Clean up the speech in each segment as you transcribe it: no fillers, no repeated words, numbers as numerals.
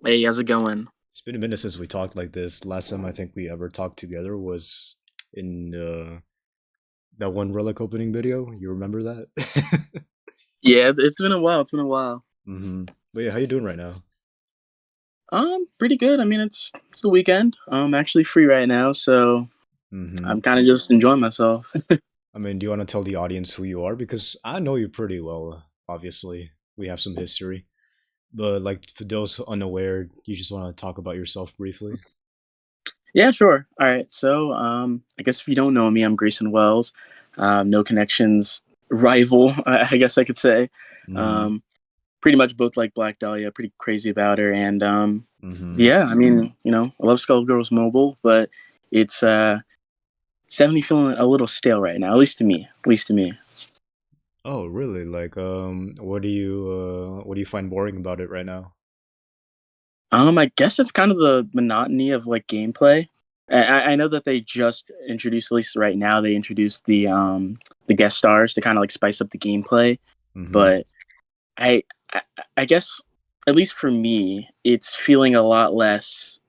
Hey, how's it going? It's been a minute since we talked like this. Last time I think we ever talked together was in that one relic opening video. You remember that? Yeah, it's been a while. It's been a while. But yeah, how you doing right now? Pretty good. I mean, it's the weekend. I'm actually free right now, so hmm I'm kind of just enjoying myself. I mean, do you want to tell the audience who you are? Because I know you pretty well. Obviously, we have some history. But like for those unaware, you just want to talk about yourself briefly. Yeah, sure. All right. So, I guess if you don't know me, I'm Grayson Wells. No connections rival, I guess I could say. hmm Um, Pretty much both like Black Dahlia. Pretty crazy about her, and hmm yeah. I mean, I love Skullgirls Mobile, but it's definitely feeling a little stale right now. At least to me. At least to me. Oh, really? Like, what do you find boring about it right now? I guess it's kind of the monotony of like gameplay. I know that they just introduced, at least right now, they introduced the guest stars to kind of like spice up the gameplay. hmm But I, I I guess at least for me, it's feeling a lot less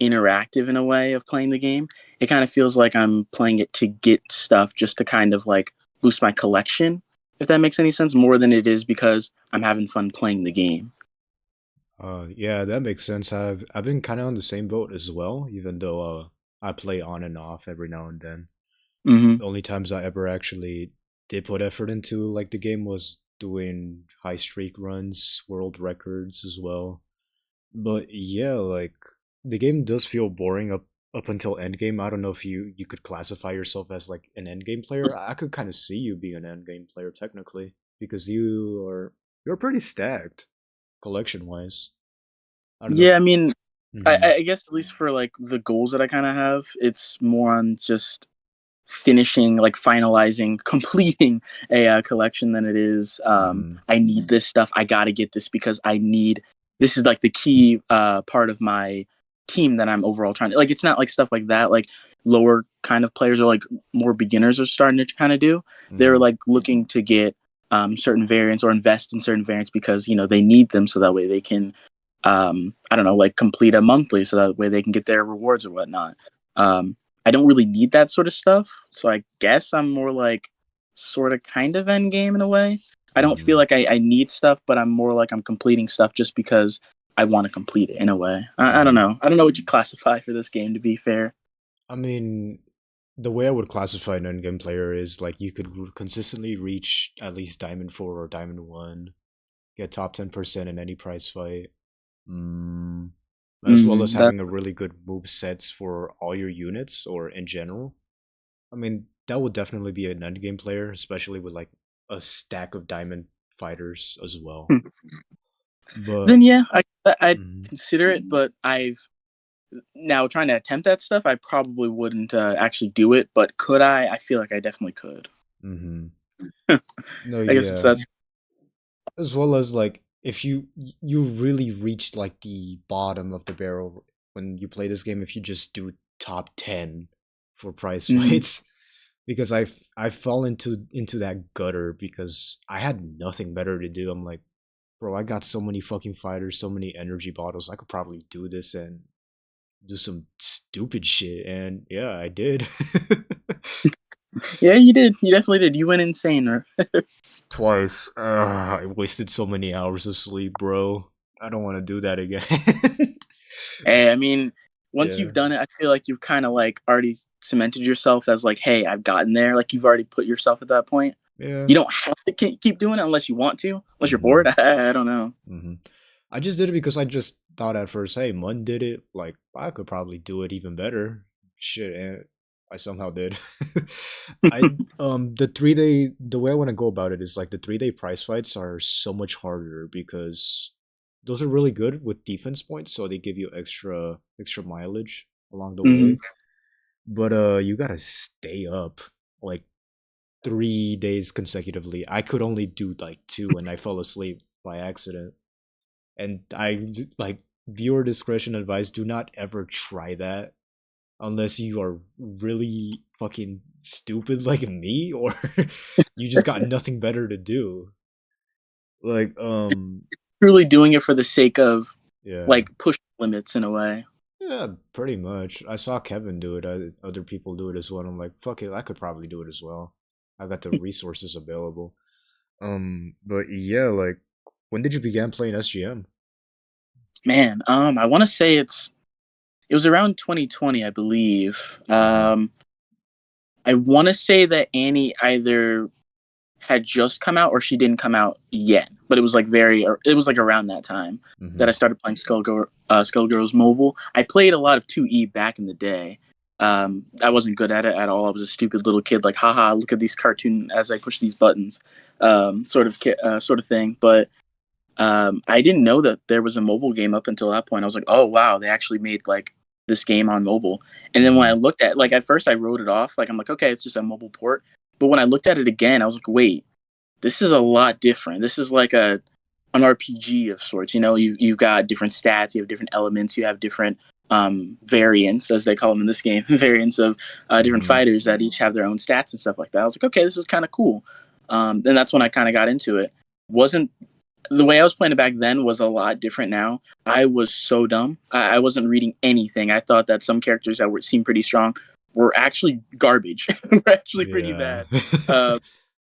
interactive in a way of playing the game. It kind of feels like I'm playing it to get stuff just to kind of like boost my collection, if that makes any sense, more than it is because I'm having fun playing the game. Yeah, that makes sense. I've been kind of on the same boat as well, even though I play on and off every now and then. Hmm. The only times I ever actually did put effort into like the game was doing high streak runs, world records as well. But yeah, like the game does feel boring up until endgame. I don't know if you could classify yourself as like an endgame player. I could kind of see you being an endgame player technically because you're pretty stacked collection wise. I don't know if Yeah, I mean, Mhm. I guess at least for like the goals that I kind of have, it's more on just finishing, like finalizing, completing a collection than it is. Mhm. I need this stuff. I got to get this because I need. This is like the key part of my team that I'm overall trying to like. It's not like stuff like that. Like lower kind of players or like more beginners are starting to kind of do. They're Mhm. like looking to get certain variants or invest in certain variants because they need them so that way they can I don't know, like complete a monthly so that way they can get their rewards or whatnot. I don't really need that sort of stuff, so I guess I'm more like sort of kind of end game in a way. I don't feel Mhm. like I need stuff, but I'm more like I'm completing stuff just because I want to complete it in a way. I don't Mhm. know. I don't know what you classify for this game to be fair. I mean, the way I would classify an endgame player is like you could consistently reach at least Diamond 4 or Diamond 1, get top 10% in any prize fight, mm, as well as That having a really good move sets for all your units or in general. I mean, that would definitely be an endgame player, especially with like a stack of Diamond fighters as well. But then yeah, I'd mhm. consider it, but I've now trying to attempt that stuff. I probably wouldn't actually do it, but could I? I feel like I definitely could. Mhm. I No, guess it's yeah. that's. As well as like if you really reach like the bottom of the barrel when you play this game if you just do top 10 for prize Mm, fights because I fall into that gutter because I had nothing better to do. I'm like, bro, I got so many fucking fighters, so many energy bottles. I could probably do this and do some stupid shit, and yeah, I did. yeah, you did. You definitely did. You went insane. Or Twice. I wasted so many hours of sleep, bro. I don't want to do that again. hey, I mean, once Yeah. you've done it, I feel like you've kind of like already cemented yourself as like, hey, I've gotten there. Like you've already put yourself at that point. Yeah. You don't have to keep doing it unless you want to. Unless you're bored. hmm I don't know. hmm I just did it because I just thought at first, hey, Mun did it. Like, I could probably do it even better. Shit, and I somehow did. I the way I want to go about it is like the 3 day prize fights are so much harder because those are really good with defense points, so they give you extra mileage along the Hmm. way. But you gotta stay up like 3 days consecutively. I could only do like two, and I fell asleep by accident. And I like viewer discretion advice: do not ever try that unless you are really fucking stupid like me, or you just got nothing better to do. Like Truly doing it for the sake of. Yeah. like push limits in a way. Yeah, pretty much. I saw Kevin do it. Other people do it as well. I'm like, fuck it, I could probably do it as well. I got the resources available. But yeah, like, when did you begin playing SGM? Man, I want to say it was around 2020, I believe. Mm-hmm. I want to say that Annie either had just come out or she didn't come out yet, but it was like it was like around that time that Mm-hmm. I started playing Skullgirls Mobile. I played a lot of 2E back in the day. I wasn't good at it at all. I was a stupid little kid, like, haha, look at these cartoon as I push these buttons, sort of thing. But I didn't know that there was a mobile game up until that point. I was like, oh wow, they actually made like this game on mobile. And then when I Mm-hmm. looked like at first I wrote it off, like I'm like, okay, it's just a mobile port. But when I looked at it again, I was like, wait, this is a lot different. This is like an RPG of sorts. You know, you've got different stats, you have different elements, you have different variants, as they call them in this game, variants of different Mm-hmm. fighters that each have their own stats and stuff like that. I was like, okay, this is kind of cool. And that's when I kind of got into it. Wasn't The way I was playing it back then was a lot different now. I was so dumb. I wasn't reading anything. I thought that some characters that seemed pretty strong were actually garbage. Were actually pretty Yeah. bad.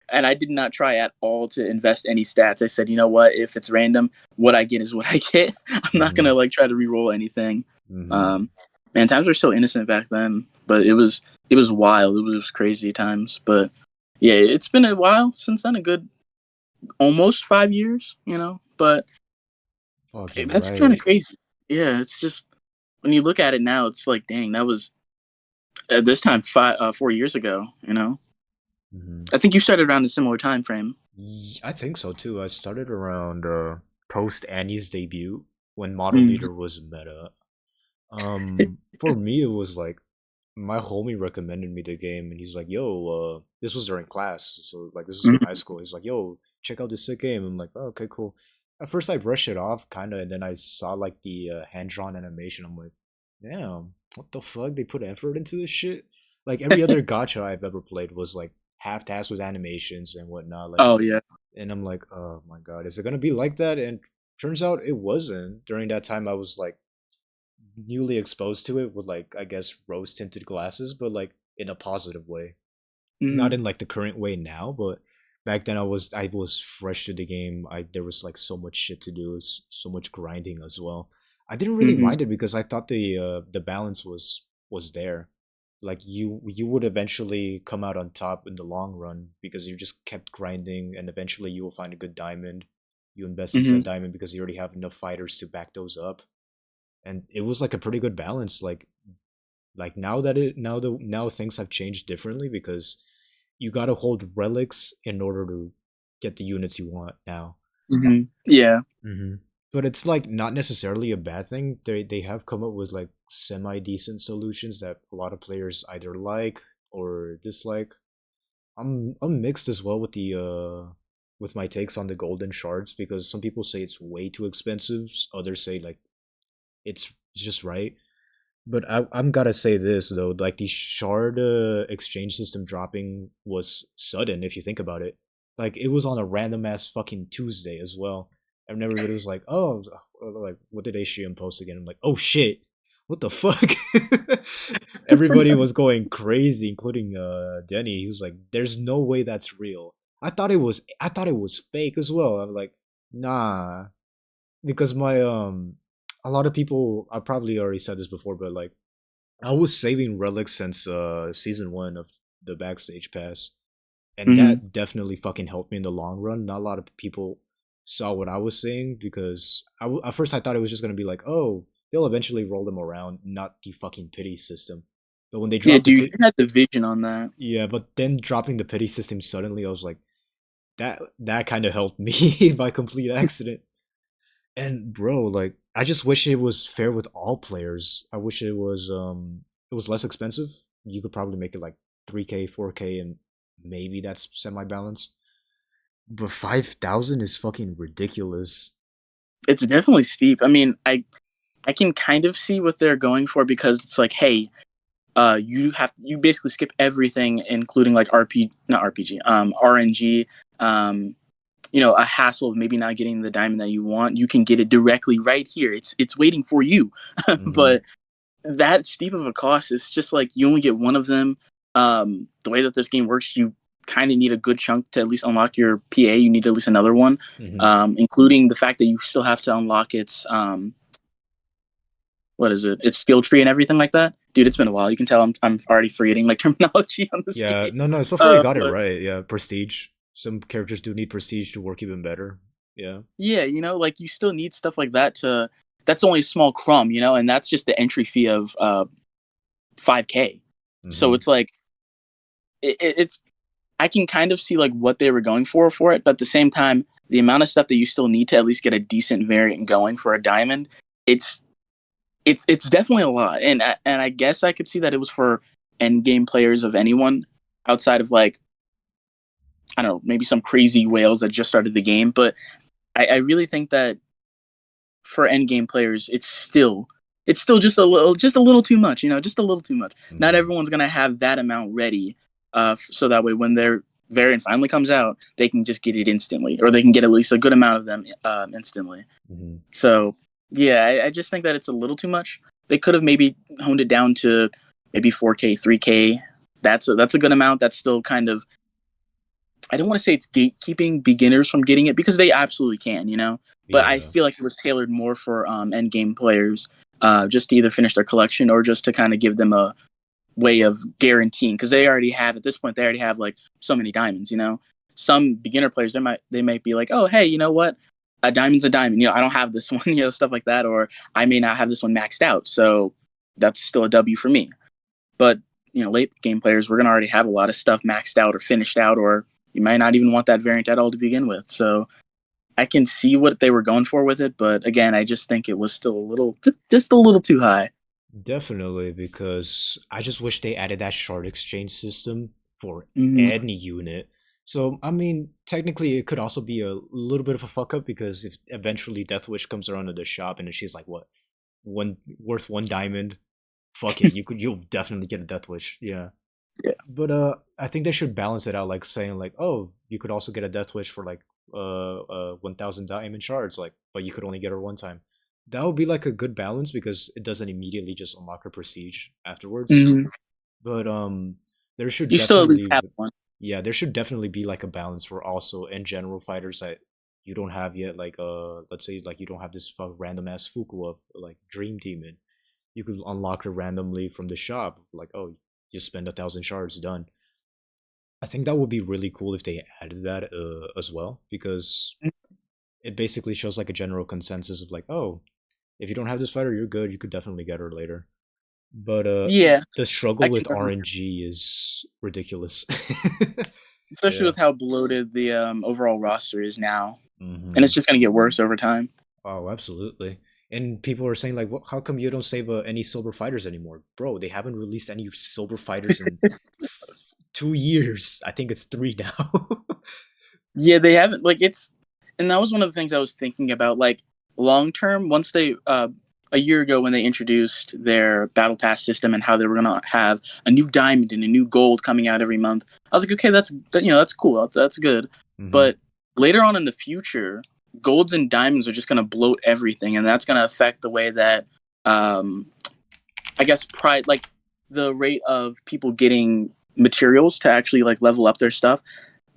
And I did not try at all to invest any stats. I said, you know what? If it's random, what I get is what I get. I'm not Mm-hmm. gonna like try to re-roll anything. Mm-hmm. Um, Man, times were still innocent back then, but it was wild. It was crazy times. But yeah, it's been a while since then. A good almost 5 years, you know. But Fucking that's kind of right. crazy. Yeah, it's just when you look at it now, it's like, dang, that was at this time 4 years ago. You know, Mm-hmm. I think you started around a similar time frame. I think so too. I started around post Annie's debut when Model Mm. Leader was meta. For me, it was like my homie recommended me the game, and he's like, "Yo, this was during class, so like this was during high Mhm. school." He's like, "Yo, check out this sick game." I'm like, "Oh, okay, cool." At first, I brushed it off, kind of, and then I saw like the hand drawn animation. I'm like, "Damn, what the fuck? They put effort into this shit." Like every other gacha I've ever played was like half-assed with animations and whatnot. Like, Oh yeah. and I'm like, "Oh my god, is it gonna be like that?" And turns out it wasn't. During that time, I was like newly exposed to it with like I guess rose tinted glasses, but like in a positive way. Not Mhm. in like the current way now, but back then I was fresh to the game. I There was like so much shit to do, so much grinding as well. I didn't really Mhm. mind it because I thought the balance was there. Like you would eventually come out on top in the long run because you just kept grinding and eventually you will find a good diamond. You invest in Mhm. said diamond because you already have enough fighters to back those up, and it was like a pretty good balance. Like now things have changed differently because you got to hold relics in order to get the units you want now. Mhm. Yeah. Hmm. But it's like not necessarily a bad thing. They have come up with like semi decent solutions that a lot of players either like or dislike. I'm mixed as well with my takes on the golden shards because some people say it's way too expensive, others say like it's just right. But I'm gotta say this though, like the shard exchange system dropping was sudden if you think about it. Like it was on a random ass fucking Tuesday as well. And everybody was like, "Oh, like what did HGM post again?" I'm like, "Oh shit, what the fuck?" Everybody was going crazy, including Denny. He was like, "There's no way that's real." I thought it was fake as well. I'm like, "Nah," because my a lot of people, I probably already said this before, but like I was saving relics since season one of the backstage pass, and Mhm. that definitely fucking helped me in the long run. Not a lot of people saw what I was saying because at first I thought it was just gonna be like, oh, they'll eventually roll them around, not the fucking pity system. But when they Yeah, dropped the dude, pit, you had the vision on that. yeah, but then dropping the pity system suddenly, I was like, that kind of helped me by complete accident. And bro, like I just wish it was fair with all players. I wish it was less expensive. You could probably make it like 3K, 4K and maybe that's semi-balanced. But 5,000 is fucking ridiculous. It's definitely steep. I mean, I can kind of see what they're going for because it's like, hey, you basically skip everything, including like RP, not RPG, RNG, a hassle of maybe not getting the diamond that you want. You can get it directly right here. It's waiting for you. Mm-hmm. But that steep of a cost, it's just like you only get one of them. The way that this game works, you kind of need a good chunk to at least unlock your PA. You need at least another one, Mm-hmm. including the fact that you still have to unlock its what is it? Its skill tree and everything like that. Dude, it's been a while. You can tell I'm already forgetting like terminology on this Yeah, game. no, no. So far you got it But right. Yeah, prestige. Some characters do need prestige to work even better. Yeah. yeah, like you still need stuff like that to. That's only a small crumb, and that's just the entry fee of 5K. So Mm-hmm. it's like it's I can kind of see like what they were going for it, but at the same time, the amount of stuff that you still need to at least get a decent variant going for a diamond, it's it's definitely a lot. And I guess I could see that it was for end game players of anyone outside of like I don't know, maybe some crazy whales that just started the game. But I really think that for end game players, it's still just a little too much, just a little too much. Not Mm-hmm. everyone's gonna have that amount ready, so that way when their variant finally comes out, they can just get it instantly, or they can get at least a good amount of them instantly. Mm-hmm. So yeah, I just think that it's a little too much. They could have maybe honed it down to maybe 4K, 3K. That's a good amount. That's still kind of I don't want to say it's gatekeeping beginners from getting it because they absolutely can. But I Yeah. feel like it was tailored more for end game players, just to either finish their collection or just to kind of give them a way of guaranteeing because they already have at this point they already have like so many diamonds. Some beginner players they might be like, oh hey, you know what, a diamond's a diamond. I don't have this one, stuff like that, or I may not have this one maxed out, so that's still a W for me. But late game players, we're gonna already have a lot of stuff maxed out or finished out, or you might not even want that variant at all to begin with. So I can see what they were going for with it, but again, I just think it was still just a little too high. Definitely, because I just wish they added that shard exchange system for Mm-hmm. any unit. So, I mean, technically, it could also be a little bit of a fuck up because if eventually Death Wish comes around to the shop and she's like, "What, one worth one diamond? Fuck it, you'll definitely get a Death Wish." Yeah, Yeah. but I think they should balance it out, like saying like, "Oh, you could also get a Death Wish for like 1,000 diamond shards, like, but you could only get her one time." That would be like a good balance because it doesn't immediately just unlock her prestige afterwards. Mm-hmm. But there should You still at least definitely, have one. yeah, there should definitely be like a balance for also in general fighters that you don't have yet. Like let's say like you don't have this random ass Fuku of like Dream Team, and you could unlock her randomly from the shop. Like, oh, you spend 1,000 shards, done. I think that would be really cool if they added that as well because it basically shows like a general consensus of like, oh, if you don't have this fighter, you're good. You could definitely get her later. But Yeah, the I struggle can with definitely, RNG is ridiculous. especially Yeah. with how bloated the overall roster is now, and Hmm. it's just gonna get worse over time. Oh, absolutely. And people are saying like, "How come you don't save any silver fighters anymore, bro? They haven't released any silver fighters in 2 years. I think it's three now." Yeah, they haven't and that was one of the things I was thinking about. Like long term, once they a year ago when they introduced their battle pass system and how they were gonna have a new diamond and a new gold coming out every month, I was like, okay, that's cool, that's good. Hmm. But later on in the future, golds and diamonds are just gonna bloat everything, and that's gonna affect the way that um, I guess pride like the rate of people getting materials to actually like level up their stuff.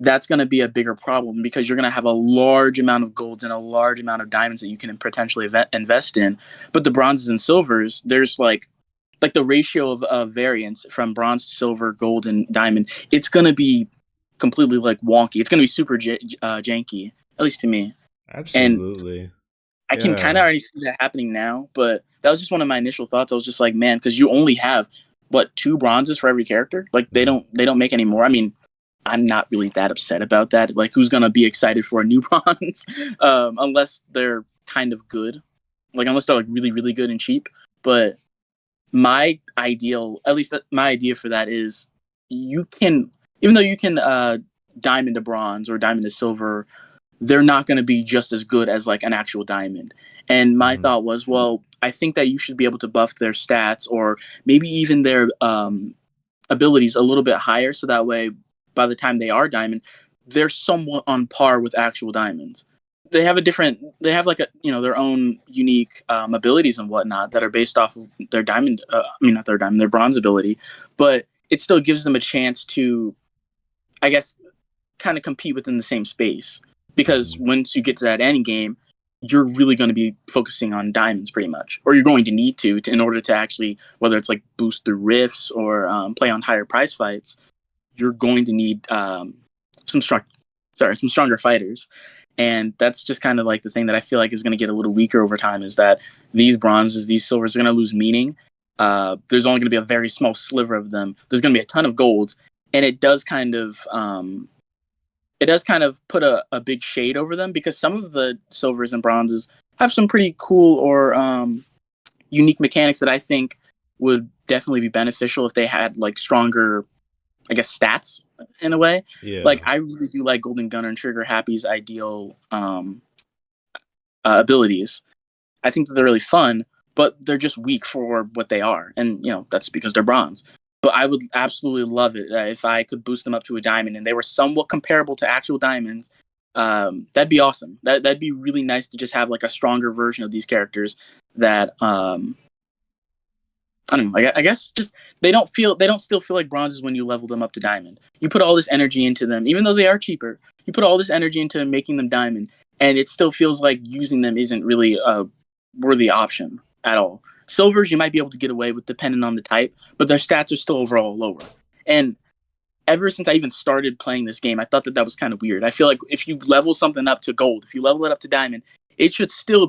That's going to be a bigger problem because you're going to have a large amount of golds and a large amount of diamonds that you can potentially invest in. But the bronzes and silvers, there's like the ratio of variance from bronze to silver, gold, and diamond. It's going to be completely like wonky. It's going to be super janky, at least to me. And Absolutely. I can kind of Yeah. already see that happening now, but that was just one of my initial thoughts. I was just like, man, because you only have what, two bronzes for every character. Like they Mhm. don't make any more. I mean, I'm not really that upset about that. Like, who's gonna be excited for a new bronze, unless they're kind of good, like unless they're like really really good and cheap. But my ideal, at least my idea for that is, you can, even though you can diamond to bronze or diamond to silver, they're not going to be just as good as like an actual diamond. And my Mhm. thought was, well, I think that you should be able to buff their stats or maybe even their abilities a little bit higher, so that way by the time they are diamond, they're somewhat on par with actual diamonds. They have like a, their own unique abilities and whatnot that are based off of their diamond. Not their diamond, their bronze ability, but it still gives them a chance to, I guess, kind of compete within the same space. Because Hmm. once you get to that end game, you're really going to be focusing on diamonds pretty much, or you're going to need to in order to actually, whether it's like boost through rifts or play on higher prize fights, you're going to need some strong, some stronger fighters. And that's just kind of like the thing that I feel like is going to get a little weaker over time, is that these bronzes, these silvers are going to lose meaning. There's only going to be a very small sliver of them. There's going to be a ton of golds, and it does kind of put a big shade over them, because some of the silvers and bronzes have some pretty cool or unique mechanics that I think would definitely be beneficial if they had like stronger, I guess, stats in a way. Like Yeah. I really do like Golden Gunner and Trigger Happy's ideal abilities. I think that they're really fun, but they're just weak for what they are, and that's because they're bronze. But I would absolutely love it if I could boost them up to a diamond and they were somewhat comparable to actual diamonds. That'd be awesome. That'd be really nice to just have like a stronger version of these characters that I don't know. I guess just they don't still feel like bronzes when you level them up to diamond. You put all this energy into them, even though they are cheaper. You put all this energy into making them diamond, and it still feels like using them isn't really a worthy option at all. Silvers you might be able to get away with depending on the type, but their stats are still overall lower. And ever since I even started playing this game, I thought that was kind of weird. I feel like if you level something up to gold, if you level it up to diamond, it should still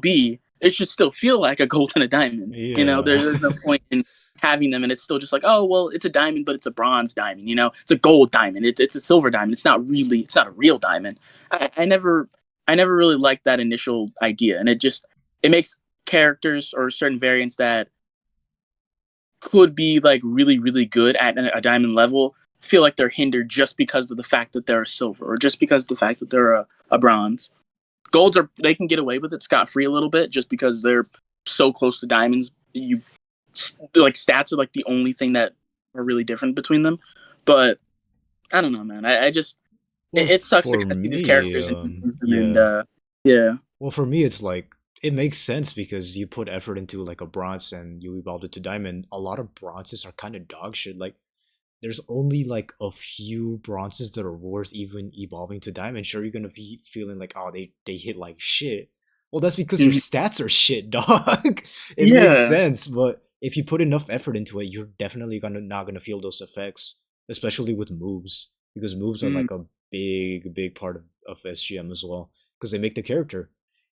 feel like a gold and a diamond. Yeah. There's no point in having them, and it's still just like, oh well, it's a diamond, but it's a bronze diamond. It's a gold diamond. It's a silver diamond. It's not a real diamond. I never really liked that initial idea, and it makes characters or certain variants that could be like really really good at a diamond level feel like they're hindered just because of the fact that they're a silver, or just because of the fact that they're a bronze. Golds are, they can get away with it scot free a little bit just because they're so close to diamonds. You like stats are like the only thing that are really different between them. But I don't know, man. I just Well, it sucks to for kind of see these me, characters and use them, and yeah. yeah. Well, for me, it's like it makes sense because you put effort into like a bronze and you evolved it to diamond. A lot of bronzes are kind of dog shit. Like, there's only like a few bronzes that are worth even evolving to diamond. Sure, you're gonna be feeling like, oh, they hit like shit. Well, that's because your Mhm. stats are shit, dog. It makes Yeah. sense, but if you put enough effort into it, you're definitely gonna not gonna feel those effects, especially with moves, because moves are Mm. like a big part of SGM as well, because they make the character.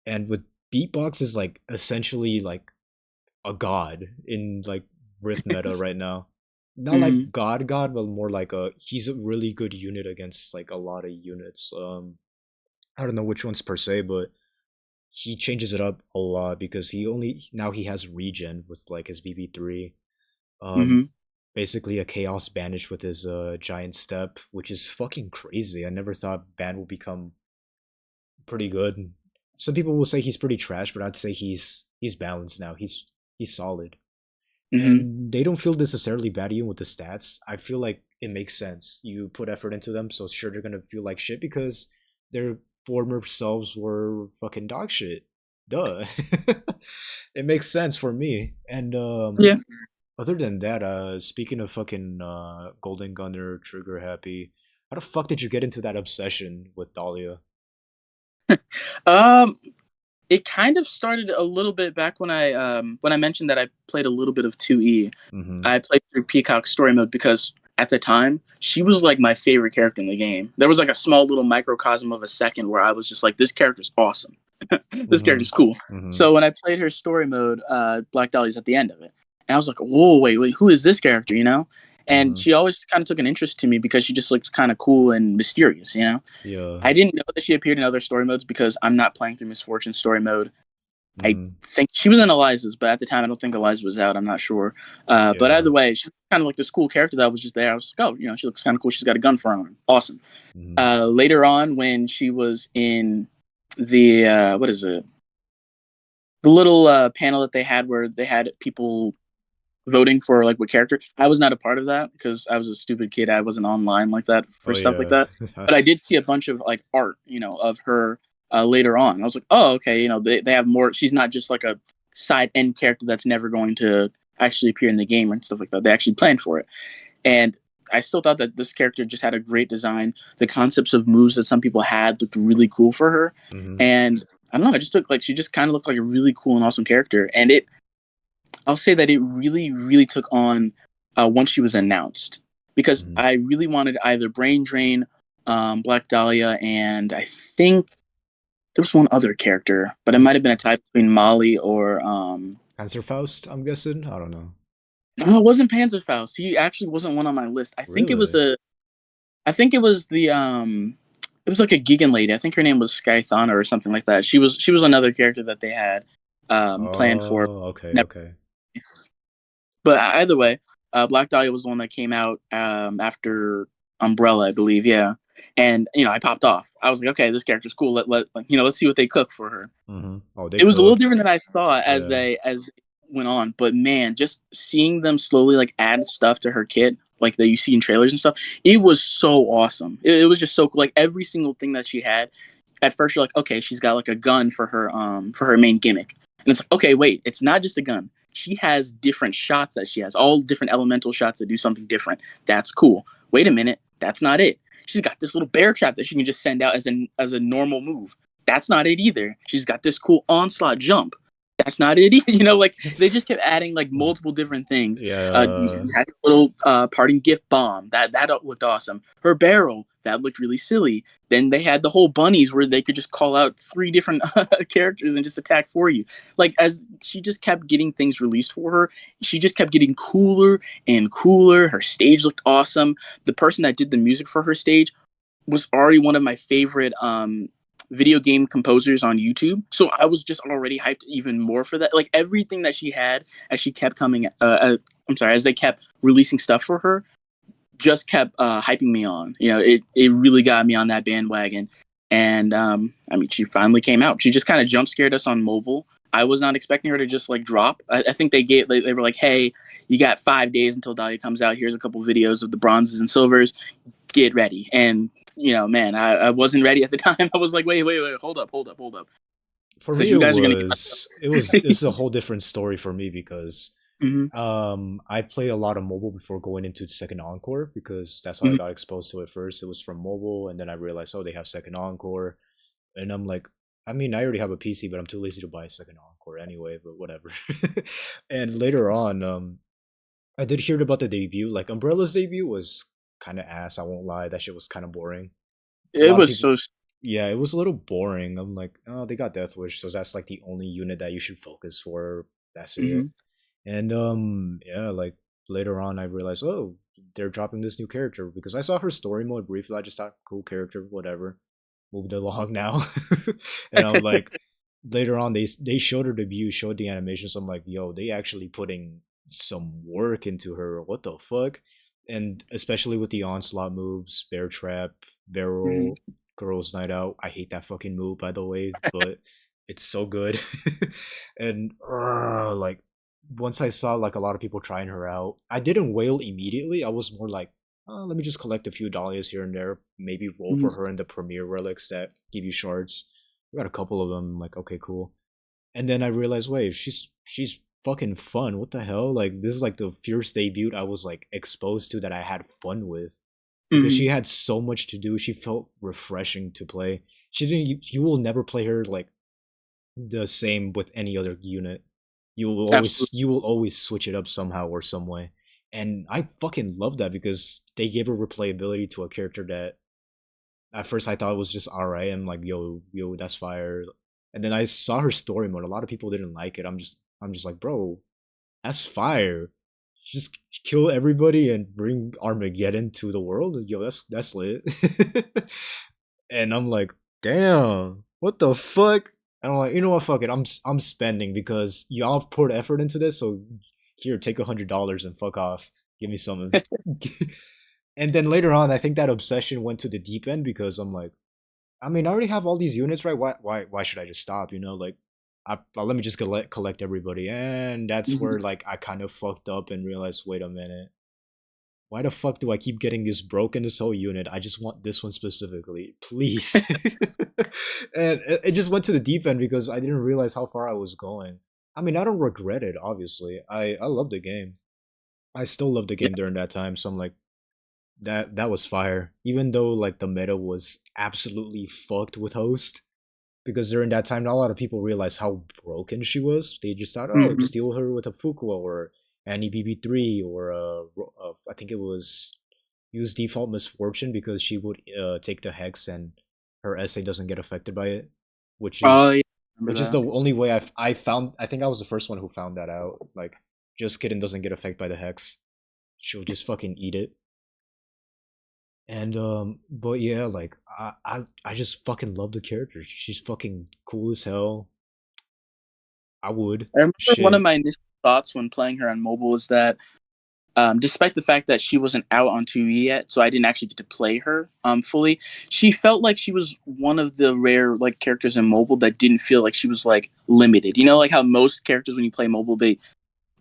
And with beatbox is like essentially like a god in like Rift meta right now. Not Mhm. like god, but more like a he's a really good unit against like a lot of units. I don't know which ones per se, but he changes it up a lot because he only now he has regen with like his BB3. Um, Mhm. basically a chaos banish with his giant step, which is fucking crazy. I never thought ban will become pretty good. Some people will say he's pretty trash, but I'd say he's balanced now. He's solid. Mhm. And they don't feel necessarily bad even with the stats. I feel like it makes sense. You put effort into them, so sure they're gonna feel like shit because their former selves were fucking dog shit. Duh. It makes sense for me. And Yeah. other than that, speaking of fucking Golden Gunner, Trigger Happy, how the fuck did you get into that obsession with Dahlia? Um, it kind of started a little bit back when I mentioned that I played a little bit of 2E. Mm-hmm. I played through Peacock's story mode because at the time she was like my favorite character in the game. There was like a small little microcosm of a second where I was just like, this character's awesome. This Mm-hmm. character's cool. Mm-hmm. So when I played her story mode, Black Dahlia's at the end of it. And I was like, whoa, wait, who is this character, you know? And Mm-hmm. she always kind of took an interest to me because she just looked kind of cool and mysterious, you know? Yeah. I didn't know that she appeared in other story modes because I'm not playing through Miss Fortune's story mode. I Mm-hmm. think she was in Eliza's, but at the time I don't think Eliza was out. I'm not sure. But Yeah. either way, she's kind of like this cool character that was just there. I was like, oh, she looks kind of cool. She's got a gun for her arm. Awesome. Mm-hmm. Later on, when she was in the what is it? The little panel that they had where they had people voting for like what character. I was not a part of that because I was a stupid kid. I wasn't online like that Oh for stuff like yeah. that. But I did see a bunch of like art, of her later on. I was like, oh, okay, they have more. She's not just like a side end character that's never going to actually appear in the game and stuff like that. They actually planned for it. And I still thought that this character just had a great design. The concepts of moves that some people had looked really cool for her. Hmm. And I don't know, I just took like she just kind of looked like a really cool and awesome character. And I'll say that it really, really took on once she was announced because Hmm. I really wanted either Brain Drain, Black Dahlia, and I think there was one other character, but it might Panzer, have been a tie between Molly or Panzerfaust, I'm guessing. I don't know. no, it wasn't Panzerfaust. He actually wasn't one on my list. Really? I think it was it was like a Gigan lady. I think her name was Skythana or something like that. She was another character that they had planned for. Oh, okay, okay. But either way, Black Dahlia was the one that came out after Umbrella, I believe. Yeah, and I popped off. I was like, okay, this character's cool. Let's see what they cook for her. Hmm. Oh, they It was a little cooked. different than I thought Yeah. as they went on, but man, just seeing them slowly like add stuff to her kit, like that you see in trailers and stuff, it was so awesome. It was just so cool. Like every single thing that she had. At first, you're like, okay, she's got like a gun for her main gimmick, and it's like, okay, wait, it's not just a gun. She has different shots that she has, all different elemental shots that do something different. That's cool. Wait a minute, that's not it. She's got this little bear trap that she can just send out as a normal move. That's not it either. She's got this cool onslaught jump. That's not it. Like they just kept adding like multiple different things. Yeah. She had a little parting gift bomb that looked awesome. Her barrel that looked really silly. Then they had the whole bunnies where they could just call out three different characters and just attack for you. Like as she just kept getting things released for her, she just kept getting cooler and cooler. Her stage looked awesome. The person that did the music for her stage was already one of my favorite video game composers on YouTube. So I was just already hyped even more for that. Like everything that she had as she kept coming, I'm sorry, as they kept releasing stuff for her, just kept hyping me on. It really got me on that bandwagon. And I mean, she finally came out. She just kind of jump scared us on mobile. I was not expecting her to just like drop. I think they were like, hey, you got 5 days until Dahlia comes out. Here's a couple videos of the bronzes and silvers. Get ready. And man, I wasn't ready at the time. I was like, wait, hold up, hold up, hold up, For because me you guys are gonna get. this is a whole different story for me because Mm-hmm, I play a lot of mobile before going into second encore because that's how I mm-hmm, got exposed to it first. It was from mobile, and then I realized, oh, they have second encore, and I'm like, I mean, I already have a PC, but I'm too lazy to buy a second encore anyway. But whatever. And later on, I did hear about the debut. Like Umbrella's debut was kind of ass. I won't lie, that shit was kind of boring. A it lot of was people, so. yeah, it was a little boring. I'm like, oh, they got Death Wish, so that's like the only unit that you should focus for. That's it. Mm-hmm, And yeah, like later on, I realized, oh, they're dropping this new character because I saw her story mode briefly. I just thought, cool character, whatever. Moved along now, and I'm like, later on, they showed her debut, showed the animation. So I'm like, yo, they actually putting some work into her. What the fuck? And especially with the onslaught moves, bear trap, mm-hmm. barrel, girls night out. I hate that fucking move, by the way, but it's so good. And like once I saw like a lot of people trying her out, I didn't wail immediately. I was more like, oh, let me just collect a few dahlias here and there, maybe roll Mm-hmm. for her in the premier relics that give you shards. I got a couple of them. I'm like, okay, cool. And then I realized, wait, she's fucking fun. What the hell? Like this is like the first debut I was like exposed to that I had fun with because Mm-hmm. she had so much to do. She felt refreshing to play. She didn't. You will never play her like the same with any other unit. Absolutely. You will always switch it up somehow or some way. And I fucking love that because they gave her replayability to a character that at first I thought was just alright. I'm like, yo, that's fire. And then I saw her story mode. A lot of people didn't like it. I'm just like, bro, that's fire. Just kill everybody and bring Armageddon to the world. Yo, that's lit. And I'm like, damn, what the fuck? And I'm like, you know what, fuck it. I'm spending because y'all poured effort into this. So here, take $100 and fuck off. Give me some. And then later on, I think that obsession went to the deep end because I'm like, I mean, I already have all these units, right? Why should I just stop? You know, like let me just collect everybody, and that's Mhm. where like I kind of fucked up and realized, wait a minute, why the fuck do I keep getting this broken this whole unit? I just want this one specifically, please. And it just went to the deep end because I didn't realize how far I was going. I mean, I don't regret it, obviously. I love the game. I still love the Yeah. game during that time, so I'm like, that was fire. Even though like the meta was absolutely fucked with host, because during that time, not a lot of people realized how broken she was. They just thought, oh, Mhm. just deal with her with a Fuqua or Annie BB3 or I think it was use default misfortune because she would take the hex and her essay doesn't get affected by it, Oh, yeah, I remember the that. only way I found. I think I was the first one who found that out. Like, just kidding doesn't get affected by the hex. She'll just fucking eat it. And but yeah, like I just fucking love the character. She's fucking cool as hell. I would. I remember one of Shit. my initial thoughts when playing her on mobile was that, despite the fact that she wasn't out on 2E yet, so I didn't actually get to play her fully, she felt like she was one of the rare like characters in mobile that didn't feel like she was like limited. You know, like how most characters when you play mobile, they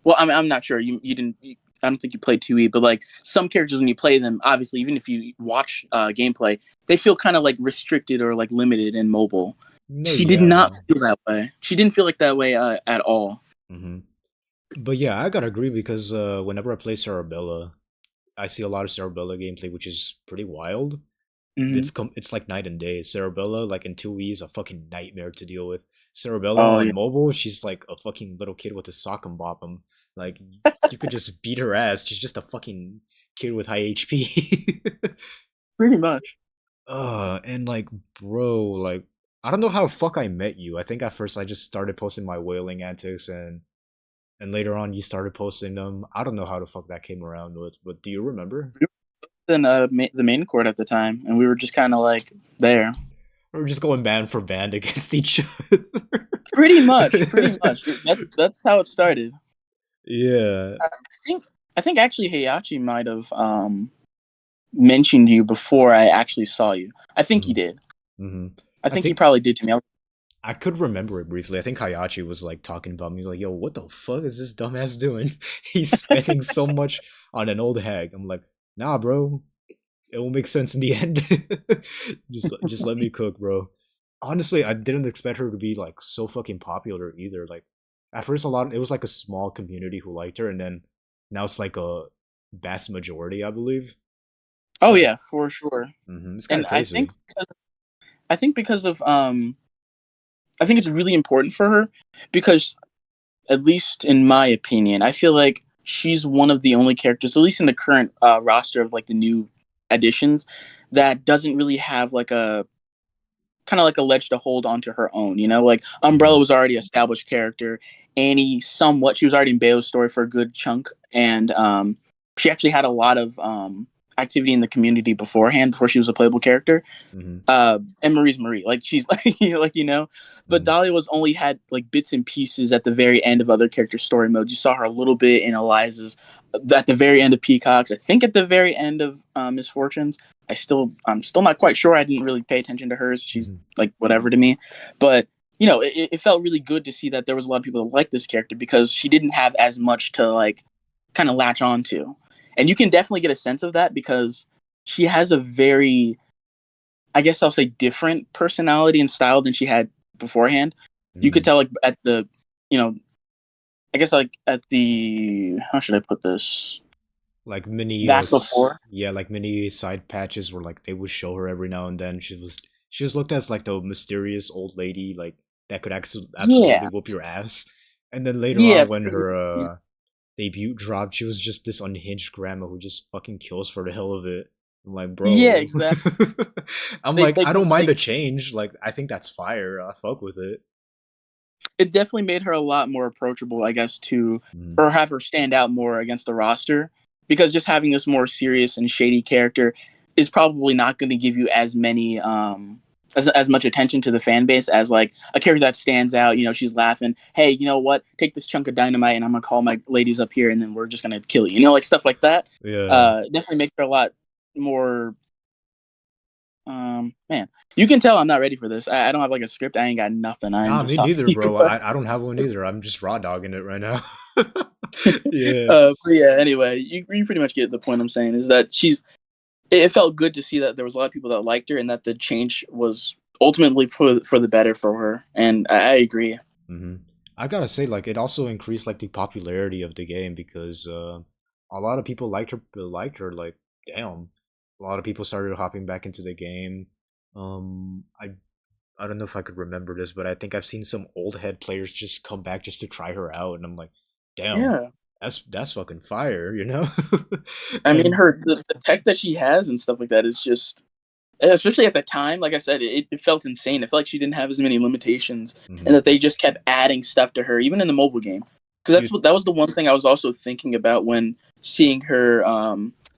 well, I'm not sure. You didn't. I don't think you played 2E, but like some characters when you play them, obviously, even if you watch gameplay, they feel kind of like restricted or like limited in mobile. No, She did not yeah. feel that way. She didn't feel like that way at all. Hmm. But yeah, I gotta agree because whenever I play Sarabella, I see a lot of Sarabella gameplay, which is pretty wild. Hmm. It's like night and day. Cerebella, like in 2E, is a fucking nightmare to deal with. Cerebella Oh on yeah, mobile, she's like a fucking little kid with a sock and bop 'em. Like you could just beat her ass. She's just a fucking kid with high HP. pretty much. And like, bro, like I don't know how the fuck I met you. I think at first I just started posting my wailing antics and later on you started posting them. I don't know how the fuck that came around with, but do you remember? Then the main court at the time, and we were just kind of like there. We were just going band for band against each other. Pretty much, pretty much. That's how it started. Yeah. I think I think actually Heihachi might have mentioned you before I actually saw you. I think he Hmm. did. Hmm. I I think he think probably did to me. I could remember it briefly. I think Hayachi was like talking about me. He's like, "Yo, what the fuck is this dumbass doing? He's spending so much on an old hag." I'm like, "Nah, bro. It will make sense in the end. Just let me cook, bro." Honestly, I didn't expect her to be like so fucking popular either. Like at first, it was like a small community who liked her, and then now it's like a vast majority, I believe. It's Oh kind of yeah, for sure. it's kind And of crazy. I think because of I think it's really important for her because, at least in my opinion, I feel like she's one of the only characters, at least in the current roster of like the new additions, that doesn't really have like a kind of like a ledge to hold onto her own. You know, like Hmm. Umbrella was already an established character. Annie, somewhat, she was already in Bayo's story for a good chunk, and she actually had a lot of activity in the community beforehand before she was a playable character. Hmm. And Marie's Marie, like she's like but Hmm. Dahlia was only had like bits and pieces at the very end of other character story modes. You saw her a little bit in Eliza's, at the very end of Peacock's, I think at the very end of Misfortunes. I'm still not quite sure. I didn't really pay attention to hers. She's Hmm. like whatever to me, but it felt really good to see that there was a lot of people that liked this character because she didn't have as much to like kind of latch on to, and you can definitely get a sense of that because she has a very, I guess I'll say, different personality and style than she had beforehand. You could Hmm. tell like at the, you know, I guess like at the, how should I put this? Like mini Back before. yeah, like mini side patches where like they would show her every now and then. She was looked at as like the mysterious old lady like that could absolutely Yeah. whoop your ass. And then later Yeah. on when her debut dropped, she was just this unhinged grandma who just fucking kills for the hell of it. I'm like, Yeah, bro. exactly. I'm They like, they I don't come mind they the change. Like, I think that's fire. I fuck with it. it definitely made her a lot more approachable, I guess, to Mm, or have her stand out more against the roster because just having this more serious and shady character is probably not going to give you as many as much attention to the fan base as like a character that stands out. You know, she's laughing, hey, you know what, take this chunk of dynamite and I'm gonna call my ladies up here and then we're just gonna kill you, you know, like stuff like that. yeah. Definitely makes her a lot more, Man, you can tell I'm not ready for this. I don't have like a script. I ain't got nothing. I am Nah, just me talking neither, to you. bro. I don't have one either. I'm just raw dogging it right now. Yeah. But yeah. Anyway, you pretty much get the point I'm saying is that it felt good to see that there was a lot of people that liked her and that the change was ultimately for the better for her. And I agree. hmm I gotta say, like, it also increased like the popularity of the game because a lot of people liked her. Liked her, like, damn. A lot of people started hopping back into the game. Um, I I don't know if I could remember this, but I think I've seen some old head players just come back just to try her out, and I'm like, damn, Yeah. that's fucking fire, you know? I mean, And the tech that she has and stuff like that is just, especially at the time, like I said, it felt insane. I felt like she didn't have as many limitations, and mhm. that they just kept adding stuff to her, even in the mobile game. Because do you that was the one thing I was also thinking about when seeing her,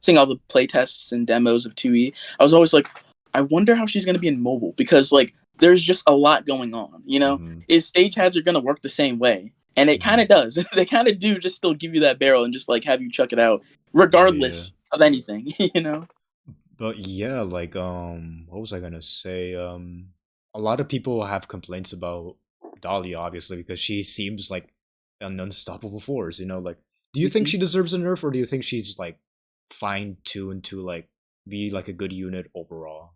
seeing all the playtests and demos of 2E. I was always like, I wonder how she's going to be in mobile because like there's just a lot going on. You know, mhm, is Stage Hazard going to work the same way? And it kind mhm. of does. They kind of do just still give you that barrel and just like have you chuck it out, Oh yeah. regardless of anything. You know. But yeah, like what was I gonna say? A lot of people have complaints about Dahlia, obviously, because she seems like an unstoppable force. You know, like, do you think Mhm. she deserves a nerf, or do you think she's like fine tuned to like be like a good unit overall?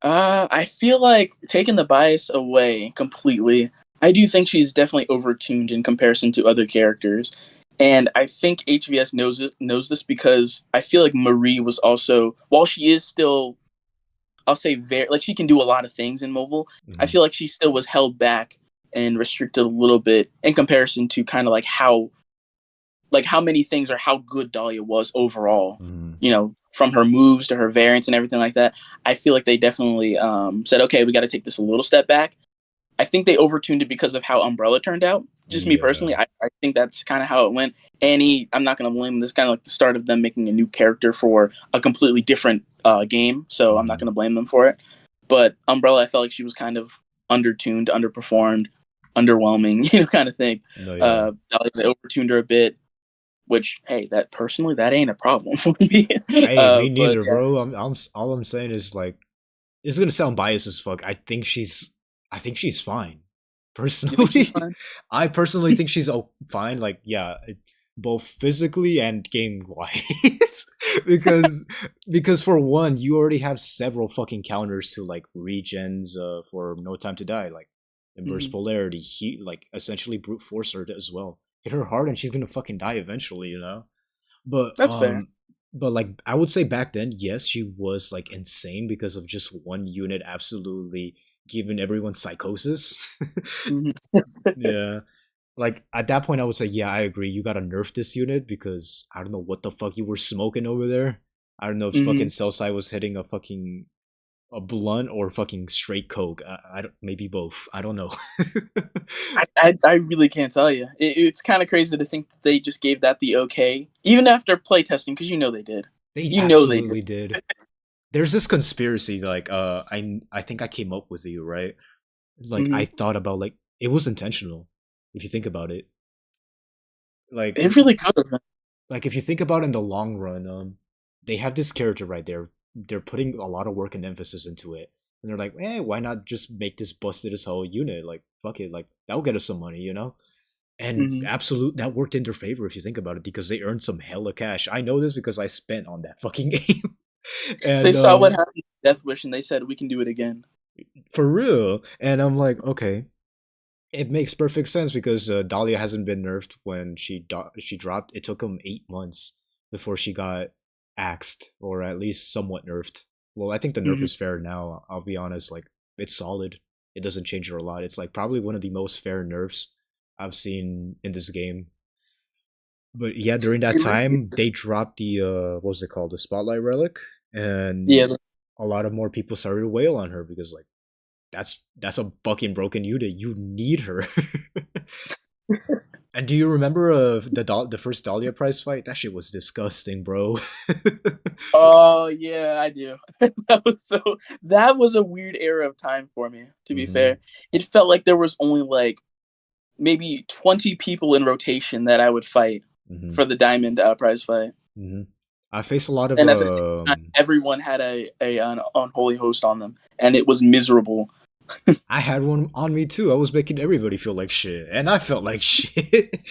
I feel like taking the bias away completely, I do think she's definitely overtuned in comparison to other characters. And I think HVS knows this because I feel like Marie was also, while she is still, I'll say very like she can do a lot of things in mobile, I hmm feel like she still was held back and restricted a little bit in comparison to kind of like how many things or how good Dahlia was overall. hmm You know, from her moves to her variants and everything like that. I feel like they definitely said, okay, we got to take this a little step back. I think they overtuned it because of how Umbrella turned out. Just me Yeah. personally, I think that's kind of how it went. Annie, I'm not going to blame them. This kind of like the start of them making a new character for a completely different game, so I'm not hmm going to blame them for it. But Umbrella, I felt like she was kind of undertuned, underperformed, underwhelming, kind of thing. No, yeah. They overtuned her a bit, which hey, that personally that ain't a problem for me. Hey, me But neither, yeah, bro. All I'm saying is like it's gonna sound biased as fuck. I think she's fine. you think she's Personally, fine? I personally think she's fine. Like, yeah, both physically and game wise, because for one, you already have several fucking counters to like regens for No Time to Die, like inverse Hmm. polarity, heat, like essentially brute force her as well. Hit her hard and she's gonna fucking die eventually, you know. But That's fair. like I would say back then, yes, she was like insane because of just one unit absolutely giving everyone psychosis. Hmm. Yeah. Like at that point I would say, yeah, I agree. You gotta nerf this unit because I don't know what the fuck you were smoking over there. I don't know if Hmm. fucking Cellside was hitting a blunt or fucking straight coke. I don't, maybe both. I don't know. I really can't tell you. It's kind of crazy to think that they just gave that the okay, even after playtesting, because they did. They They did. absolutely did. There's this conspiracy like I think I came up with you, right? Like I Hmm. thought about like it was intentional if you think about it. Like It really could have been. if you think about it in the long run, they have this character right there. They're putting a lot of work and emphasis into it. And they're like, why not just make this busted as hell unit? Like, fuck it, like that'll get us some money, you know? And Hmm. absolute that worked in their favor if you think about it, because they earned some hella cash. I know this because I spent on that fucking game. They And saw what happened with Death Wish, and they said we can do it again. for real. And I'm like, okay, it makes perfect sense because Dahlia hasn't been nerfed when she dropped. It took him 8 months before she got axed, or at least somewhat nerfed. Well, I think the nerf Hmm. is fair now. I'll be honest, like it's solid. It doesn't change her a lot. It's like probably one of the most fair nerfs I've seen in this game. But yeah, during that It really time, is. they dropped the what was it called, the spotlight relic, Yeah. and a lot of more people started to wail on her because like that's a fucking broken unit. You need her. And do you remember the first Dahlia prize fight? That shit was disgusting, bro. Oh yeah, I do. That was a weird era of time for me. To be hmm fair, it felt like there was only like maybe 20 people in rotation that I would fight hmm for the diamond prize fight. hmm I face a lot of And at the same time, everyone had a an unholy host on them, and it was miserable. I had one on me too. I was making everybody feel like shit, and I felt like shit.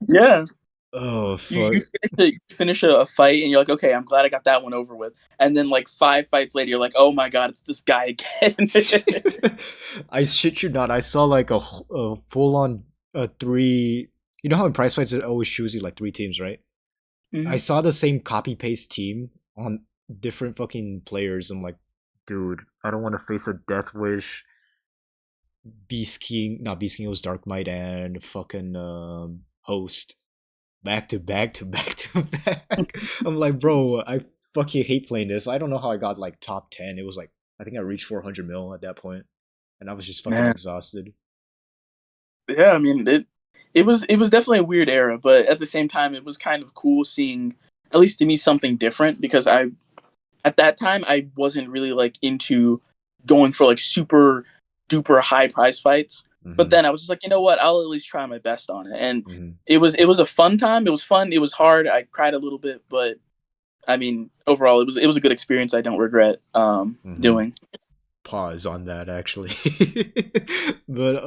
Yeah, Oh you fuck! finish a fight, and you're like, okay, I'm glad I got that one over with. And then like 5 fights later, you're like, oh my god, it's this guy again. I shit you not. I saw like a full on three. You know how in prize fights it always choose you like three teams, right? I Hmm. saw the same copy paste team on different fucking players. I'm like, dude, I don't want to face a Death Wish, Beast King, not Beast King, it was Dark Might and fucking Host back to back to back to back. I'm like, bro, I fucking hate playing this. I don't know how I got like top 10. It was like, I think I reached 400 mil at that point, and I was just fucking Man, exhausted. yeah, I mean it was definitely a weird era, but at the same time, it was kind of cool seeing, at least to me, something different because I at that time I wasn't really like into going for like super duper high prize fights. But Mm-hmm. then I was just like, you know what? I'll at least try my best on it. And Mm-hmm. it was a fun time. It was fun. It was hard. I cried a little bit, but I mean, overall, it was a good experience. I don't regret Mm-hmm. doing. Pause on that actually. But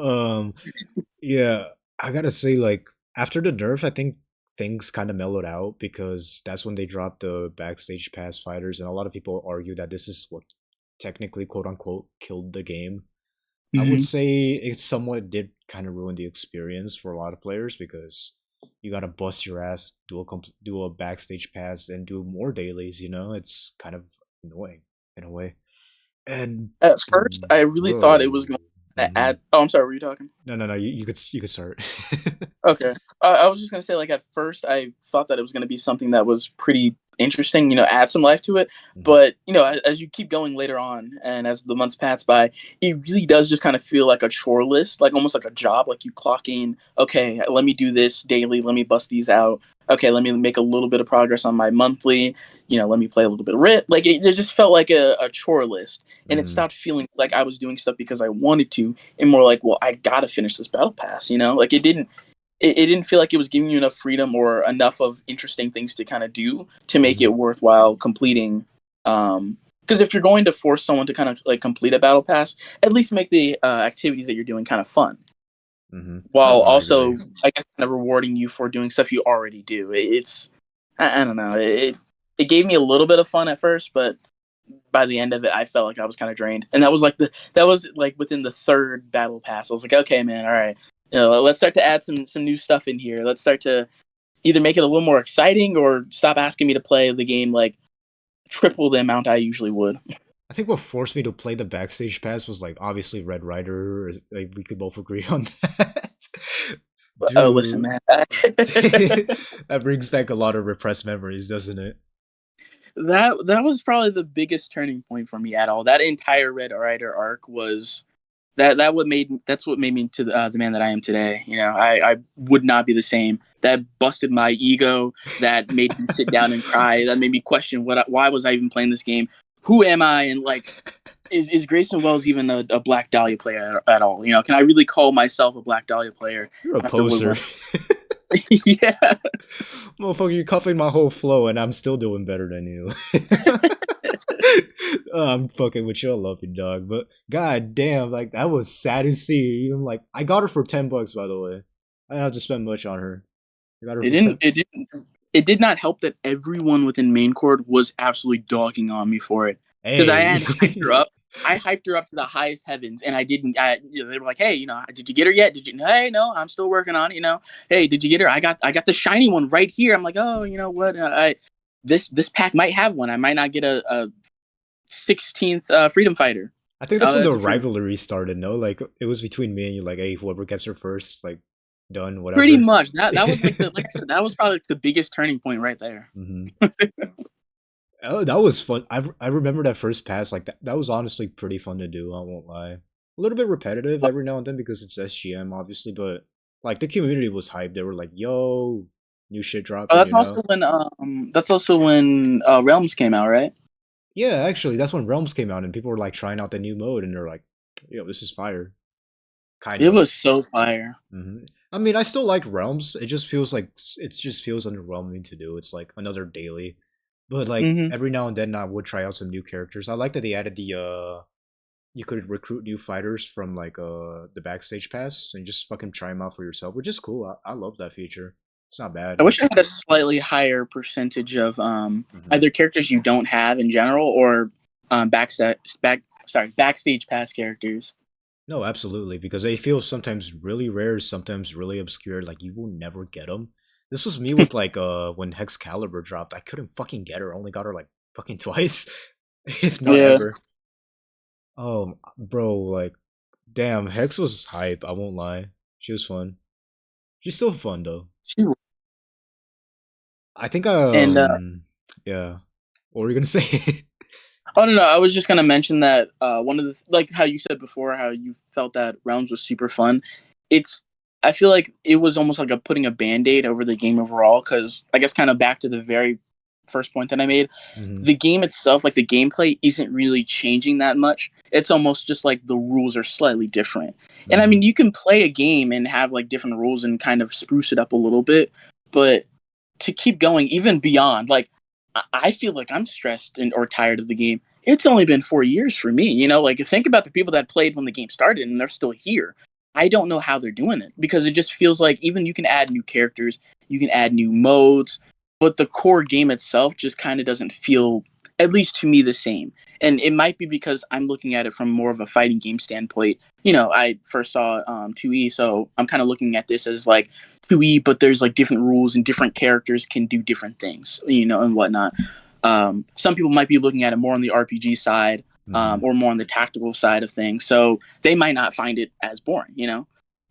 yeah, I gotta say, like, after the nerf, I think things kind of mellowed out because that's when they dropped the backstage pass fighters, and a lot of people argue that this is what technically, quote unquote, killed the game. I would Hmm. say it somewhat did kind of ruin the experience for a lot of players because you gotta bust your ass, do a backstage pass, and do more dailies. You know, it's kind of annoying in a way. And At first, I really thought it was bro, going to hmm add. Oh, I'm sorry. Were you talking? no, no, you could start. Okay. I was just gonna say, like, at first, I thought that it was gonna be something that was pretty interesting, add some life to it. Mhm, But as you keep going later on, and as the months pass by, it really does just kind of feel like a chore list, like almost like a job. Like you clock in, okay, let me do this daily, let me bust these out. Okay, let me make a little bit of progress on my monthly. Let me play a little bit of RIT. Like it just felt like a chore list, and it mhm, stopped feeling like I was doing stuff because I wanted to, and more like, well, I gotta finish this battle pass. Like it didn't feel like it was giving you enough freedom or enough of interesting things to kind of do to make it mhm, worthwhile completing. Because if you're going to force someone to kind of like complete a battle pass, at least make the activities that you're doing kind of fun, mhm. while No, I also, agree. I guess, kind of rewarding you for doing stuff you already do. I don't know. It gave me a little bit of fun at first, but by the end of it, I felt like I was kind of drained, and that was like within the third battle pass. I was like, okay, man, all right, let's start to add some new stuff in here. Let's start to either make it a little more exciting or stop asking me to play the game like triple the amount I usually would. I think what forced me to play the backstage pass was like obviously Red Rider. Like we could both agree on that, Oh, listen, dude. man. That brings back a lot of repressed memories, doesn't it? That was probably the biggest turning point for me at all. That entire Red Rider arc was that's what made me to the man that I am today. I would not be the same. That busted my ego. That made me sit down and cry. That made me question why was I even playing this game? Who am I? And like, is Grayson Wells even a Black Dahlia player at all? Can I really call myself a Black Dahlia player You're a after what poser. went? Yeah. Motherfucker, you're copying my whole flow, and I'm still doing better than you. I'm fucking with you. I love you, dog. But god damn, like that was sad to see. Even like I got her for $10, by the way. I didn't have to spend much on her. I got her It for didn't. 10. It did not help that everyone within main court was absolutely dogging on me for it because I had hyped her Hey. up. I hyped her up to the highest heavens, and I didn't. They were like, "Hey, did you get her yet? Did you? Hey, no, I'm still working on it. Hey, did you get her? I got the shiny one right here. I'm like, oh, you know what? This pack might have one. I might not get a 16th Freedom Fighter. I think that's Oh, when that's the a freedom. rivalry started, no? Like it was between me and you, like, hey, whoever gets her first, like done, Pretty whatever. much. That was like I said, that was probably the biggest turning point right there. Hmm. Oh, that was fun. I remember that first pass, like that was honestly pretty fun to do, I won't lie. A little bit repetitive every now and then because it's SGM, obviously, but like the community was hyped. They were like, yo, new shit Oh, dropping, you know? that's also when Realms came out, right? Yeah, actually, that's when Realms came out and people were like trying out the new mode and they're like, yo, this is fire. Kind It of. was so fire. I mean, I still like Realms. It just feels underwhelming to do. It's like another daily. But like Hmm. every now and then, I would try out some new characters. I like that they added the you could recruit new fighters from like the backstage pass and just fucking try them out for yourself, which is cool. I love that feature. It's not bad. I wish It's I a had a slightly higher percentage of mhm. either characters you don't have in general or backstage pass characters. No, absolutely, because they feel sometimes really rare, sometimes really obscure. Like you will never get them. This was me with like when Hexcalibur dropped. I couldn't fucking get her. I only got her like fucking twice, if not Yeah, ever. Oh, bro, like damn, Hex was hype. I won't lie. She was fun. She's still fun though. I think and yeah. What were you gonna say? oh no, no, I was just gonna mention that one of the like how you said before how you felt that Realms was super fun. It's I feel like it was almost like a putting a band-aid over the game overall because I guess kind of back to the very first point that I made, Hmm. the game itself, like the gameplay, isn't really changing that much. It's almost just like the rules are slightly different. And I Hmm. mean, you can play a game and have like different rules and kind of spruce it up a little bit, but to keep going even beyond, like I feel like I'm stressed or tired of the game. It's only been 4 years for me. Like think about the people that played when the game started and they're still here. I don't know how they're doing it because it just feels like even you can add new characters, you can add new modes, but the core game itself just kind of doesn't feel, at least to me, the same. And it might be because I'm looking at it from more of a fighting game standpoint. I first saw 2E, so I'm kind of looking at this as like 2E, but there's like different rules and different characters can do different things, and whatnot. Some people might be looking at it more on the RPG side, Hmm. or more on the tactical side of things, so they might not find it as boring.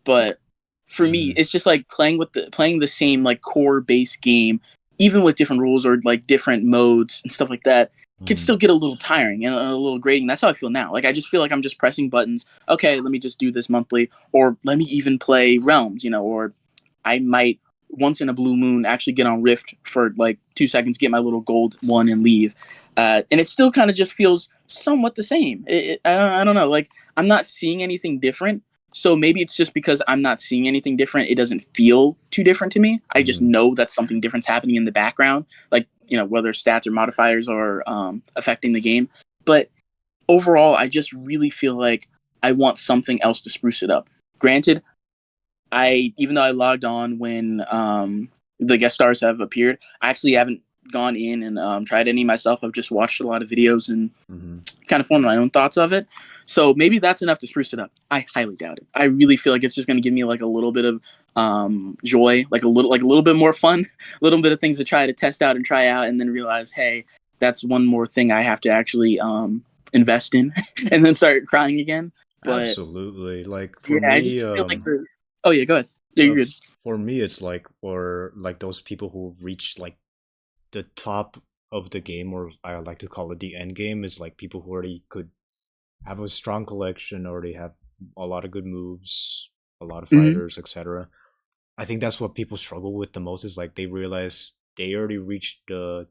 But for me, Hmm. it's just like playing the same like core base game, even with different rules or like different modes and stuff like that, can Hmm. still get a little tiring and a little grating. That's how I feel now. Like I just feel like I'm just pressing buttons. Okay, let me just do this monthly, or let me even play Realms, or I might once in a blue moon actually get on Rift for like 2 seconds, get my little gold one, and leave. And it still kind of just feels somewhat the same. I don't know. Like I'm not seeing anything different. So maybe it's just because I'm not seeing anything different. It doesn't feel too different to me. I just Hmm. know that something different's happening in the background, like whether stats or modifiers are affecting the game. But overall, I just really feel like I want something else to spruce it up. Granted, I even though I logged on when the guest stars have appeared, I actually haven't gone in and tried any myself. I've just watched a lot of videos and Hmm. kind of formed my own thoughts of it. So maybe that's enough to spruce it up. I highly doubt it. I really feel like it's just going to give me like a little bit of joy, like a little bit more fun, a little bit of things to try to test out and try out, and then realize, hey, that's one more thing I have to actually invest in, and then start crying again. But Absolutely. Like for yeah, I me, just feel like the. Oh yeah, go ahead. Yeah, you're good. for me, it's like or like those people who reach like the top of the game, or I like to call it the end game, is like people who already could have a strong collection, already have a lot of good moves, a lot of Hmm. fighters, etc. I think that's what people struggle with the most is like they realize they already reached the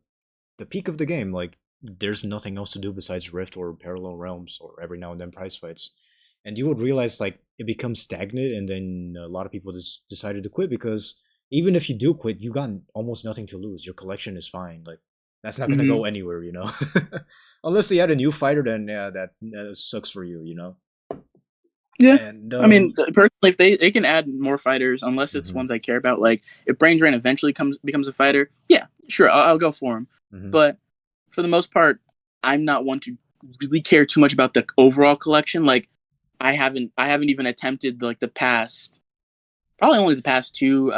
peak of the game. Like there's nothing else to do besides Rift or Parallel Realms or every now and then prize fights. And you would realize like it becomes stagnant, and then a lot of people just decided to quit because even if you do quit, you got almost nothing to lose. Your collection is fine. Like that's not gonna Hmm. go anywhere, you know. Unless they add a new fighter, then yeah, that sucks for you, you know. Yeah. And I mean, personally, if they can add more fighters, unless it's mhm, ones I care about, like if Brain Drain eventually becomes a fighter, yeah, sure, I'll go for him. mhm, But for the most part, I'm not one to really care too much about the overall collection. Like I haven't even attempted like the past, probably only the past two.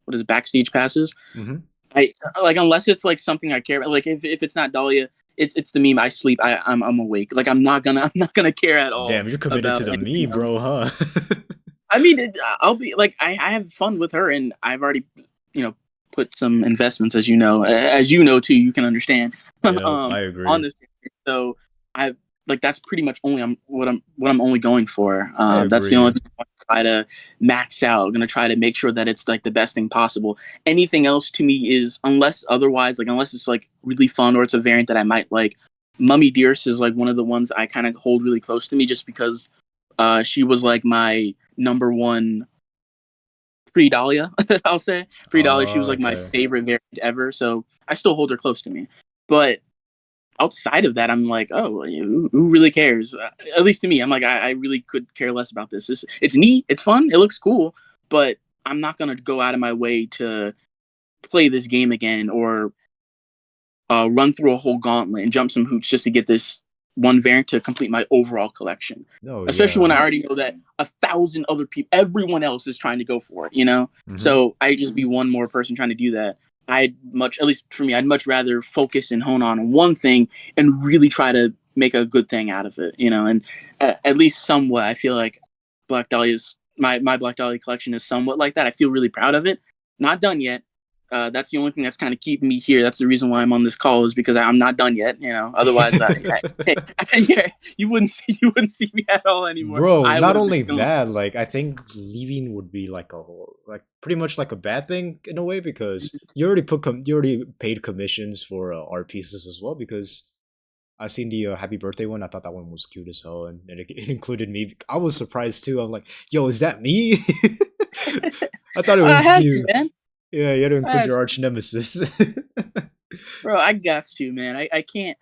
What is it, backstage passes? mhm. I like unless it's like something I care about. Like if it's not Dahlia, it's the meme. I sleep. I'm awake. Like I'm not gonna care at all Damn, you're committed about to the anything meme, else. bro, huh? I mean, I'll be like, I have fun with her, and I've already, you know, put some investments, as you know too. You can understand, Yep, I on agree. this. So I like that's pretty much only what I'm only going for. I That's the only agree. thing I'm gonna try to max out. I'm gonna try to make sure that it's like the best thing possible. Anything else to me is unless it's like really fun or it's a variant that I might like. Mummy Dearest is like one of the ones I kind of hold really close to me just because she was like my number one pre Dahlia. I'll say pre Dahlia. She was Oh, like my okay. favorite variant ever, so I still hold her close to me. But outside of that, I'm like, oh, who really cares? At least to me, I'm like, I really could care less about this. It's neat, it's fun, it looks cool, but I'm not gonna go out of my way to play this game again or run through a whole gauntlet and jump some hoops just to get this one variant to complete my overall collection. Oh Especially when yeah. I already know that 1,000 other people, everyone else is trying to go for it, you know? Mm-hmm. So I just be one more person trying to do that. At least for me, I'd much rather focus and hone on one thing and really try to make a good thing out of it, you know? And at least somewhat, I feel like my Black Dahlia collection is somewhat like that. I feel really proud of it. Not done yet. That's the only thing that's kind of keeping me here. That's the reason why I'm on this call is because I'm not done yet. You know, otherwise, yeah, you wouldn't see me at all anymore. Bro, I not would have been only gone. that, like I think leaving would be like a whole, like pretty much like a bad thing in a way because you already paid commissions for art pieces as well because I seen the happy birthday one. I thought that one was cute as hell, and it included me. I was surprised too. I'm like, yo, is that me? I thought it I was had to, you. man. Yeah, you had to I include had your to. arch nemesis. Bro, I got to, man. I can't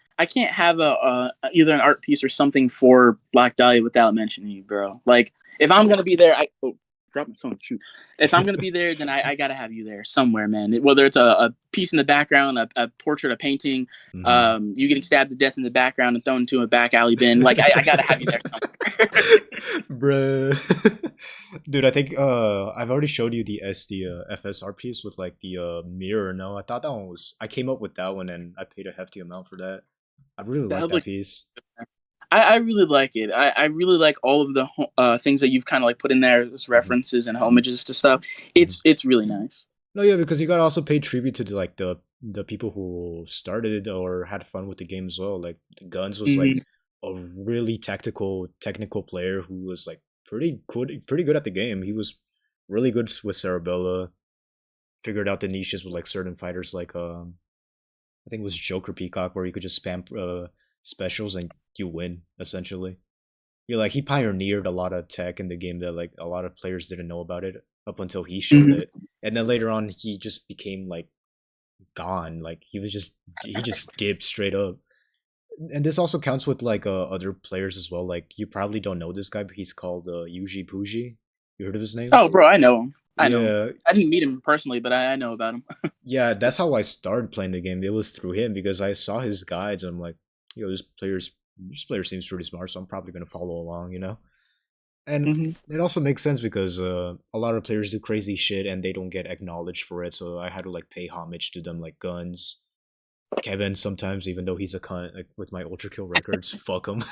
have a either an art piece or something for Black Dahlia without mentioning you, bro. Like if I'm gonna be there, drop my phone. Shoot. If I'm gonna be there, then I gotta have you there somewhere, man. Whether it's a piece in the background, a portrait, a painting, hmm you getting stabbed to death in the background and thrown into a back alley bin. Like I gotta have you there somewhere. Bruh. Dude, I think I've already showed you the FSR piece with like the mirror. No, I thought that one was I came up with that one and I paid a hefty amount for that. I really like That that looks. piece. I really like it. I really like all of the things that you've kind of like put in there as hmm references and homages to stuff. hmm It's really nice. No, yeah, because you gotta also pay tribute to like the people who started it or had fun with the game as well. Like the Guns was like Hmm. a really technical player who was like pretty good at the game. He was really good with Cerebella. Figured out the niches with like certain fighters like I think it was Joker Peacock where you could just spam specials and you win essentially. Yeah, like he pioneered a lot of tech in the game that like a lot of players didn't know about it up until he showed Hmm. it, and then later on he just became like gone. Like he just dipped straight up. And this also counts with like other players as well. Like you probably don't know this guy, but he's called Yuji Puji. You heard of his name? Oh, bro, I know him. I know him. Yeah, I didn't meet him personally, but I know about him. yeah. That's how I started playing the game. It was through him because I saw his guides. And I'm like, yo, this player seems pretty smart, so I'm probably gonna follow along. You know. And Hmm. it also makes sense because a lot of players do crazy shit and they don't get acknowledged for it. So I had to like pay homage to them, like Guns, Kevin sometimes, even though he's a cunt, like with my ultra kill records, fuck him.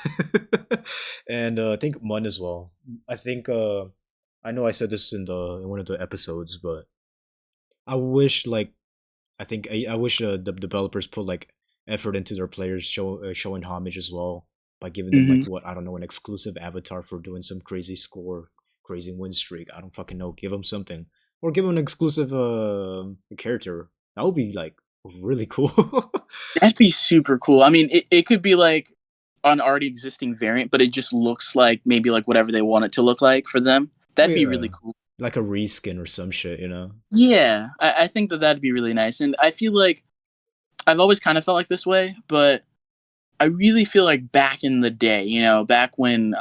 And I think Mun as well. I think I know I said this in one of the episodes, but I wish like I wish the developers put like effort into their players, showing homage as well by giving them Hmm. like what I don't know an exclusive avatar for doing some crazy score, crazy win streak. I don't fucking know. Give them something or give them an exclusive character. That would be like really cool. That'd be super cool. I mean, it could be like an already existing variant, but it just looks like maybe like whatever they want it to look like for them. Oh That'd be yeah, really cool. like a reskin or some shit, you know? Yeah, I think that that'd be really nice. And I feel like I've always kind of felt like this way, but I really feel like back in the day, you know, back when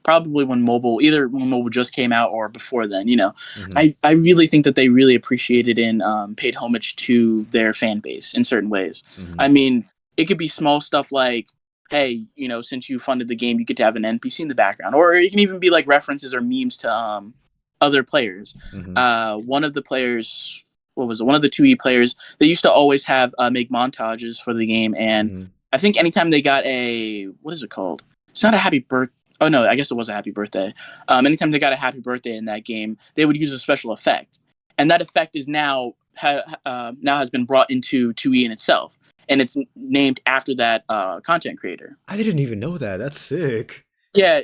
probably when mobile, either when mobile just came out or before then, you know, hmm I really think that they really appreciated and paid homage to their fan base in certain ways. I hmm mean, it could be small stuff like, hey, you know, since you funded the game, you get to have an NPC in the background, or it can even be like references or memes to other players. hmm One of the players, what was it? One of the 2E players, they used to always have make montages for the game, and hmm I think anytime they got a what is it called? It's not a happy birth. Oh no, I guess it was a happy birthday. Anytime they got a happy birthday in that game, they would use a special effect, and that effect is now has been brought into 2E in itself, and it's named after that content creator. I didn't even know that. That's sick. Yeah,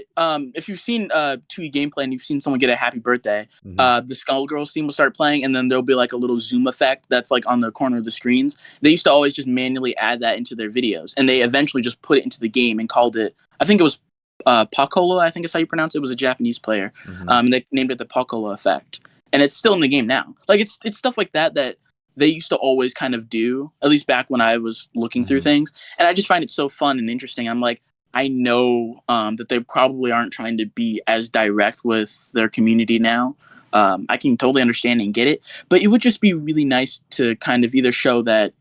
if you've seen 2E gameplay and you've seen someone get a happy birthday, hmm the Skullgirls theme will start playing, and then there'll be like a little zoom effect that's like on the corner of the screens. They used to always just manually add that into their videos, and they eventually just put it into the game and called it. I think it was Pakolo. I think is how you pronounce it. It was a Japanese player, hmm and they named it the Pakolo effect. and it's still in the game now. Like it's stuff like that that they used to always kind of do, at least back when I was looking through Hmm. things, and I just find it so fun and interesting. I'm like, I know that they probably aren't trying to be as direct with their community now. I can totally understand and get it, but it would just be really nice to kind of either show that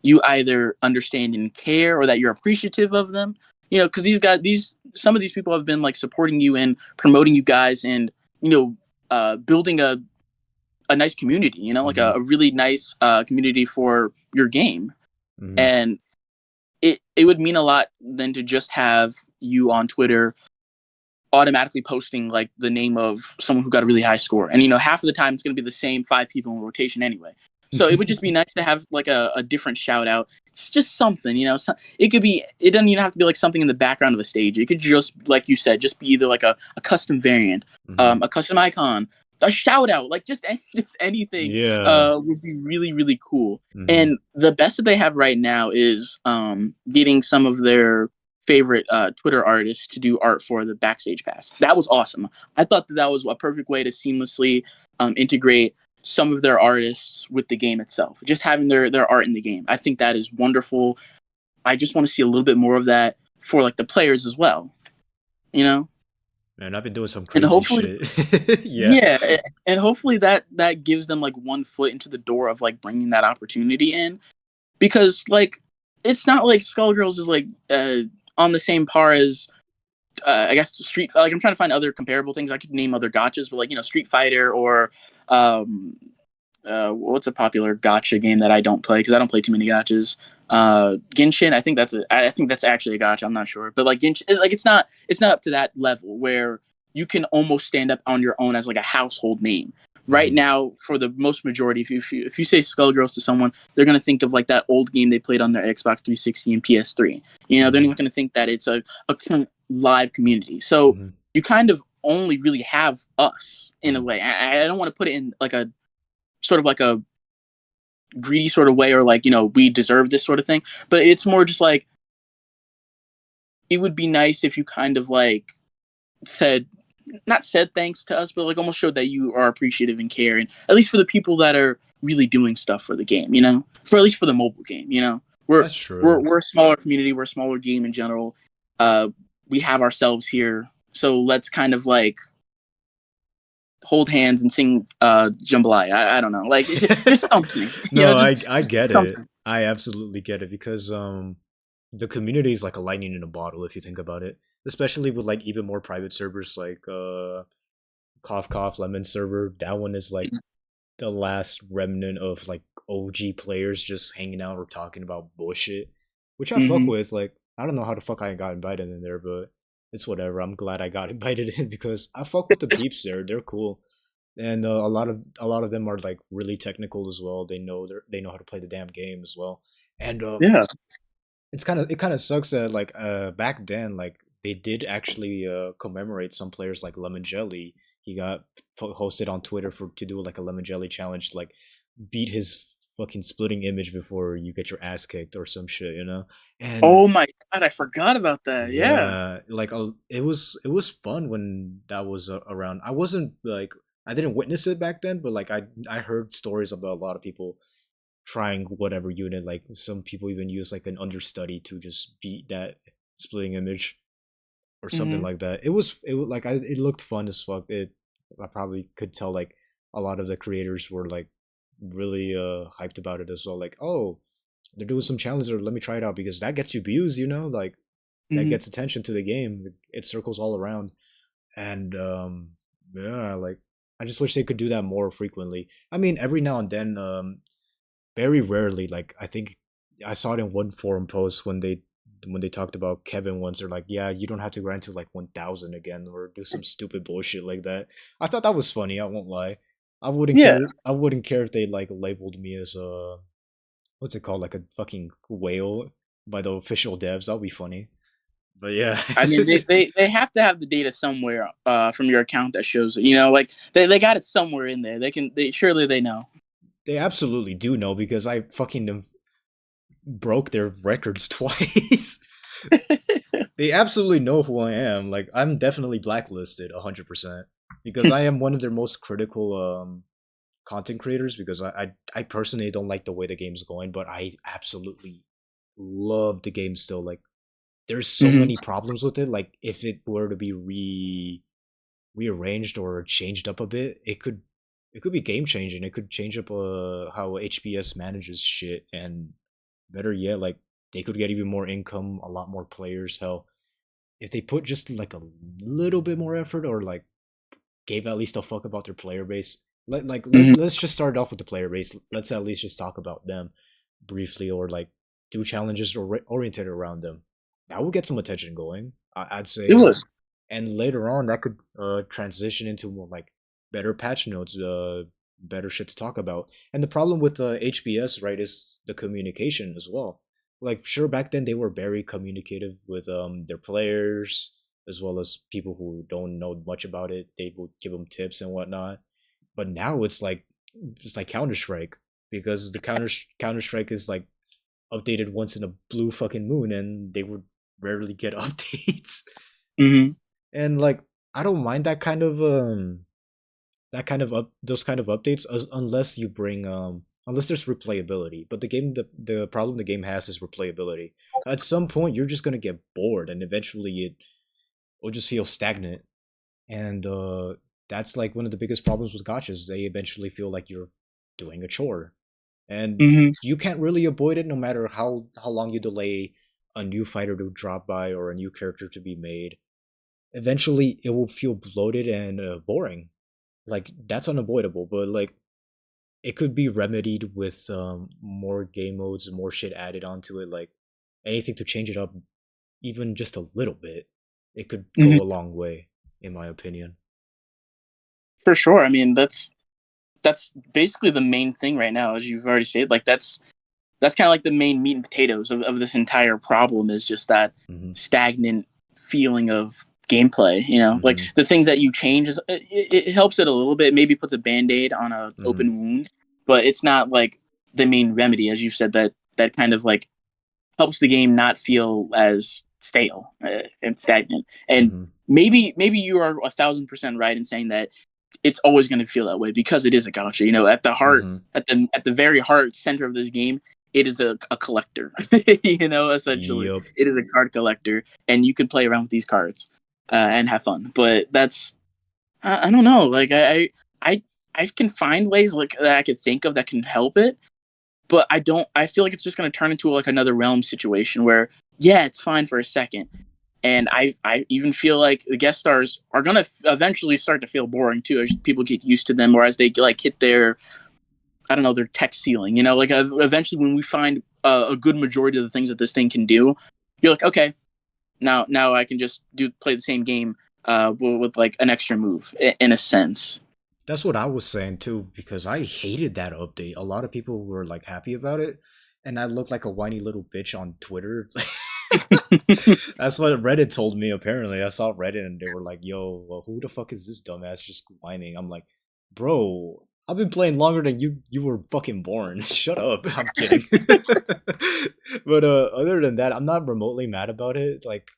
you either understand and care or that you're appreciative of them. You know, because some of these people have been like supporting you and promoting you guys, and you know, building a nice community. You know, like Hmm. a really nice community for your game, Hmm. and it would mean a lot than to just have you on Twitter automatically posting like the name of someone who got a really high score. And you know, half of the time it's going to be the same five people in rotation anyway. So it would just be nice to have like a different shout out. It's just something, you know. It could be. It doesn't even have to be like something in the background of the stage. It could just, like you said, just be either like a custom variant, Hmm. a custom icon, a shout out, like just anything Yeah. would be really really cool. Hmm. And the best that they have right now is getting some of their favorite Twitter artists to do art for the backstage pass. That was awesome. I thought that that was a perfect way to seamlessly integrate some of their artists with the game itself. Just having their art in the game. I think that is wonderful. I just want to see a little bit more of that for like the players as well. You know, Man, I've been doing some and crazy hopefully, shit. Yeah. yeah, and hopefully that gives them like one foot into the door of like bringing that opportunity in, because like it's not like Skullgirls is like on the same par as I guess Street. Like I'm trying to find other comparable things. I could name other gotchas, but like you know, Street Fighter or um, what's a popular gotcha game that I don't play because I don't play too many gotchas. Genshin. I think that's actually a gotcha. I'm not sure, but like Genshin, like it's not up to that level where you can almost stand up on your own as like a household name. Right Hmm. now, for the most majority, if you say Skullgirls to someone, they're gonna think of like that old game they played on their Xbox 360 and PS3. You know, they're Hmm. not gonna think that it's a live community. So Hmm. you kind of only really have us in a Hmm. way. I don't want to put it in like a sort of like a greedy sort of way or like, you know, we deserve this sort of thing. But it's more just like it would be nice if you kind of like said not said thanks to us, but like almost showed that you are appreciative and care, and at least for the people that are really doing stuff for the game, you know, for at least for the mobile game, you know, we're That's we're true. we're a smaller community, we're a smaller game in general. Uh, we have ourselves here, so let's kind of like hold hands and sing jambalaya. I don't know, like just something, you know, No, just I just get it. something. I absolutely get it because the community is like a lightning in a bottle if you think about it. Especially with like even more private servers like Cough Cough Lemon server. That one is like the last remnant of like OG players just hanging out or talking about bullshit, which I fuck Mm-hmm. with. Like I don't know how the fuck I got invited in there, but it's whatever. I'm glad I got invited in because I fuck with the peeps there. They're cool, and a lot of them are like really technical as well. They know how to play the damn game as well, and Yeah. it kind of sucks that like back then like they did actually commemorate some players like Lemon Jelly. He got hosted on Twitter for to do like a Lemon Jelly challenge to like beat his fucking splitting image before you get your ass kicked or some shit, you know. And Oh my god, I forgot about that. Yeah. yeah, like it was fun when that was around. I wasn't like I didn't witness it back then, but like I heard stories about a lot of people trying whatever unit. Like some people even use like an understudy to just beat that splitting image or something Mm-hmm. like that. It was like it looked fun as fuck. I probably could tell like a lot of the creators were like really hyped about it as well. Like oh, they're doing some challenges. Let me try it out because that gets you views. You know, like that Mm-hmm. gets attention to the game. It circles all around, and yeah, like I just wish they could do that more frequently. I mean, every now and then, very rarely. Like I think I saw it in one forum post when they talked about Kevin once. They're like, yeah, you don't have to grind to like 1,000 again or do some stupid bullshit like that. I thought that was funny. I won't lie. I wouldn't Yeah. care. I wouldn't care if they like labeled me as a what's it called, like a fucking whale by the official devs. That'll be funny. But yeah. I mean, they have to have the data somewhere from your account that shows it. You know, like they got it somewhere in there. They surely they know. They absolutely do know because I fucking broke their records twice. They absolutely know who I am. Like I'm definitely blacklisted 100% because I am one of their most critical content creators because I personally don't like the way the game's going, but I absolutely love the game still. Like there's so Hmm. many problems with it. Like if it were to be rearranged or changed up a bit, it could be game changing. It could change up how HPS manages shit, and better yet, like they could get even more income, a lot more players. Hell, if they put just like a little bit more effort or like gave at least a fuck about their player base. Hmm. Let's just start off with the player base. Let's at least just talk about them briefly, or like do challenges oriented around them. That would get some attention going. I'd It say, was. and later on that could transition into more like better patch notes, better shit to talk about. And the problem with HBS, right, is the communication as well. Like sure, back then they were very communicative with their players as well as people who don't know much about it. They would give them tips and whatnot. But now it's like Counter Strike because the Counter Strike is like updated once in a blue fucking moon, and they would rarely get updates. Hmm. And like I don't mind that kind of up those kind of updates unless you bring unless there's replayability. But the problem the game has is replayability. At some point you're just gonna get bored and eventually it will just feel stagnant. And that's like one of the biggest problems with gotchas. They eventually feel like you're doing a chore. And Hmm. you can't really avoid it no matter how long you delay a new fighter to drop by or a new character to be made. Eventually it will feel bloated and boring. Like that's unavoidable, but like it could be remedied with more game modes and more shit added onto it, like anything to change it up even just a little bit. It could Hmm. go a long way in my opinion. For sure. I mean, that's basically the main thing right now, as you've already said. Like that's kind of like the main meat and potatoes of this entire problem is just that Mhm. stagnant feeling of gameplay. You know, like Mhm. the things that you change is it helps it a little bit. Maybe puts a band-aid on a Mhm. open wound, but it's not like the main remedy, as you said. That kind of like helps the game not feel as stale and stagnant. And Mhm. maybe you are 1,000% right in saying that it's always going to feel that way because it is a gacha. You know, at the heart, Mhm. at the very heart center of this game, it is a collector. You know, essentially, Yup. it is a card collector, and you can play around with these cards and have fun. But that's I don't know. Like I I can find ways like that I could think of that can help it, but I don't. I feel like it's just going to turn into like another realm situation where yeah, it's fine for a second, and I even feel like the guest stars are gonna eventually start to feel boring too as people get used to them or as they like hit their I don't know their tech ceiling. You know, like eventually when we find a good majority of the things that this thing can do, you're like okay, now I can just do play the same game with like an extra move in a sense. That's what I was saying too, because I hated that update. A lot of people were like happy about it, and I looked like a whiny little bitch on Twitter. That's what Reddit told me. Apparently, I saw Reddit and they were like, "Yo, well, who the fuck is this dumbass just whining?" I'm like, "Bro, I've been playing longer than you were fucking born. Shut up." I'm kidding. But other than that, I'm not remotely mad about it. Like,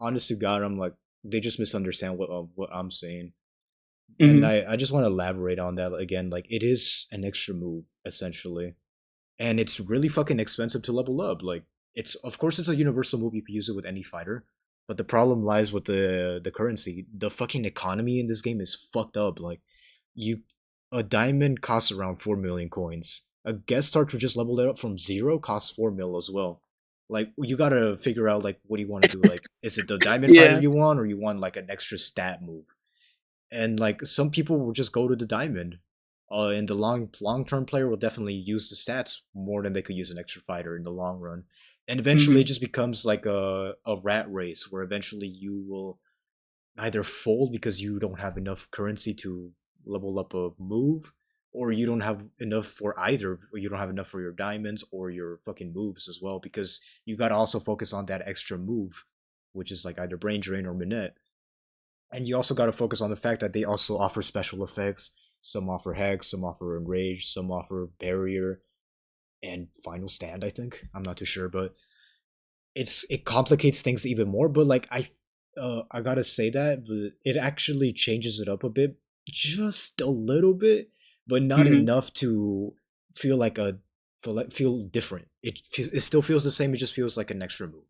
honest to God, I'm like, they just misunderstand what I'm saying. And Hmm. I just want to elaborate on that again. Like, it is an extra move essentially, and it's really fucking expensive to level up. Like, it's of course it's a universal move. You could use it with any fighter, but the problem lies with the currency. The fucking economy in this game is fucked up. Like, you a diamond costs around 4 million coins. A guest star to just level it up from zero costs 4 mil as well. Like, you gotta figure out like what do you want to do. Like, is it the diamond fighter Yeah. you want, or you want like an extra stat move? And like some people will just go to the diamond. And the long term player will definitely use the stats more than they could use an extra fighter in the long run. And eventually, Hmm. it just becomes like a rat race where eventually you will either fold because you don't have enough currency to level up a move, or you don't have enough for either. Or you don't have enough for your diamonds or your fucking moves as well because you got to also focus on that extra move, which is like either brain drain or minette. And you also got to focus on the fact that they also offer special effects. Some offer Hex, some offer Enrage, some offer Barrier, and Final Stand. I think I'm not too sure, but it complicates things even more. But like I gotta say that, but it actually changes it up a bit, just a little bit. but not Hmm. enough to feel like a feel different. It still feels the same. It just feels like an extra move,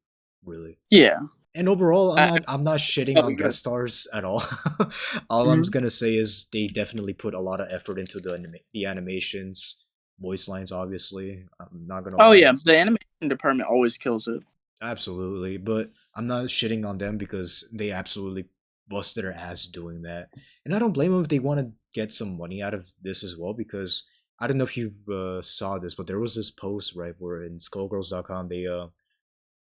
really. Yeah. And overall, I, I'm not shitting oh, on good. guest stars at all. All I'm Hmm. gonna say is they definitely put a lot of effort into the animations, voice lines. Obviously, I'm not gonna Oh lie. yeah, the animation department always kills it. Absolutely, but I'm not shitting on them because they absolutely busted their ass doing that, and I don't blame them if they want to get some money out of this as well. Because I don't know if you saw this, but there was this post right where in Skullgirls.com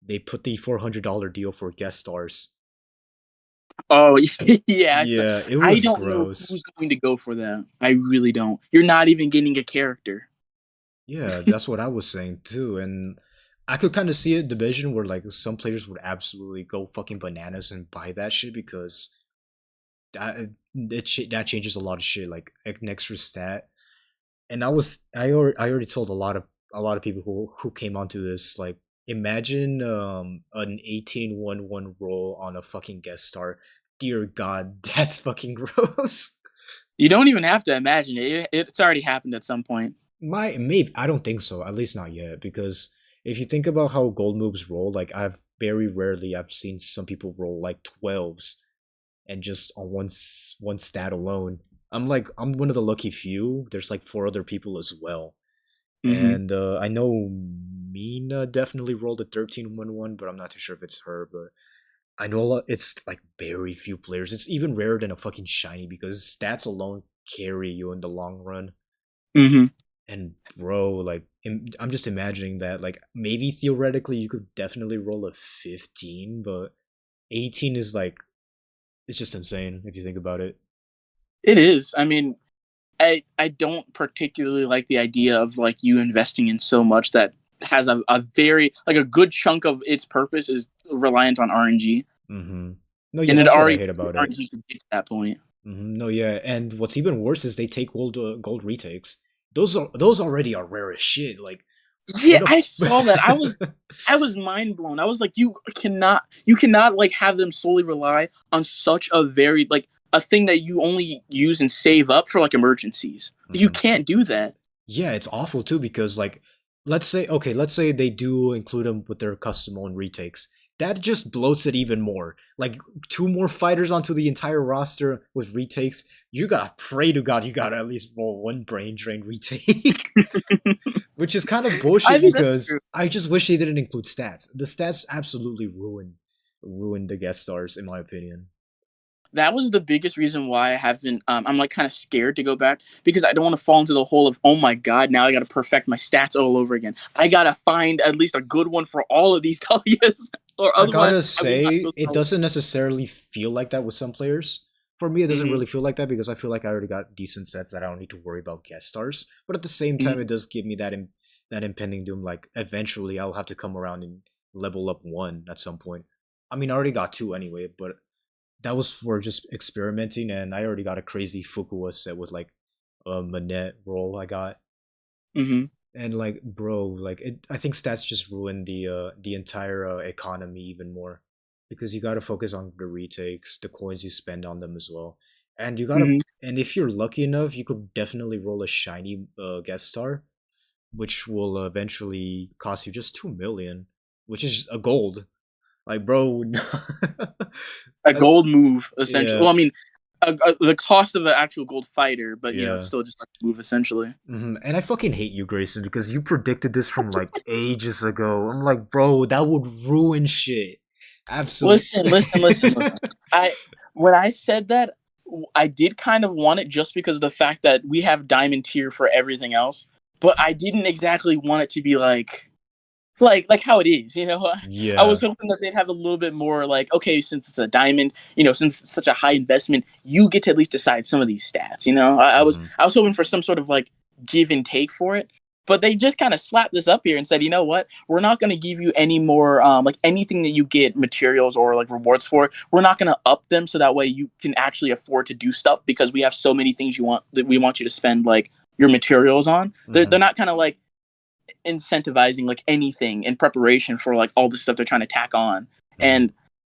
they put the $400 deal for guest stars. Oh yeah, Yeah, it I was don't know gross. who's going to go for that. I really don't. You're not even getting a character. Yeah, that's what I was saying too, and I could kind of see a division where like some players would absolutely go fucking bananas and buy that shit because that changes a lot of shit, like an extra stat. And I already told a lot of people who came onto this, like, imagine an 18-1-1 roll on a fucking guest star. Dear God, that's fucking gross. You don't even have to imagine it. It's already happened at some point. My maybe I don't think so, at least not yet, because if you think about how gold moves roll, like I've seen some people roll like 12s and just on one stat alone. I'm one of the lucky few. There's like four other people as well. Hmm. And I know Mina definitely rolled a 13-1-1, but I'm not too sure if it's her, but I know it's like very few players. It's even rarer than a fucking shiny because stats alone carry you in the long run. Hmm. And bro, like I'm just imagining that like maybe theoretically you could definitely roll a 15, but 18 is like it's just insane if you think about it. It is. I mean, I don't particularly like the idea of like you investing in so much that has a very like a good chunk of its purpose is reliant on RNG, Mm-hmm. No, yeah, and it that's what I already hate took about it. RNG to get to that point. No, yeah, and what's even worse is they take gold retakes. Those already are rare as shit. Like, Yeah, what a I saw that. I was mind blown. I was like, you cannot like have them solely rely on such a very like a thing that you only use and save up for like emergencies. You Mhm. can't do that. Yeah, it's awful too because like let's say they do include them with their custom own retakes. That just bloats it even more. Like two more fighters onto the entire roster with retakes. You gotta pray to God you gotta at least roll one brain drain retake. Which is kind of I bullshit think that's true. because I just wish they didn't include stats. The stats absolutely ruin the guest stars in my opinion. That was the biggest reason why I haven't. I'm like kind of scared to go back because I don't want to fall into the hole of oh my god, now I got to perfect my stats all over again. I gotta find at least a good one for all of these Dahlias, or I otherwise gotta I will not feel say, it comfortable. doesn't necessarily feel like that with some players. For me, it doesn't Hmm. really feel like that because I feel like I already got decent sets that I don't need to worry about guest stars. But at the same Hmm. time, it does give me that impending doom. Like eventually, I'll have to come around and level up one at some point. I mean, I already got two anyway, but that was for just experimenting, and I already got a crazy Fukua set with like a Manette roll I got. Hmm. And like, bro, like I think stats just ruin the entire economy even more because you got to focus on the retakes, the coins you spend on them as well, and you gotta. Hmm. And if you're lucky enough, you could definitely roll a shiny guest star, which will eventually cost you just 2 million, which is a gold. Like, bro, A I, gold move essentially. yeah, Well, I mean, the cost of an actual gold fighter, but it's yeah. still just like a move essentially. And I fucking hate you, Grayson, because you predicted this from like ages ago. I'm like, bro, that would ruin shit. Absolutely. Listen. I when I said that, I did kind of want it just because of the fact that we have diamond tier for everything else, but I didn't exactly want it to be like how it is. I was Yeah. hoping that they'd have a little bit more like, okay, since it's a diamond, since it's such a high investment, you get to at least decide some of these stats. hmm I was hoping for some sort of like give and take for it. But they just kind of slapped this up here and said, you know what? We're not going to give you any more, like anything that you get materials or like rewards for. We're not going to up them so that way you can actually afford to do stuff because we have so many things you want that we want you to spend like your materials on. They're hmm not kind of like incentivizing like anything in preparation for like all the stuff they're trying to tack on, hmm and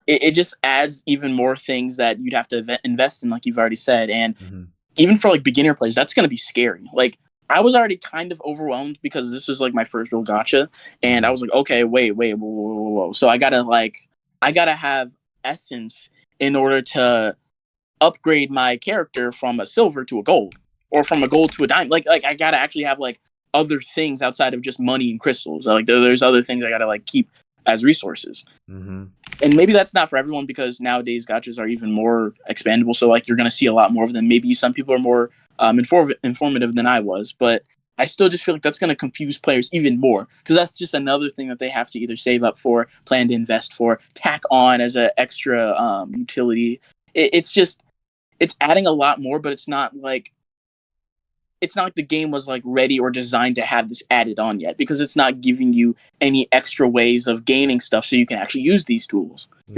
it just adds even more things that you'd have to invest in, like you've already said. And hmm even for like beginner plays, that's gonna be scary. Like I was already kind of overwhelmed because this was like my first real gotcha, and I Mm-hmm. was like, okay, wait, whoa. So I gotta have essence in order to upgrade my character from a silver to a gold, or from a gold to a diamond. Like I gotta actually have like other things outside of just money and crystals. Like there's other things I gotta like keep as resources. Mm-hmm. And maybe that's not for everyone because nowadays gotchas are even more expandable. So like you're gonna see a lot more of them. Maybe some people are more informative than I was, but I still just feel like that's gonna confuse players even more because that's just another thing that they have to either save up for, plan to invest for, tack on as an extra utility. It's just it's adding a lot more, but it's not like the game was like ready or designed to have this added on yet because it's not giving you any extra ways of gaining stuff so you can actually use these tools. Mm.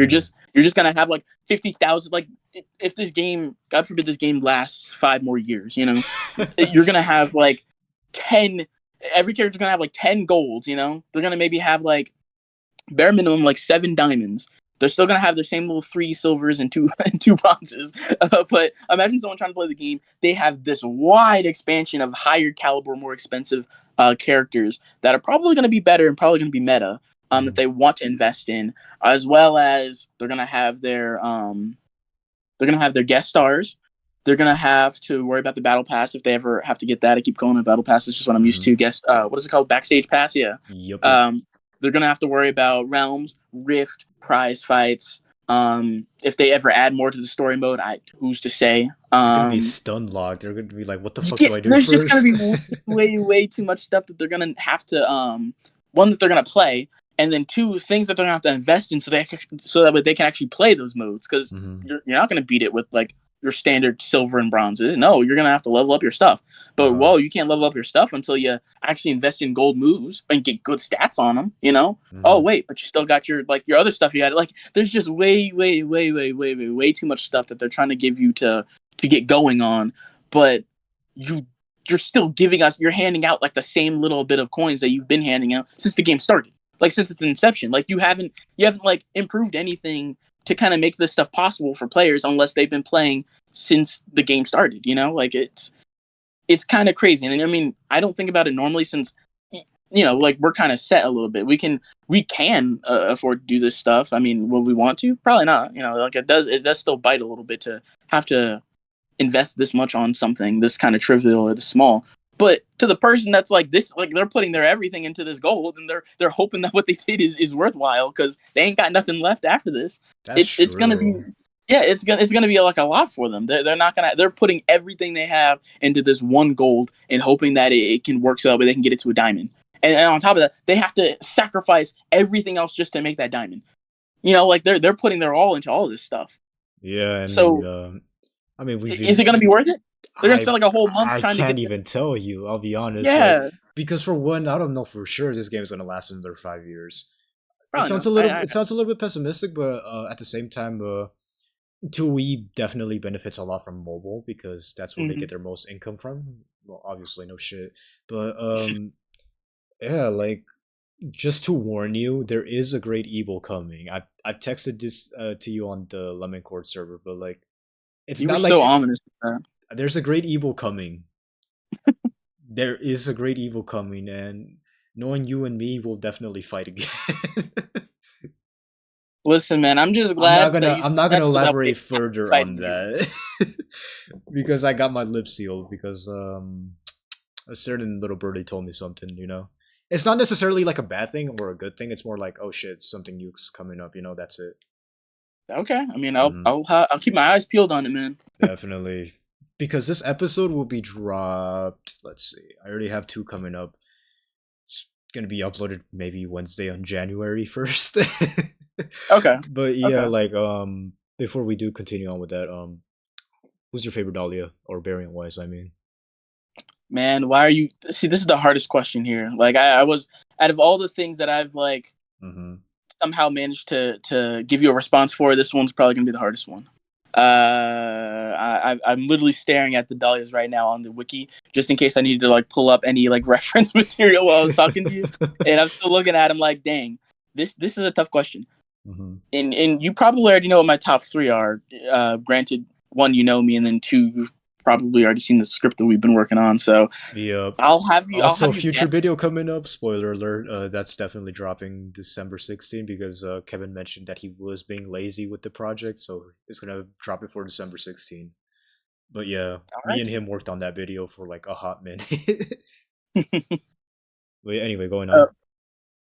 You're just gonna have like 50,000. Like if this game, God forbid, this game lasts 5 more years, you're gonna have like 10. Every character's gonna have like 10 golds. They're gonna maybe have like bare minimum like 7 diamonds. They're still gonna have their same little 3 silvers and two and 2 bronzes. But imagine someone trying to play the game. They have this wide expansion of higher caliber, more expensive characters that are probably gonna be better and probably gonna be meta. That Mm. they want to invest in, as well as they're gonna have their guest stars. They're gonna have to worry about the battle pass if they ever have to get that. I keep calling it battle pass. It's just what I'm used Mm-hmm. to. Guest, what is it called? Backstage pass. Yeah. Yup. Um, they're gonna have to worry about realms, rift, prize fights. If they ever add more to the story mode, who's to say? They're gonna be stun locked. They're gonna be like, what the fuck Yeah, do I do there's just gonna first? be way too much stuff that they're gonna have to one that they're gonna play, and then two things that they're gonna have to invest in so that way they can actually play those modes because Mm-hmm. you're not gonna beat it with like your standard silver and bronzes. No, you're gonna have to level up your stuff. But Uh-huh. whoa, you can't level up your stuff until you actually invest in gold moves and get good stats on them. Oh Mm-hmm. wait, but you still got your other stuff you had. Like there's just way too much stuff that they're trying to give you to get going on, but you you're still you're handing out like the same little bit of coins that you've been handing out since the game started, like since its inception. Like you haven't like improved anything to kind of make this stuff possible for players unless they've been playing since the game started. Like it's kind of crazy. And I mean, I don't think about it normally since like we're kind of set a little bit. We can afford to do this stuff. I mean, will we want to? Probably not. Like it does still bite a little bit to have to invest this much on something this kind of trivial or this small. But to the person that's like this, like they're putting their everything into this gold, and they're hoping that what they did is worthwhile because they ain't got nothing left after this. That's It's gonna be true. yeah, it's gonna be like a lot for them. They're not gonna they're putting everything they have into this one gold and hoping that it can work so that way they can get it to a diamond. And on top of that, they have to sacrifice everything else just to make that diamond. Like they're putting their all into all of this stuff. Yeah, and So I mean, we've is been it gonna be worth it? They're gonna I spend like a whole month I trying to can't get that. even tell you. I'll be honest, like Yeah, because for one, I don't know for sure this game's gonna last another 5 years. probably not. It sounds a little bit pessimistic, but at the same time, 2E definitely benefits a lot from mobile because that's where they Mhm. get their most income from. Well, obviously, no shit, but yeah, like just to warn you, there is a great evil coming. I texted this to you on the Lemon Court server, but like it's You were not so like ominous with that. there's a great evil coming. There is a great evil coming, and knowing you and me, will definitely fight again. Listen, man, I'm just glad that you I'm said not gonna that so that way elaborate I can further fight on you. that because I got my lips sealed because a certain little birdie told me something. It's not necessarily like a bad thing or a good thing. It's more like, oh shit, something new's coming up. That's it. Okay, I mean, Hmm. I'll keep my eyes peeled on it, man. Definitely. Because this episode will be dropped. Let's see. I already have two coming up. It's gonna be uploaded maybe Wednesday on January 1st. Okay, But yeah, okay, like before we do continue on with that, who's your favorite Dahlia or variant wise, I mean? man. Why are you? See, this is the hardest question here. Like, I was out of all the things that I've like Mm-hmm. somehow managed to give you a response for, this one's probably gonna be the hardest one. I'm literally staring at the dahlias right now on the wiki, just in case I needed to like pull up any like reference material while I was talking to you. And I'm still looking at them like, dang, this is a tough question. Mm-hmm. And you probably already know what my top three are. Granted, one, you know me, and then two, probably already seen the script that we've been working on. So Yep. I'll Also, have you future guess. video coming up. Spoiler alert. That's definitely dropping December 16th because Kevin mentioned that he was being lazy with the project, so it's gonna drop before December 16th. But yeah, All me right. and him worked on that video for like a hot minute. But anyway, going uh, on.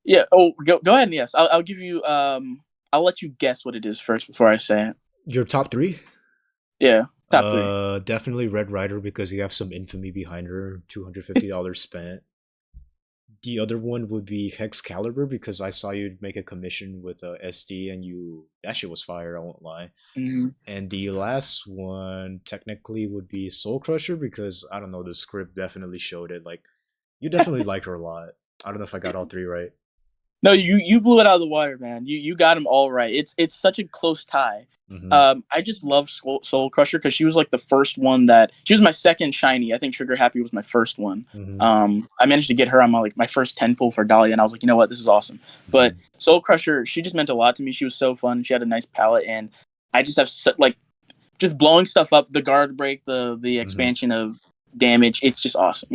yeah. Oh, go ahead. And yes, I'll give you. I'll let you guess what it is first before I say it. Your top three? Yeah, top three. Definitely Red Rider because you have some infamy behind her. $250 spent. The other one would be Hexcalibur because I saw you make a commission with SD and you that shit was fire. I won't lie. Mm-hmm. And the last one technically would be Soul Crusher because I don't know the script definitely showed it. Like you definitely like her a lot. I don't know if I got all three right. No, you blew it out of the water, man. You got them all right. It's such a close tie. Mm-hmm. I just love Soul Crusher because she was like the first one that she was my second shiny. I think Trigger Happy was my first one. Mm-hmm. I managed to get her on my like my first 10 pull for Dahlia, and I was like, you know what, this is awesome. But Mm-hmm. Soul Crusher, she just meant a lot to me. She was so fun. She had a nice palette, and I just have like just blowing stuff up, the guard break, the Mm-hmm. expansion of damage. It's just awesome.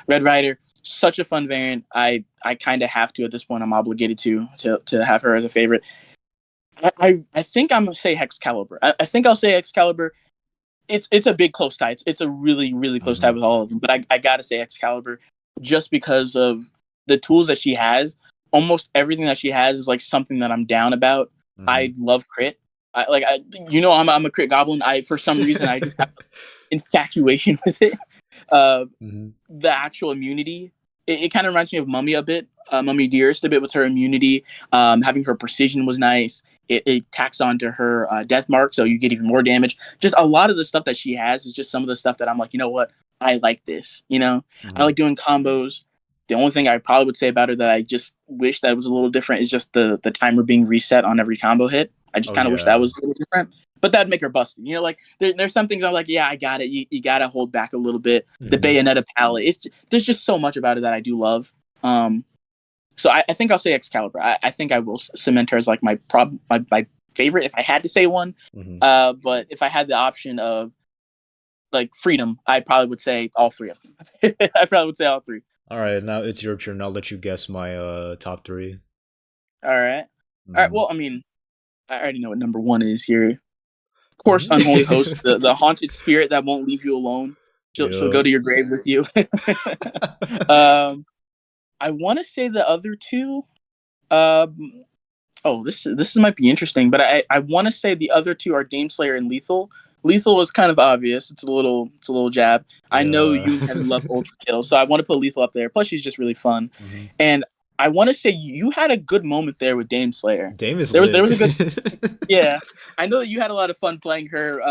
Red Rider, such a fun variant. I kind of have to at this point. I'm obligated to have her as a favorite. I think I'm gonna say Hexcalibur. I think I'll say Excalibur. It's a big close tie. It's a really really close tie Mm-hmm. with all of them. But I gotta say Excalibur just because of the tools that she has. Almost everything that she has is like something that I'm down about. Mm-hmm. I love crit. I'm a crit goblin. I for some reason I just have infatuation with it. Uh, Mm-hmm. the actual immunity, it kind of reminds me of Mummy a bit, Mummy Dearest a bit with her immunity. Having her precision was nice. It tacks onto her death mark, so you get even more damage. Just a lot of the stuff that she has is just some of the stuff that I'm like, you know what? I like this. I Mm-hmm. like doing combos. The only thing I probably would say about her that I just wish that was a little different is just the timer being reset on every combo hit. I just Oh kind of wish that yeah. was a little different. But that'd make her busted. Like there's some things I'm like, yeah, I got it. You got to hold back a little bit. The Mm-hmm. Bayonetta palette. There's just so much about it that I do love. Um, so I think I'll say Excalibur. I think I will cement her as like my favorite if I had to say one. Mm-hmm. But if I had the option of like freedom, I probably would say all three of them. I probably would say all three. All right, now it's your turn. I'll let you guess my top three. All right. All right. Mm-hmm. Well, I mean, I already know what number one is here. Of course, Unholy Host, Mm-hmm. the haunted spirit that won't leave you alone. She'll go Yep. to your grave with you. um, I want to say the other two. Um, oh, this might be interesting, but I want to say the other two are Dame Slayer and Lethal. Lethal is kind of obvious. It's a little jab. I know Yeah. you and Kevin love Ultra Kill, so I want to put Lethal up there. Plus, she's just really fun, Mm-hmm. and I want to say you had a good moment there with Dame Slayer. Dame is There was lit. a good. Yeah, I know that you had a lot of fun playing her,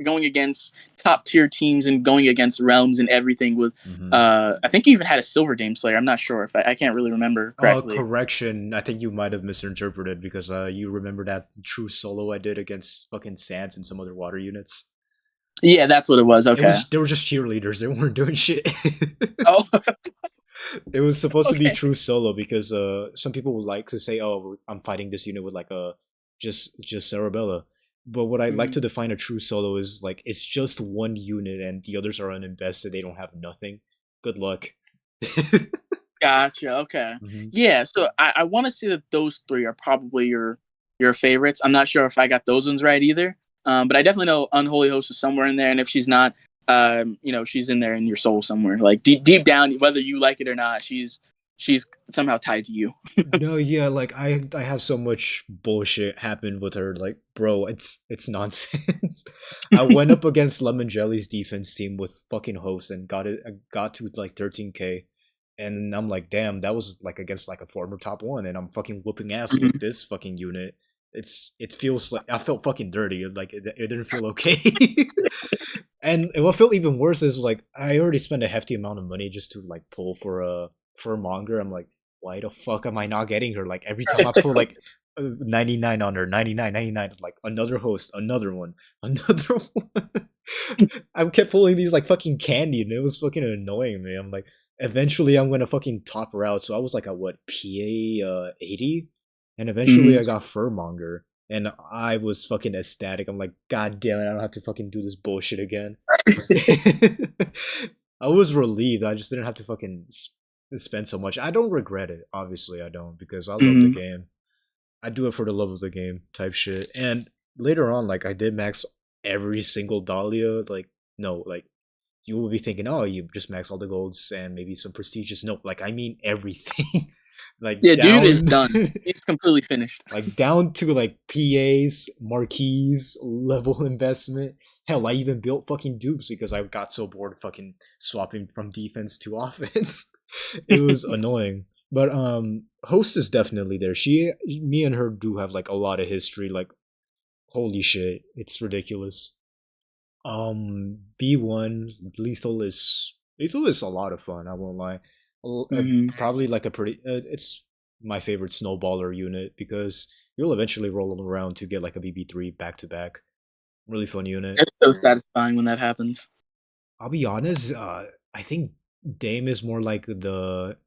going against top tier teams and going against realms and everything. With, Mm-hmm. I think you even had a silver Dame Slayer. I'm not sure if I can't really remember correctly. Correction. I think you might have misinterpreted because you remember that true solo I did against fucking Sans and some other water units. Yeah, that's what it was. It Okay. was they were just cheerleaders. They weren't doing shit. Oh, It was supposed to be okay. true solo because some people would like to say, "Oh, I'm fighting this unit with like a just Cerebella." But what I like Mhm. to define a true solo is like it's just one unit and the others are uninvested. They don't have nothing. Good luck. Gotcha. Okay. Hmm. Yeah. So I want to say that those three are probably your favorites. I'm not sure if I got those ones right either. But I definitely know Unholy Host is somewhere in there, and if she's not, she's in there in your soul somewhere. Like deep down, whether you like it or not, she's somehow tied to you. No, yeah, like I have so much bullshit happen with her. Like, bro, it's nonsense. I went up against Lemon Jelly's defense team with fucking host and got to like 13k, and I'm like, damn, that was like against like a former top one, and I'm fucking whooping ass with Mhm. this fucking unit. It feels like I felt fucking dirty. Like it didn't feel okay. And what felt even worse is like I already spent a hefty amount of money just to like pull for a monger. I'm like, why the fuck am I not getting her? Like every time I pull like 99 on her, 99, 99, like another host, another one, another one. I kept pulling these like fucking candy and it was fucking annoying me. I'm like, eventually I'm gonna fucking top her out. So I was like at what, PA 80? And eventually Mhm. I got Furmonger. And I was fucking ecstatic. I'm like, God damn it, I don't have to fucking do this bullshit again. I was relieved. I just didn't have to fucking spend so much. I don't regret it. Obviously, I don't because I love the Hmm. game. I do it for the love of the game type shit. And later on, like I did max every single Dahlia. Like no, like you will be thinking, oh, you just max all the golds and maybe some prestigious. No, like I mean everything. Like Yeah, dude is down done. He's completely finished. like down to like PAs, marquees, level investment. Hell, I even built fucking dupes because I got so bored fucking swapping from defense to offense. It was annoying. But host is definitely there. Me and her do have like a lot of history. Like holy shit, it's ridiculous. B1 lethal is a lot of fun. I won't lie. Hmm. Probably like a pretty. It's my favorite snowballer unit because you'll eventually roll around to get like a BB3 back to back. Really fun unit. It's so satisfying when that happens. I'll be honest. I think Dame is more like the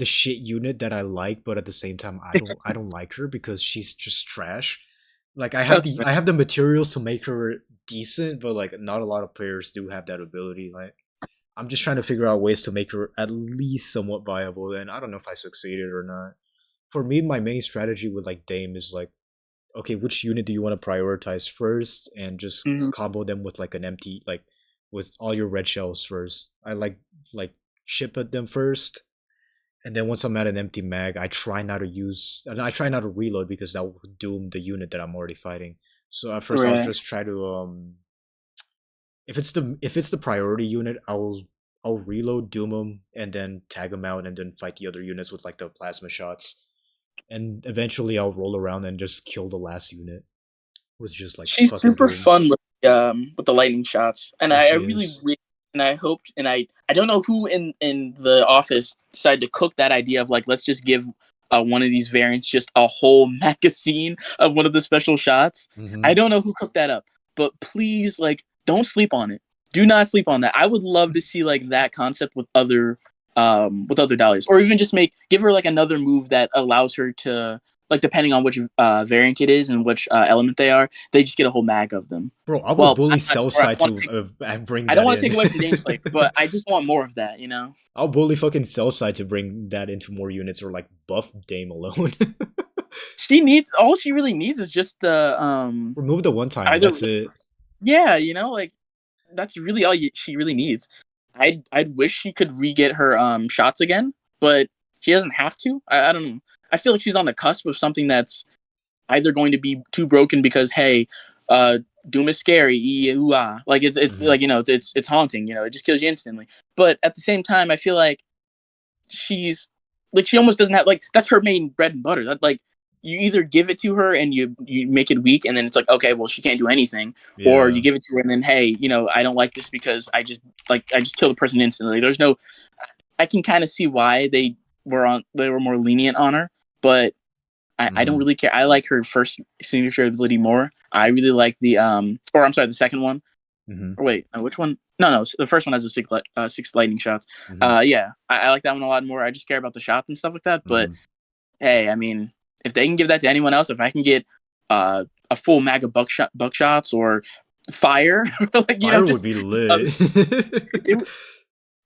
shit unit that I like, but at the same time, I don't like her because she's just trash. Like That's fair. I have the materials to make her decent, but like not a lot of players do have that ability. Like I'm just trying to figure out ways to make her at least somewhat viable, and I don't know if I succeeded or not. For me, my main strategy with like Dame is like, okay, which unit do you want to prioritize first, and just Hmm. combo them with like an empty, like with all your red shells first. I like ship at them first, and then once I'm at an empty mag, I try not to reload because that will doom the unit that I'm already fighting. So at first, I'll Right. just try to if it's the priority unit, I'll reload, doom them, and then tag them out, and then fight the other units with like the plasma shots. And eventually, I'll roll around and just kill the last unit with just like She's fucking super doom. fun with the lightning shots, and Yeah, I she really, is. really and I hoped, and I don't know who in the office decided to cook that idea of like let's just give one of these variants just a whole magazine of one of the special shots. Mm-hmm. I don't know who cooked that up, but please like don't sleep on it. Do not sleep on that. I would love to see like that concept with other dahlias, or even just give her like another move that allows her to like depending on which variant it is and which element they are, they just get a whole mag of them. Bro, I would Well, bully I'm not cell sure. side to bring I don't that want to in. take away from Dame Slate, but I just want more of that. You know, I'll bully fucking cell side to bring that into more units or like buff Dame alone. she needs all she really needs is just the Remove the one time. either That's it. yeah, you know, like that's really she really needs. I'd wish she could re-get her shots again, but she doesn't have to. I don't know. I feel like she's on the cusp of something that's either going to be too broken because hey, uh, Doom is scary, ooh, ah. Like it's Hmm. like it's haunting. You know, it just kills you instantly. But at the same time, I feel like she's like she almost doesn't have like that's her main bread and butter. That like you either give it to her and you make it weak, and then it's like okay, well she can't do anything, or you Yeah. give it to her and then hey, I don't like this because I just killed a person instantly. There's no, I can kind of see why they were more lenient on her, but I don't Hmm. really care. I like her first signature ability more. I really like or I'm sorry, the second one. Hmm. Or wait, which one? No, no, the first one has the six lightning shots. Hmm. Yeah, I like that one a lot more. I just care about the shots and stuff like that. But Hmm. hey, I mean, if they can give that to anyone else, if I can get a full mag of buckshots or fire, like Fire would just be other, lit. it,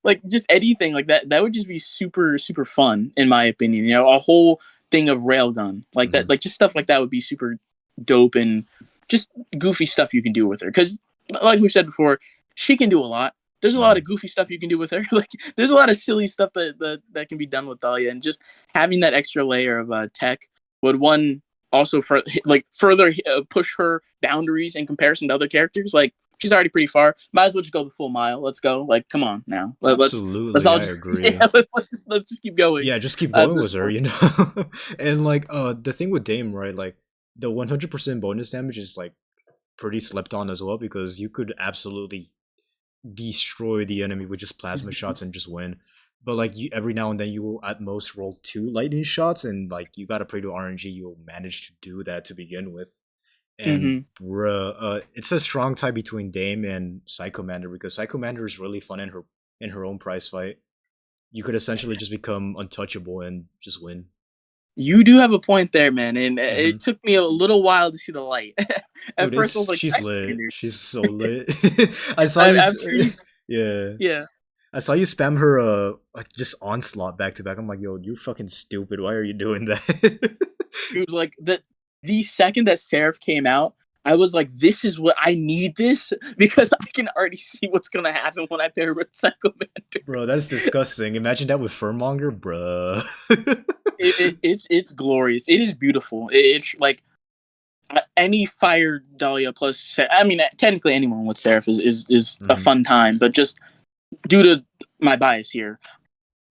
like just anything like that, that would just be super super fun in my opinion. A whole thing of railgun like that, Hmm. like just stuff like that would be super dope and just goofy stuff you can do with her because like we've said before, she can do a lot. There's a lot of Hmm. goofy stuff you can do with her. Like there's a lot of silly stuff that can be done with Dahlia, and just having that extra layer of tech would one also further push her boundaries in comparison to other characters. Like she's already pretty far. Might as well just go the full mile. Let's go. Like, come on now. Let's Absolutely, all I just agree. let's just keep going Yeah, just keep at going this with her, point. you know. And like the thing with Dame, right? Like the 100% bonus damage is like pretty slept on as well because you could absolutely destroy the enemy with just plasma shots and just win. But like you, every now and then you will at most roll two lightning shots, and like you gotta pray to RNG you'll manage to do that to begin with. And Mm-hmm. bruh, it's a strong tie between Dame and Psychomander because Psychomander is really fun in her own prize fight. You could essentially just become untouchable and just win. You do have a point there, man, and Hmm. it took me a little while to see the light. At Dude, first, I was like, she's lit. Skylander. She's so lit. I saw you. After you, Yeah, yeah, I saw you spam her like just onslaught back to back. I'm like, yo, you fucking stupid. Why are you doing that? dude, like the second that Seraph came out, I was like, this is what I need this because I can already see what's gonna happen when I pair with Psycho Commander. Bro, that's disgusting. Imagine that with Furmonger, bruh. It's glorious. It is beautiful. It's like any fire Dahlia plus. I mean, technically anyone with Seraph is a Mhm. fun time, but just due to my bias here,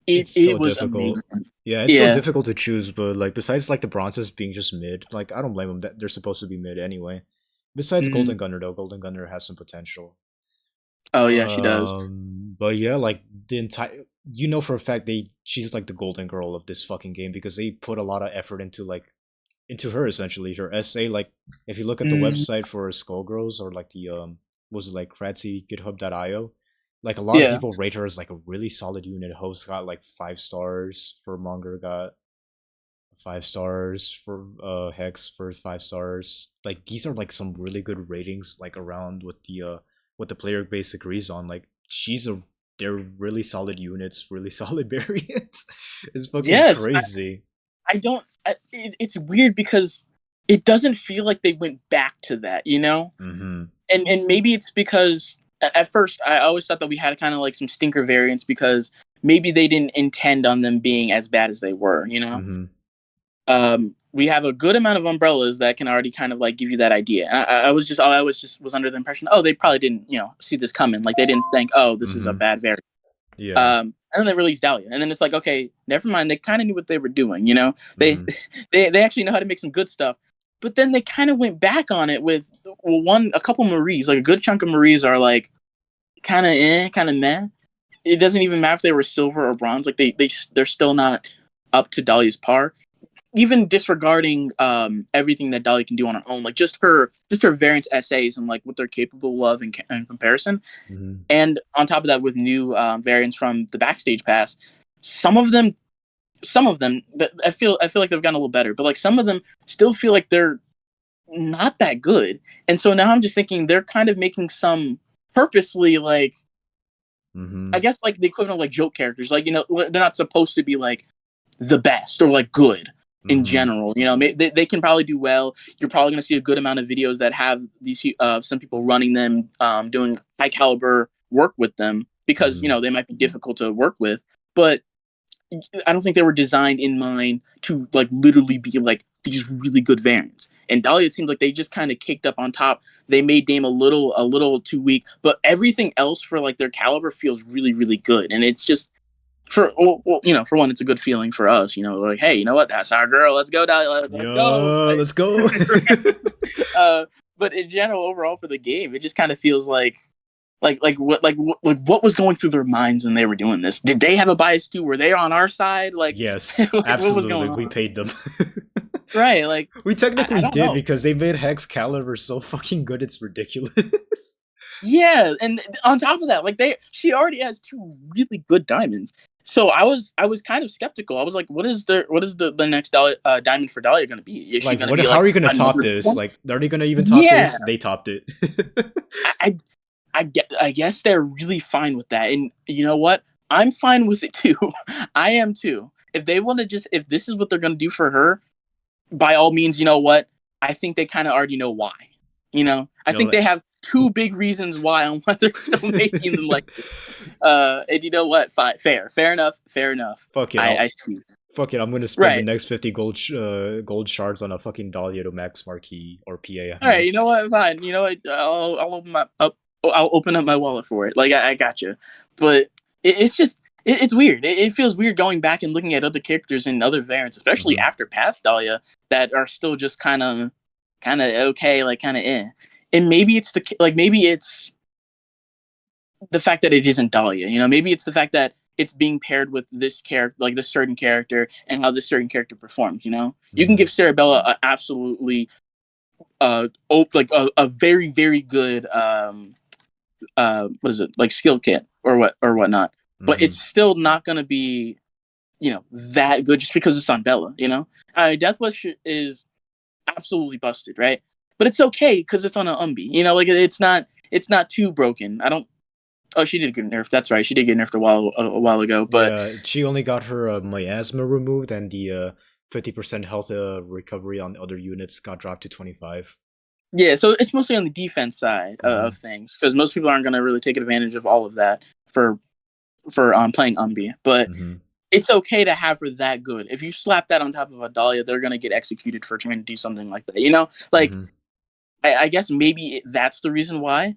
It's so it was difficult. amazing. Yeah, it's so Yeah. difficult to choose, but like besides like the bronzes being just mid, like I don't blame them that they're supposed to be mid anyway. Besides Mhm. Golden Gunner though, Golden Gunner has some potential. Oh yeah, she does. But yeah, like the entire you know for a fact she's like the golden girl of this fucking game because they put a lot of effort into like into her essentially. Her essay, like if you look at the Mhm. website for Skullgirls or like the was it like Kratzy GitHub.io, like a lot of Yeah. people rate her as like a really solid unit. Host got like 5 stars, for Monger got 5 stars, for Hex for 5 stars. Like these are like some really good ratings like around what the player base agrees on. Like they're really solid units, really solid variants. It's fucking Yes. crazy. I don't. It's weird because it doesn't feel like they went back to that, you know. Mm-hmm. And maybe it's because at first I always thought that we had kind of like some stinker variants because maybe they didn't intend on them being as bad as they were, you know. Mm-hmm. We have a good amount of umbrellas that can already kind of like give you that idea. I was just was under the impression, oh, they probably didn't, you know, see this coming. Like they didn't think, oh, this is a Mm-hmm. bad variant. Yeah. And then they released Dahlia, and then it's like, okay, never mind. They kind of knew what they were doing, you know. They Mm-hmm. they actually know how to make some good stuff. But then they kind of went back on it with a couple Maries, like a good chunk of Maries are like kind of kind of meh. It doesn't even matter if they were silver or bronze. Like they're still not up to Dahlia's par, even disregarding everything that Dahlia can do on her own, like just her variance essays and like what they're capable of in comparison. Mm-hmm. And on top of that, with new variants from the backstage pass, some of them, I feel like they've gotten a little better, but like some of them still feel like they're not that good. And so now I'm just thinking they're kind of making some purposely like I Mm-hmm. guess like the equivalent of like joke characters, like you know they're not supposed to be like the best or like good in Mm-hmm. general. You know, they can probably do well. You're probably going to see a good amount of videos that have these some people running them, doing high caliber work with them because you Mm-hmm. know they might be difficult to work with, but I don't think they were designed in mind to like literally be like these really good variants. And Dahlia, it seems like they just kind of kicked up on top. They made Dame a little too weak, but everything else for like their caliber feels really, really good. And it's just you know, for one, it's a good feeling for us. You know, like, hey, you know what? That's our girl. Let's go, Dahlia. Let's go. Yo, let's go. uh, but in general, overall for the game, it just kind of feels like what was going through their minds when they were doing this? Did they have a bias too? Were they on our side? Like, Yes, like what was absolutely. going We on? paid them. Right? Like, We I technically don't did know. because they made Hex Caliber so fucking good it's ridiculous. Yeah, and on top of that, like she already has two really good diamonds. So I was kind of skeptical. I was like, what is the next diamond for Dahlia going to be? Is she Like going to what be how are like you gonna top another this? one? Like are they gonna even top Yeah, this? They topped it. I, I I guess they're really fine with that. And you know what? I'm fine with it too. I am too. If they want to just, if this is what they're going to do for her, by all means, you know what? I think they kind of already know why. You know, I Yo, think they have two big reasons why on why they're still making them like this. And you know what? Fine, fair enough, fair enough. fuck it. I'll I see. fuck it. I'm gonna spend the Right. next 50 gold shards on a fucking Dahlia to max marquee or PA. I All right. mean, You know what? Fine. You know what? I'll open my up. I'll open up my wallet for it. Like I got you. But it's just it's weird. It feels weird going back and looking at other characters and other variants, especially hmm after past Dahlia, that are still just kind of okay, like kind of eh. And maybe it's maybe it's the fact that it isn't Dahlia. You know, maybe it's the fact that it's being paired with this character, like this certain character, and how this certain character performs. You know, you can give hmm Cerebella a absolutely a very very good what is it like skill kit or whatnot, but hmm it's still not going to be that good just because it's on Bella. Death Wish is absolutely busted, right? But it's okay because it's on an Umbi. Like it's not too broken. I don't. Oh, she did get nerfed. That's right. She did get nerfed a while ago. But Yeah, she only got her miasma removed, and the 50% health recovery on other units got dropped to 25. yeah, so it's mostly on the defense side of Mm-hmm. things because most people aren't going to really take advantage of all of that for playing Umbi. But Mm-hmm. it's okay to have her that good. If you slap that on top of a Dahlia, they're going to get executed for trying to do something like that. Like Mm-hmm. I guess maybe that's the reason why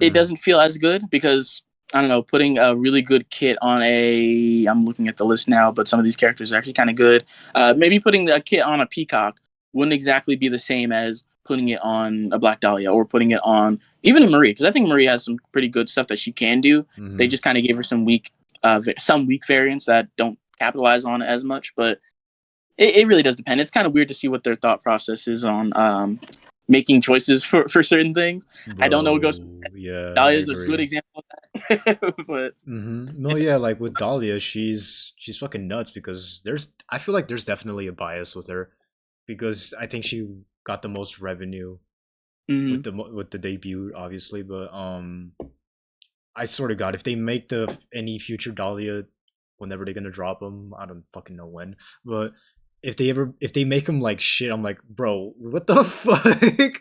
it Mm-hmm. doesn't feel as good because I don't know, putting a really good kit on I'm looking at the list now, but some of these characters are actually kind of good. Maybe putting a kit on a Peacock wouldn't exactly be the same as putting it on a Black Dahlia or putting it on even a Marie, because I think Marie has some pretty good stuff that she can do. They Mm-hmm. just kind of gave her some weak variants that don't capitalize on it as much, but it really does depend. It's kind of weird to see what their thought process is on making choices for certain things. I don't know. Ghost Bro, yeah, I Dahlia is a good agree. example of that. But Mm-hmm. No, yeah, like with Dahlia, she's fucking nuts because I feel like there's definitely a bias with her because I think she got the most revenue with mhm. the debut, obviously, but I swear to God, if they make any future Dahlia, whenever they're gonna drop them, I don't fucking know when. But if they make them like shit, I'm like, bro, what the fuck? It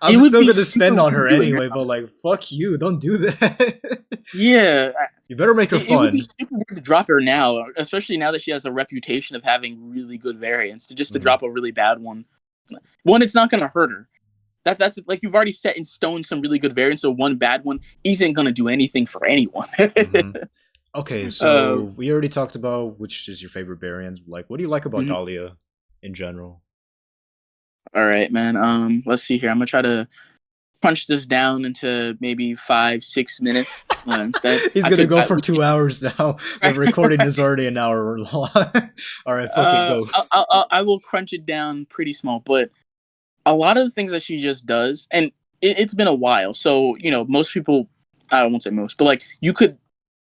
I'm would still be gonna super spend on weird her doing her. anyway, but like, fuck you, don't do that. Yeah, You better make her it would be fun. super weird to drop her now, especially now that she has a reputation of having really good variants. To Hmm. drop a really bad one, it's not going to hurt her. That's like you've already set in stone some really good variants, so one bad one isn't going to do anything for anyone. Hmm. Okay, uh, so we already talked about which is your favorite variant. Like, what do you like about mhm. Dahlia in general? All right, man. Let's see here. I'm gonna try to punch this down into maybe 5-6 minutes instead. He's I gonna could. go for 2 hours now. The recording is Right. already an hour long. All right, fuck it, go. I will crunch it down pretty small, but a lot of the things that she just does, and it's been a while, so most people, I won't say most, but like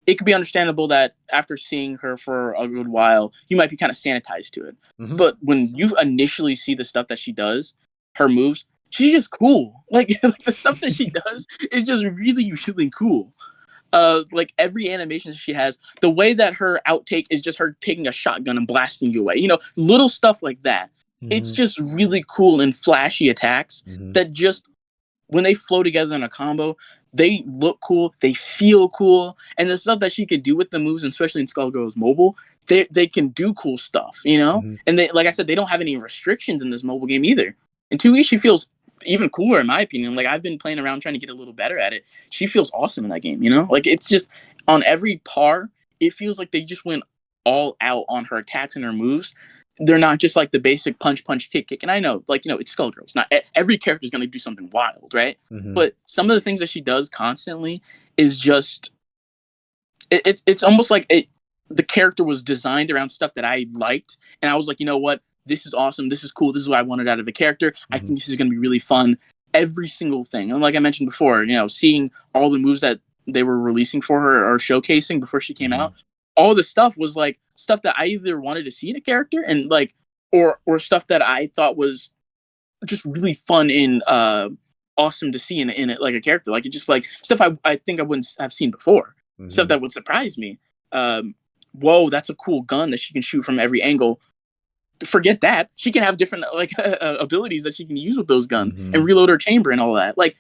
it could be understandable that after seeing her for a good while, you might be kind of sanitized to it. Hmm. But when you initially see the stuff that she does, her moves, she's just cool. Like, like the stuff that she does is just really, really cool. Like every animation she has, the way that her outtake is just her taking a shotgun and blasting you away. Little stuff like that. It's Hmm. just really cool and flashy attacks Hmm. that just when they flow together in a combo, they look cool, they feel cool, and the stuff that she can do with the moves, especially in Skullgirl's mobile, they can do cool stuff. Hmm. And they, like I said, they don't have any restrictions in this mobile game either. In 2E, she feels even cooler in my opinion. Like I've been playing around trying to get a little better at it. She feels awesome in that game. Like it's just on every par, it feels like they just went all out on her attacks and her moves. They're not just like the basic punch, punch, kick, kick. And I know, like, it's Skullgirl. It's not every character is going to do something wild, right? Hmm. But some of the things that she does constantly is just, it's almost like the character was designed around stuff that I liked. And I was like, you know what? This is awesome. This is cool. This is what I wanted out of a character. I Hmm. think this is going to be really fun. Every single thing. And like I mentioned before, seeing all the moves that they were releasing for her or showcasing before she came Hmm. out, all the stuff was like stuff that I either wanted to see in a character and like, or stuff that I thought was just really fun and awesome to see in it like a character. Like it's just like stuff I think I wouldn't have seen before. Stuff Hmm. that would surprise me. Whoa, that's a cool gun that she can shoot from every angle. Forget that. She can have different like abilities that she can use with those guns and Hmm. reload her chamber and all that. Like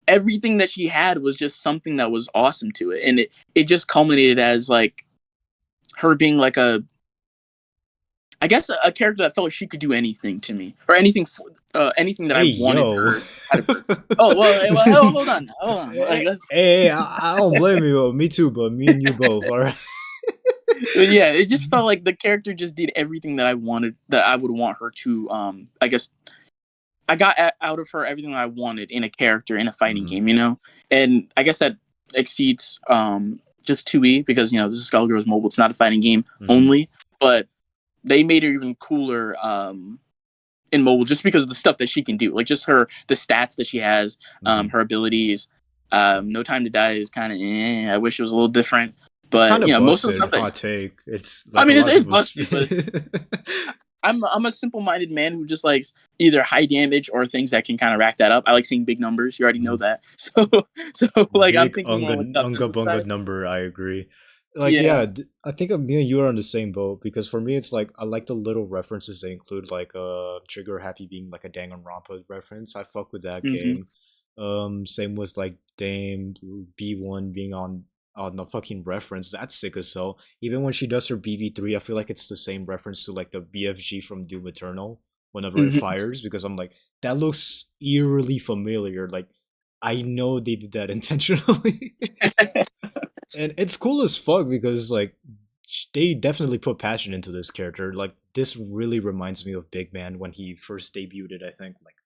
everything that she had was just something that was awesome to it. And it just culminated as like her being like I guess a character that felt like she could do anything to me, or anything that I Hey, wanted yo. her out of her. Oh well, well, hold on. Like, Hey, hey, I don't blame you. Me too, but me and you both. All right. but yeah, it just felt like the character just did everything that I wanted, that I would want her to. I guess I got out of her everything I wanted in a character in a fighting Hmm. game, and I guess that exceeds just 2E because this is Skullgirls Mobile. It's not a fighting game Hmm. only, but they made her even cooler in mobile just because of the stuff that she can do, like just the stats that she has, Hmm. her abilities. No Time to Die is kind of I wish it was a little different, It's But kind of most of the busted. stuff that Hot take. It's I like a mean, lot of it's people. busted, but I'm a simple minded man who just likes either high damage or things that can kind of rack that up. I like seeing big numbers. You already know Mhm. that. So like I'm Big thinking more unga like the unga offensive bunga side. number. I agree. Like Yeah. yeah, I think me and you are on the same boat because for me it's like I like the little references they include, like Trigger Happy being like a Danganronpa reference. I fuck with that Hmm. game. Same with like Dame B1 being on the fucking reference. That's sick as hell. Even when she does her BB3, I feel like it's the same reference to like the BFG from Doom Eternal whenever it Hmm. fires because I'm like that looks eerily familiar. Like I know they did that intentionally. And it's cool as fuck because like they definitely put passion into this character. Like this really reminds me of Big Man when he first debuted. I think like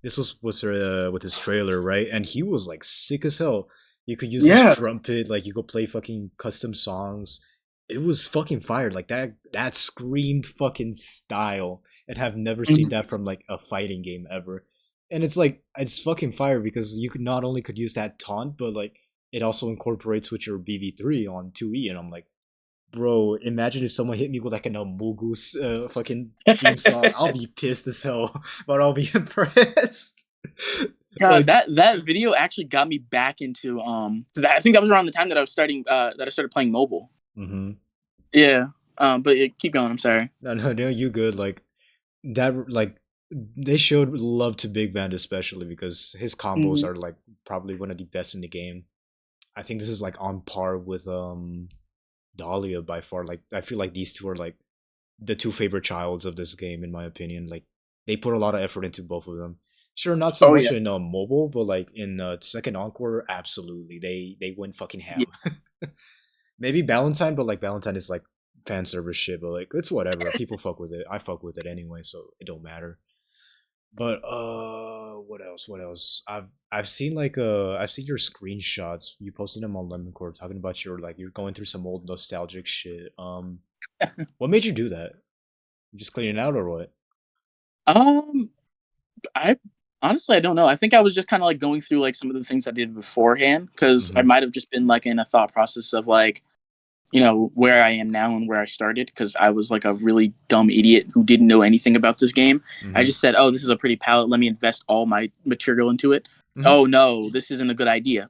this was with his trailer, right? And he was like sick as hell. You could use his Yeah. trumpet, like you could play fucking custom songs. It was fucking fire. Like that screamed fucking style. And have never seen Mhm. that from like a fighting game ever. And it's like it's fucking fire because you could not only could use that taunt, but like it also incorporates with your BB3 on 2E, and I'm like, bro, imagine if someone hit me with like an Amogus fucking theme song. I'll be pissed as hell, but I'll be impressed. God, Like, that video actually got me back into that. I think that was around the time that I started playing mobile. mm-hmm. Yeah. But keep going. I'm sorry. No, you good. Like that, like they showed love to Big Band especially because his combos Hmm. are like probably one of the best in the game. I think this is like on par with Dahlia by far. Like I feel like these two are like the two favorite childs of this game in my opinion. Like they put a lot of effort into both of them. Sure, not so Oh much yeah. in mobile, but like in second encore, absolutely they went fucking Yeah. ham. Maybe Valentine, but like Valentine is like fan service shit, but like it's whatever. People fuck with it. I fuck with it anyway, so it don't matter. But what else? What else? I've seen like I've seen your screenshots. You posted them on Lemoncore talking about your like you're going through some old nostalgic shit. What made you do that? You just cleaning out or what? Um, I honestly I don't know. I think I was just kind of like going through like some of the things I did beforehand because I Mm-hmm. might have just been like in a thought process of like where I am now and where I started because I was like a really dumb idiot who didn't know anything about this game. I Mm-hmm. just said, "Oh, this is a pretty palette. Let me invest all my material into it." Mm-hmm. Oh no, this isn't a good idea.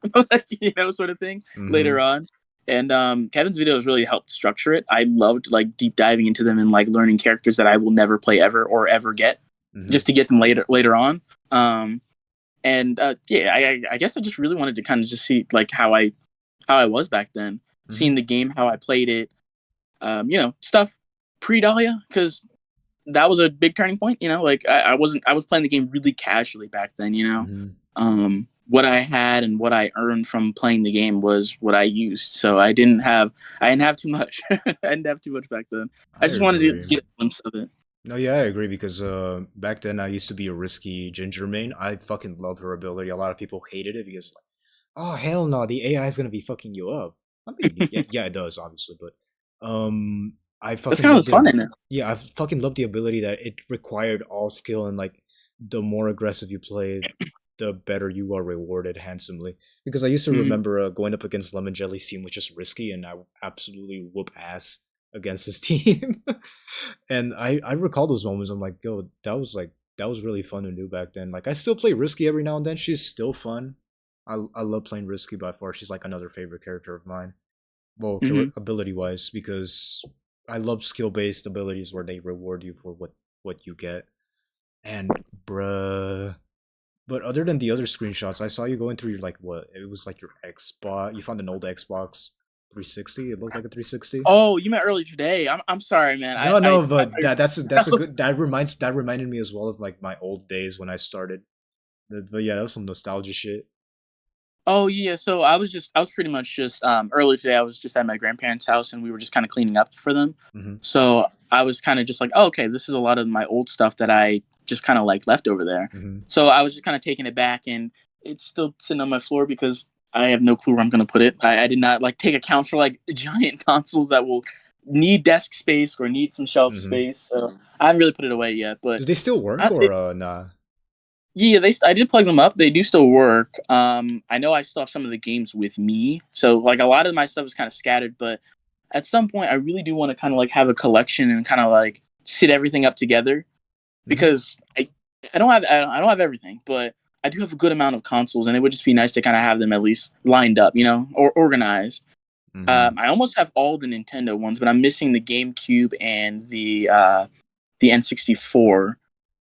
Sort of thing Mm-hmm. later on. And Kevin's videos really helped structure it. I loved like deep diving into them and like learning characters that I will never play ever or ever get, Mm-hmm. just to get them later on. Um, and yeah, I guess I just really wanted to kind of just see like how I was back then, Mm-hmm. seeing the game, how I played it, stuff pre Dahlia, because that was a big turning point. Like I was playing the game really casually back then. Mm-hmm. What I had and what I earned from playing the game was what I used. So I didn't have too much. I didn't have too much back then. I I just wanted to agree. get a glimpse of it. No, yeah, I agree because back then I used to be a risky ginger main. I fucking love her ability. A lot of people hated it because like, oh hell no, the AI is gonna be fucking you up. I mean, yeah, yeah, it does obviously, but I That's fucking kind of love the fun the in it. yeah, I fucking love the ability that it required all skill and like the more aggressive you play, the better you are rewarded handsomely. Because I used to Hmm. remember going up against Lemon Jelly seemed was just risky, and I absolutely whoop ass against his team. And I recall those moments. I'm like, yo, that was really fun to do back then. Like I still play Risky every now and then. She's still fun. I love playing Risky by far. She's like another favorite character of mine. Well, Hmm. ability wise, because I love skill based abilities where they reward you for what you get. And bruh. But other than the other screenshots, I saw you going through your like what? It was like your Xbox. You found an old Xbox 360. It looked like a 360. Oh, you meant earlier today. I'm sorry, man. No, no, I but thought you that's a were- good that reminded me as well of like my old days when I started. But yeah, that was some nostalgia shit. Oh yeah, so I was pretty much just earlier today I was just at my grandparents' house and we were just kind of cleaning up for them. Hmm. So I was kind of just like, oh, okay, this is a lot of my old stuff that I just kind of like left over there. Hmm. So I was just kind of taking it back and it's still sitting on my floor because I have no clue where I'm gonna put it. I did not like take account for like giant consoles that will need desk space or need some shelf Hmm. space. So I haven't really put it away yet, but Do they still work I, or it, nah? Yeah, I did plug them up. They do still work. I know I still have some of the games with me, so like a lot of my stuff is kind of scattered. But at some point, I really do want to kind of like have a collection and kind of like sit everything up together Mm-hmm. because I don't have everything, but I do have a good amount of consoles, and it would just be nice to kind of have them at least lined up, or organized. Mm-hmm. I almost have all the Nintendo ones, but I'm missing the GameCube and the N64.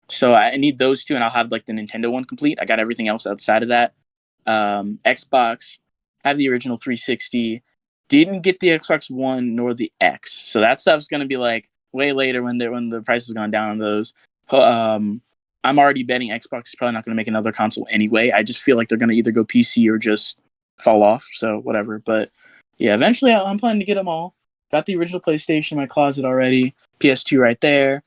So I need those two, and I'll have like the Nintendo one complete. I got everything else outside of that. Xbox, have the original 360. Didn't get the Xbox One nor the X, so that stuff's gonna be like way later when the price has gone down on those. Um, I'm already betting Xbox is probably not gonna make another console anyway. I just feel like they're gonna either go PC or just fall off. So whatever. But yeah, eventually I'm planning to get them all. Got the original PlayStation in my closet already. PS2 right there.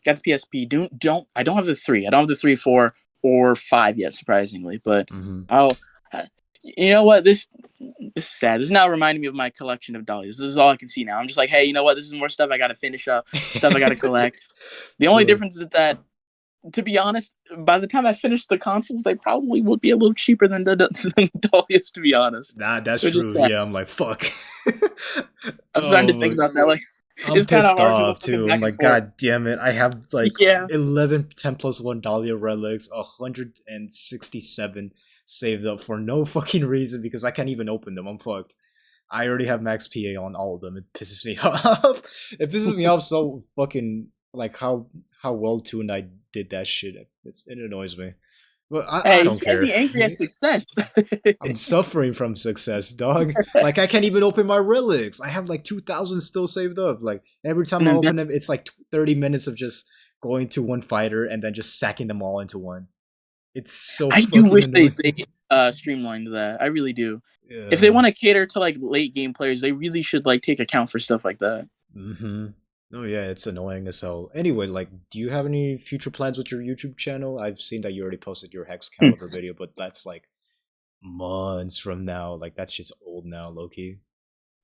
Got the PSP. Don't I don't have the three. I don't have the three, four, or five yet, surprisingly. But Mm-hmm. I'll. You know what? This is sad. This is now reminding me of my collection of dollies. This is all I can see now. I'm just like, hey, you know what? This is more stuff I got to finish up. Stuff I got to collect. The only Bro, difference is that, to be honest, by the time I finish the consoles, they probably would be a little cheaper than than dahlias. To be honest, that's which is true. sad. Yeah, I'm like, fuck. I'm starting to think Oh, about that. Like, I'm it's kind of pissed hard because I'm off looking too. I'm back and like, forth. god damn it. I have like Yeah. 11 10 plus 1 Dahlia relics, 167 saved up for no fucking reason because I can't even open them. I'm fucked. I already have max PA on all of them. It pisses me off. It pisses me off so fucking like how well tuned I did that shit. It annoys me. But I Hey, you don't can't care. be angry at success. I'm suffering from success, dog. Like I can't even open my relics. I have like 2,000 still saved up. Like every time I And then open them, it's like 30 minutes of just going to one fighter and then just sacking them all into one. It's so I do fucking wish annoying. they streamlined that. I really do. If they Yeah. want to cater to like late game players, they really should like take account for stuff like that. Mm-hmm. Oh yeah, it's annoying as hell. Anyway, like, do you have any future plans with your YouTube channel? I've seen that you already posted your Hex Hmm. Caliber video, but that's like months from now. Like that's just old now, Loki.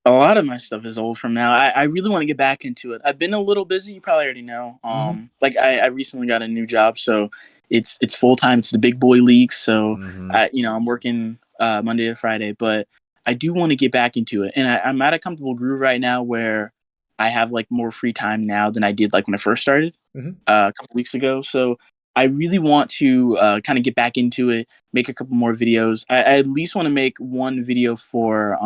A lot of my stuff is old from now. I really want to get back into it. I've been a little busy. You probably already know. Mm-hmm. Like I recently got a new job, so it's full time. It's the big boy league, so Mm-hmm. I'm working Monday to Friday. But I do want to get back into it, and I'm at a comfortable groove right now where I have like more free time now than I did like when I first started Mm-hmm. a couple weeks ago. So I really want to kind of get back into it, make a couple more videos. I at least want to make one video for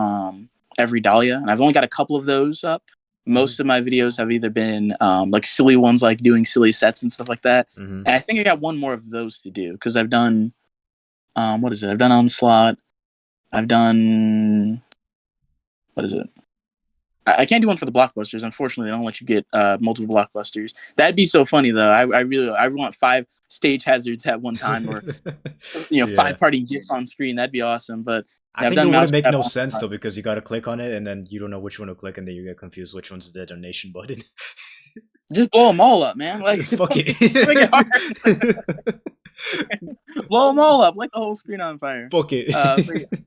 every Dahlia, and I've only got a couple of those up. Mm-hmm. Most of my videos have either been like silly ones, like doing silly sets and stuff like that. Mm-hmm. And I think I got one more of those to do because I've done what is it? I've done Onslaught. I've done what is it? I can't do one for the blockbusters. Unfortunately, they don't let you get multiple blockbusters. That'd be so funny though. I want five stage hazards at one time, or Yeah. five party gifs on screen. That'd be awesome. But I yeah, I've think it done wouldn't mouse make trap no on. sense though because you gotta click on it and then you don't know which one to click and then you get confused which one's the donation button. Just blow them all up, man. Like Fuck don't it. make it hard. Blow them all up, like the whole screen on fire. Fuck But it.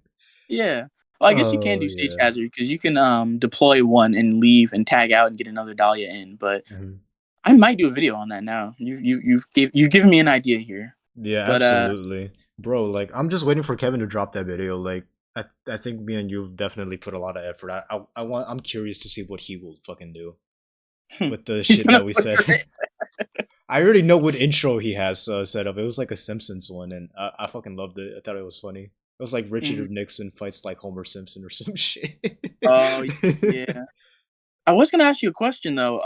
yeah. Well, I guess you can Oh do stage yeah. hazard because you can deploy one and leave and tag out and get another Dahlia in. But Mhm. I might do a video on that now. You've given me an idea here. Yeah, But absolutely. Bro, like I'm just waiting for Kevin to drop that video. Like I think me and you've definitely put a lot of effort. I'm curious to see what he will fucking do with the he's shit gonna that we said. butcher it. I already know what intro he has set up. It was like a Simpsons one, and I fucking loved it. I thought it was funny. It was like Mhm. Richard Nixon fights like Homer Simpson or some shit. Oh yeah. I was gonna ask you a question though.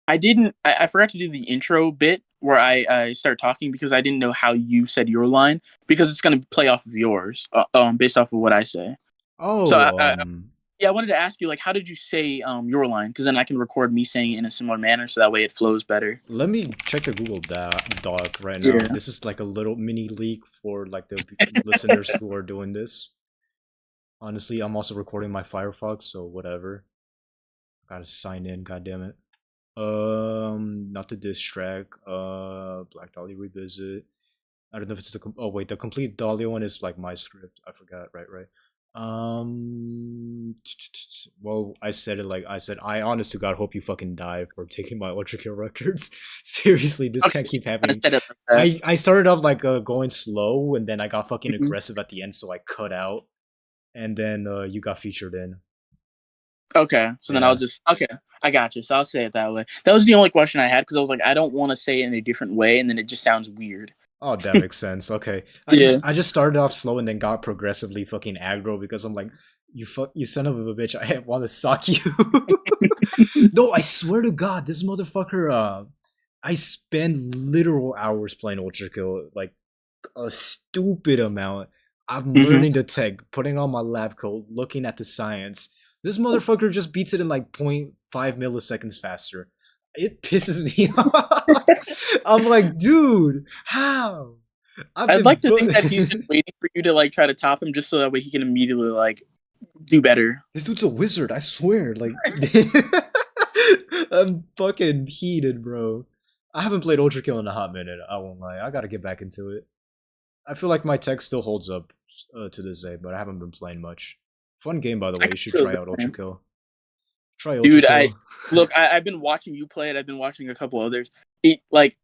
I forgot to do the intro bit where I start talking because I didn't know how you said your line because it's gonna play off of yours, based off of what I say. So Oh, yeah, I wanted to ask you like, how did you say your line? Because then I can record me saying it in a similar manner, so that way it flows better. let me check the Google Doc right now. Yeah. This is like a little mini leak for like the listeners who are doing this. Honestly, I'm also recording my Firefox, so whatever. Gotta sign in, goddammit. Not to distract. Black Dolly revisit. I don't know if it's the oh wait, the complete Dahlia one is like my script. I forgot. Right, right. Well, I said it like I said. I honest to God hope you fucking die for taking my ultra kill records. Seriously, this Okay, can't keep I happening. said it like that. I started off like going slow, and then I got fucking Mhm. aggressive at the end, so I cut out, and then you got featured in. Okay, so then I'll Yeah. just okay. I got you. So I'll say it that way. That was the only question I had because I was like, I don't want to say it in a different way, and then it just sounds weird. Oh, that makes sense. Okay. Yeah. I just started off slow and then got progressively fucking aggro because I'm like, you son of a bitch, I want to sock you. No, I swear to God, this motherfucker. I spend literal hours playing Ultra Kill, like a stupid amount. I'm Hmm. learning the tech, putting on my lab coat, looking at the science. This motherfucker just beats it in like point 0.5 milliseconds faster. It pisses me off. I'm like, dude, how? I've I'd like been to think that he's just waiting for you to like try to top him, just so that way he can immediately like do better. this dude's a wizard, I swear. Like I'm fucking heated, bro. I haven't played Ultra Kill in a hot minute, I won't lie. I gotta get back into it. I feel like my tech still holds up to this day, but I haven't been playing much. Fun game, by the I way. You can should feel try that, out Ultra man. Kill. Try Ultra Dude. I Kill. look. I've been watching you play it. I've been watching a couple others. It like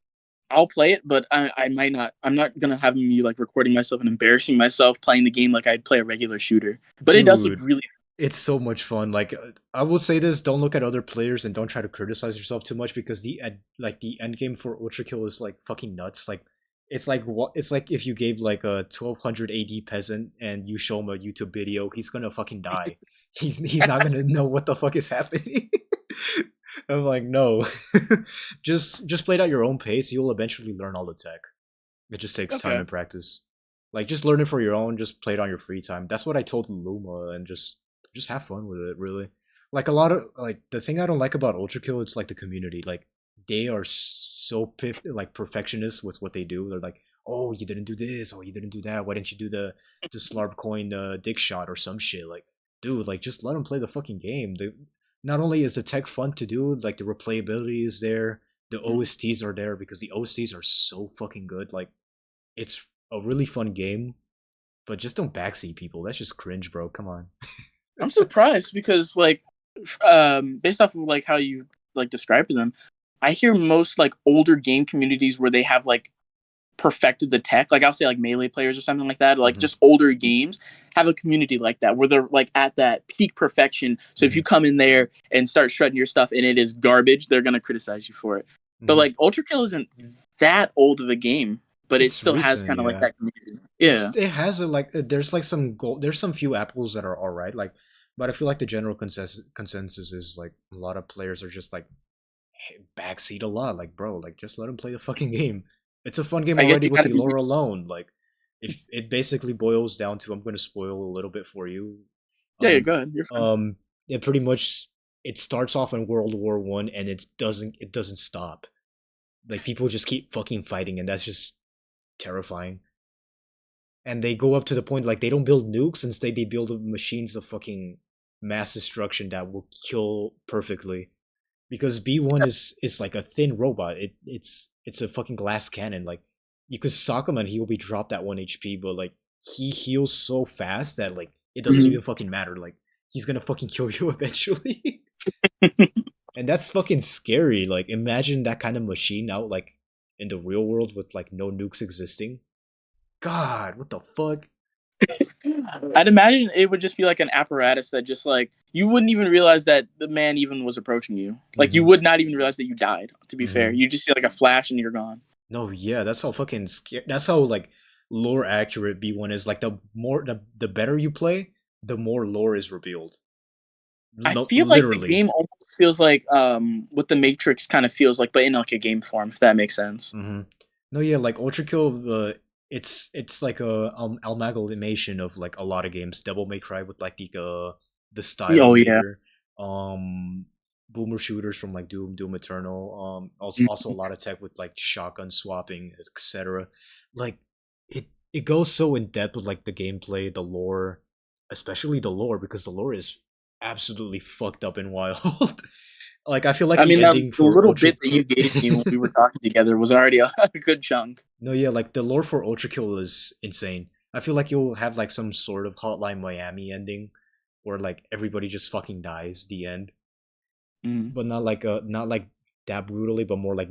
I'll play it, but I might not. I'm not gonna have me like recording myself and embarrassing myself playing the game like I'd play a regular shooter. But it does look Dude, really. it's so much fun. Like I will say this: don't look at other players and don't try to criticize yourself too much because the end game for Ultra Kill is like fucking nuts. Like it's like if you gave like a 1200 AD peasant and you show him a YouTube video, he's gonna fucking die. He's not gonna know what the fuck is happening. I'm like, no, just play it at your own pace. You'll eventually learn all the tech. It just takes time Okay. and practice. Like just learn it for your own, just play it on your free time. That's what I told Luma and just have fun with it, really. Like a lot of like the thing I don't like about Ultra Kill, it's like the community. Like they are so like perfectionists with what they do. They're like, "Oh, you didn't do this. Oh, you didn't do that. Why didn't you do the Slarp coin dick shot or some shit?" Like, dude, like just let them play the fucking game. Not only is the tech fun to do, like the replayability is there, the Mhm. OSTs are there because the OSTs are so fucking good. Like it's a really fun game, but just don't backseat people. That's just cringe, bro. Come on. I'm surprised because like based off of like how you like described them, I hear most like older game communities where they have like perfected the tech, like I'll say like melee players or something like that, like Hmm. just older games have a community like that where they're like at that peak perfection. So if Hmm. you come in there and start shredding your stuff and it is garbage, they're gonna criticize you for it. But Hmm. like Ultra Kill isn't that old of a game, but it It's still has recent, kind of like yeah. that community. Yeah. It has a like there's like some gold. There's some few apples that are all right, like, but I feel like the general consensus is like a lot of players are just like backseat a lot. Like, bro, like just let them play the fucking game. It's a fun game I guess already you with gotta the be. lore alone. Like, if it basically boils down to, I'm going to spoil a little bit for you. Yeah, yeah, Um, go ahead. You're fine. it pretty much it starts off in World War I and it doesn't stop. Like people just keep fucking fighting, and that's just terrifying. And they go up to the point like they don't build nukes, instead they build machines of fucking mass destruction that will kill perfectly. Because B1 is like a thin robot. It's a fucking glass cannon. Like you could sock him and he will be dropped at 1 HP, but like he heals so fast that like it doesn't Mhm. even fucking matter. Like he's gonna fucking kill you eventually. And that's fucking scary. Like imagine that kind of machine out like in the real world with like no nukes existing. God, what the fuck? I'd imagine it would just be like an apparatus that just like you wouldn't even realize that the man even was approaching you. Like you Mm-hmm. would not even realize that you died. To be fair, Mm-hmm. you just see like a flash and you're gone. No, yeah, that's how fucking scary. That's how like lore accurate B1 is. Like the better you play, the more lore is revealed. I feel like the Literally. game almost feels like what the Matrix kind of feels like, but in like a game form, if that makes sense. Hmm. No, yeah, like Ultra Kill. It's like a amalgamation of like a lot of games. Devil May Cry with like the style Oh yeah. meter. Um, boomer shooters from like Doom Eternal. Also a Mhm. lot of tech with like shotgun swapping, etc. Like it goes so in depth with like the gameplay, the lore, especially the lore because the lore is absolutely fucked up and wild. Like I feel like I the mean, ending the for little Ultra bit that you gave me when we were talking together was already a, a good chunk. No, yeah, like the lore for Ultra Kill is insane. I feel like you'll have like some sort of Hotline Miami ending, where like everybody just fucking dies. The end, Mm. but not like that brutally, but more like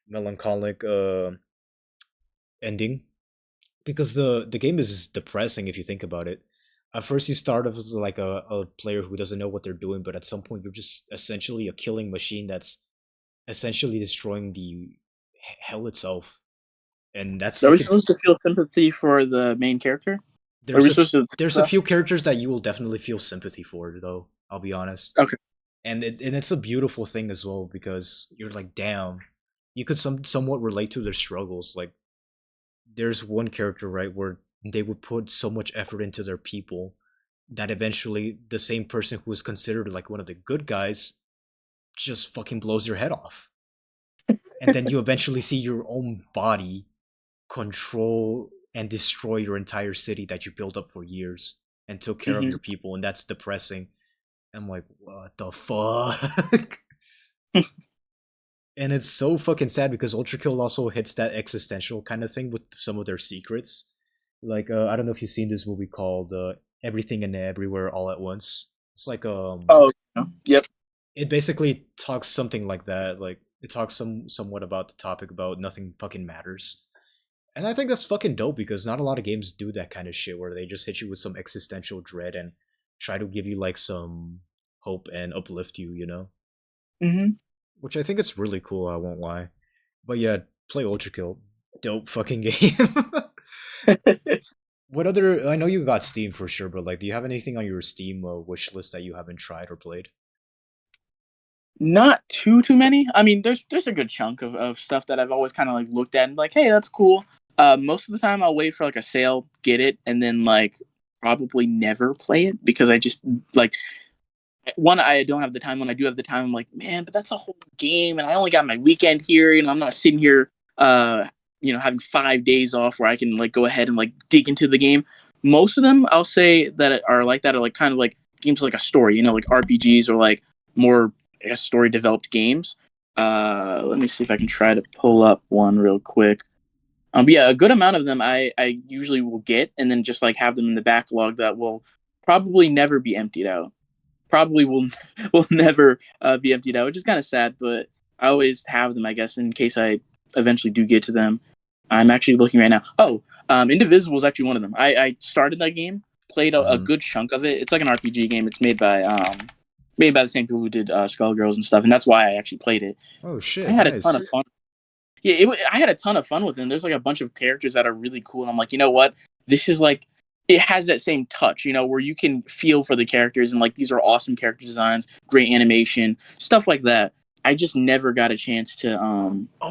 melancholic ending. Because the game is depressing if you think about it. At first, you start off as like a player who doesn't know what they're doing, but at some point, you're just essentially a killing machine that's essentially destroying the hell itself, and that's So are we fucking. supposed to feel sympathy for the main character? Or are we supposed to think There's a that? few characters that you will definitely feel sympathy for, though. I'll be honest, Okay. and it's a beautiful thing as well because you're like, damn, you could somewhat relate to their struggles. Like, there's one character right where they would put so much effort into their people that eventually the same person who is considered like one of the good guys just fucking blows your head off, and then you eventually see your own body control and destroy your entire city that you built up for years and took care of Hmm. your people, and that's depressing. I'm like, what the fuck? And it's so fucking sad because Ultra Kill also hits that existential kind of thing with some of their secrets. Like, I don't know if you've seen this movie called Everything and Everywhere All at Once. It's like Oh, no. Yep. it basically talks something like that. Like, it talks somewhat about the topic about nothing fucking matters. And I think that's fucking dope because not a lot of games do that kind of shit where they just hit you with some existential dread and try to give you like some hope and uplift you, you know? Hmm. Which I think it's really cool, I won't lie. But yeah, play Ultra Kill. Dope fucking game. What other I know you got Steam for sure, but like do you have anything on your Steam wish list that you haven't tried or played? Not too many. I mean, there's a good chunk of stuff that I've always kind of like looked at and like, hey, that's cool. Most of the time I'll wait for like a sale, get it, and then like probably never play it because I just like one, I don't have the time. When I do have the time, I'm like, man, but that's a whole game, and I only got my weekend here. I'm not sitting here, having 5 days off where I can like go ahead and like dig into the game. Most of them, I'll say that are like that are like kind of like games with, like a story, like RPGs or like more, I guess, story developed games. Let me see if I can try to pull up one real quick. But yeah, a good amount of them I usually will get and then just like have them in the backlog that will probably never be emptied out, probably will never be emptied out, which is kind of sad. But I always have them, I guess, in case I eventually do get to them. I'm actually looking right now. Oh, Indivisible is actually one of them. I started that game, played a Mm-hmm. good chunk of it. It's like an RPG game. It's made by the same people who did Skullgirls and stuff, and that's why I actually played it. Oh I shit, had a ton of nice. fun. Yeah, I had a ton of fun with it. And there's like a bunch of characters that are really cool, and I'm like, you know what? This is like, it has that same touch, where you can feel for the characters and like these are awesome character designs, great animation, stuff like that. I just never got a chance to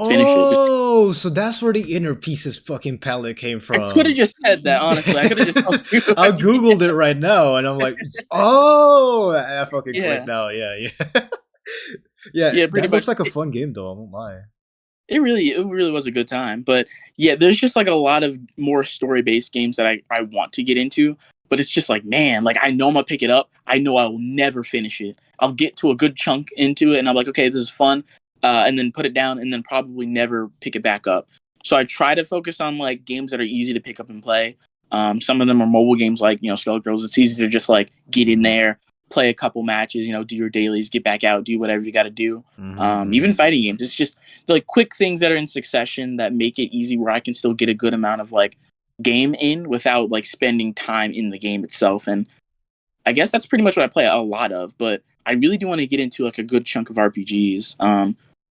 finish it. Just, Oh, so that's where the inner pieces fucking palette came I could have from. just said that, honestly. I could have just told you. I googled it right now, and I'm like, oh, I fucking clicked Yeah, now. Yeah, yeah, yeah. yeah, pretty That much. looks like a fun game, though. I won't lie. It really was a good time. But yeah, there's just like a lot of more story based games that I want to get into. But it's just like, man, like I know I'm gonna pick it up. I know I will never finish it. I'll get to a good chunk into it and I'm like, okay, this is fun. And then put it down and then probably never pick it back up. So I try to focus on like games that are easy to pick up and play. Some of them are mobile games like, Skullgirls. It's easy to just like get in Mm-hmm. there, play a couple matches, do your dailies, get back out, do whatever you got to do. Mm-hmm. Even fighting games, it's just like quick things that are in succession that make it easy where I can still get a good amount of like game in without like spending time in the game itself. And I guess that's pretty much what I play a lot of. But I really do want to get into like a good chunk of RPGs.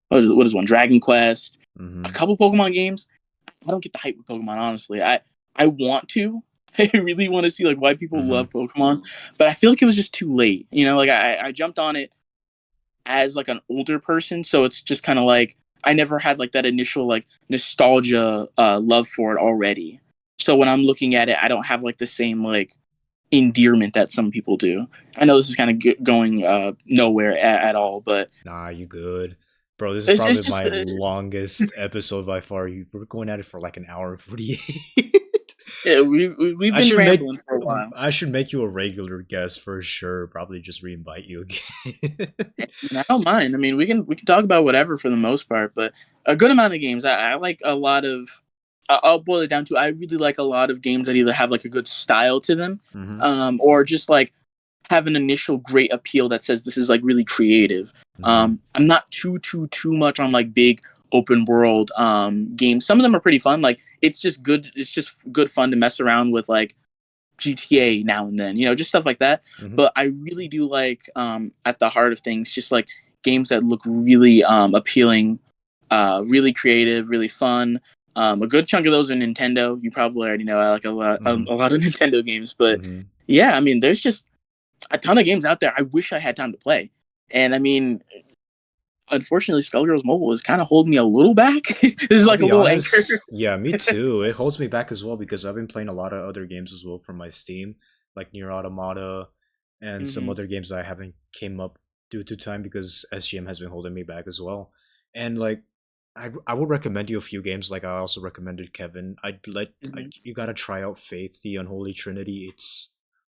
What is one? Dragon Quest, a Mm-hmm. couple Pokemon games. I don't get the hype with Pokemon, honestly. I want to. I really want to see like why people Mm-hmm. love Pokemon, but I feel like it was just too late. Like I jumped on it as like an older person, so it's just kind of like I never had like that initial like nostalgia love for it already. So when I'm looking at it, I don't have like the same like endearment that some people do. I know this is kind of going nowhere at all, but Nah, you good, bro. This is it's probably just my longest episode by far. We're going at it for like an hour and 48. yeah, we've I been should make rambling for a while. I should make you a regular guest for sure. Probably just reinvite you again. And I don't mind. I mean, we can talk about whatever for the most part, but a good amount of games. I like a lot of. I'll boil it down to I really like a lot of games that either have like a good style to them, Mm-hmm. or just like have an initial great appeal that says this is like really creative. Mm-hmm. I'm not too much on like big open world games. Some of them are pretty fun. Like it's just good. It's just good fun to mess around with like GTA now and then, just stuff like that. Mm-hmm. But I really do like at the heart of things, just like games that look really appealing, really creative, really fun. A good chunk of those are Nintendo. You probably already know I like Mm-hmm. a lot of Nintendo games, but Mm-hmm. yeah, I mean, there's just a ton of games out there. I wish I had time to play, and I mean, unfortunately, Skullgirls Mobile is kind of holding me a little back. This is I'll like a be little anchor. honest, yeah, me too. It holds me back as well because I've been playing a lot of other games as well from my Steam, like Nier Automata and some Hmm. other games that I haven't came up due to time because SGM has been holding me back as well. And like I would recommend you a few games like I also recommended Kevin. Hmm. You got to try out Faith, the Unholy Trinity.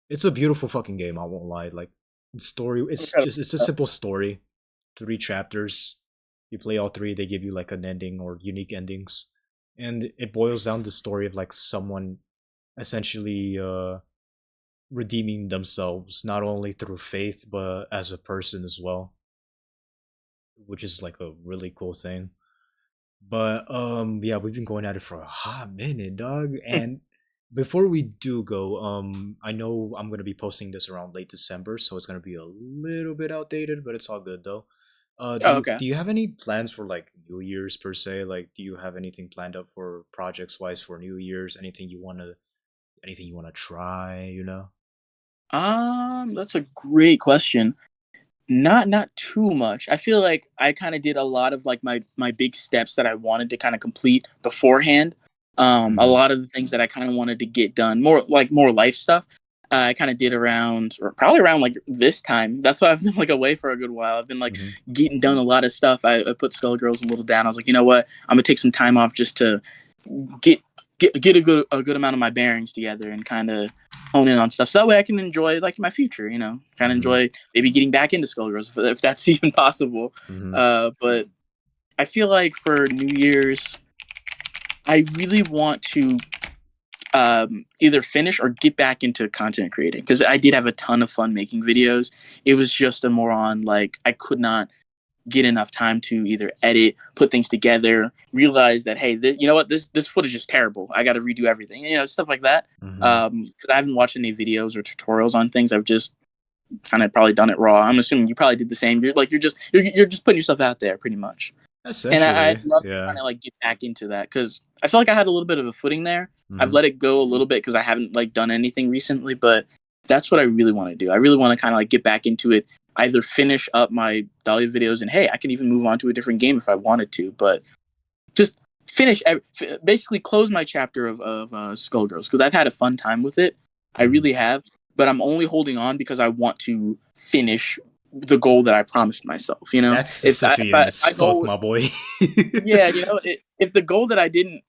It's a beautiful fucking game, I won't lie. Like story it's a simple story. 3 chapters. You play all three, they give you like an ending or unique endings. And it boils down to the story of like someone essentially redeeming themselves not only through faith but as a person as well, which is like a really cool thing. But yeah, we've been going at it for a hot minute, dog. And before we do go, I know I'm gonna be posting this around late December, so it's gonna be a little bit outdated, but it's all good though. Oh, okay. Do you have any plans for like New Year's per se? Like, do you have anything planned up for projects wise for New Year's? Anything you wanna try? You know? That's a great question. Not too much. I feel like I kind of did a lot of like my big steps that I wanted to kind of complete beforehand. A Mm-hmm. lot of the things that I kind of wanted to get done, more life stuff. I kind of did around, or probably around like this time. That's why I've been like away for a good while. I've been like Mm-hmm. getting done a lot of stuff. I put Skullgirls a little down. I was like, you know what? I'm gonna take some time off just to get get a good amount of my bearings together and kind of hone in on stuff. So that way I can enjoy like my future. Kind of Mm-hmm. enjoy maybe getting back into Skullgirls if that's even possible. Mm-hmm. But I feel like for New Year's, I really want to either finish or get back into content creating because I did have a ton of fun making videos. It was just a more on like I could not get enough time to either edit, put things together, realize that hey, you know what, this footage is terrible. I got to redo everything, stuff like that. Mm-hmm. Because I haven't watched any videos or tutorials on things. I've just kind of probably done it raw. I'm assuming you probably did the same. You're just putting yourself out there pretty much. And I'd Essentially, love to yeah. kind of like get back into that because I feel like I had a little bit of a footing there. I've Mm-hmm. let it go a little bit because I haven't like done anything recently, but that's what I really want to do. I really want to kind of like get back into it, either finish up my Dahlia videos, and hey, I can even move on to a different game if I wanted to, but just basically close my chapter of Skullgirls because I've had a fun time with it. I Mm-hmm. really have, but I'm only holding on because I want to finish the goal that I promised myself. That's If Sisyphean if as I fuck, go, my boy. yeah, if the goal that I didn't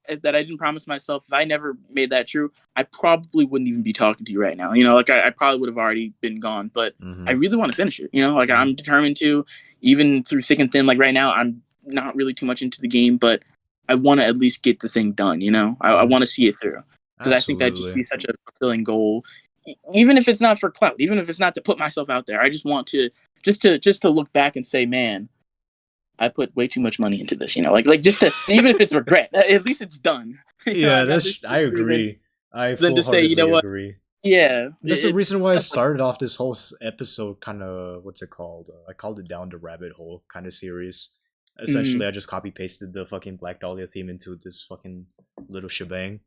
promise myself, if I never made that true, I probably wouldn't even be talking to you right now. Like I probably would have already been gone. But I Mm-hmm. really want to finish it. Like Mm-hmm. I'm determined to, even through thick and thin. Like right now, I'm not really too much into the game, but I want to at least get the thing done. I Mm-hmm. want to see it through because I think that'd just Absolutely. be such a fulfilling goal. Even if it's not for clout, even if it's not to put myself out there, I just want to just to look back and say, man, I put way too much money into this, like just to, even if it's regret, at least it's done. I Yeah, got this that's I shit through agree. I than to say, full-heartedly what, agree. yeah, That's the reason it's why I stuff like started off this whole episode kind of what's it called? I called it down the rabbit hole kind of series. that. Essentially, I just copy pasted the fucking Black Dahlia theme into this fucking little shebang.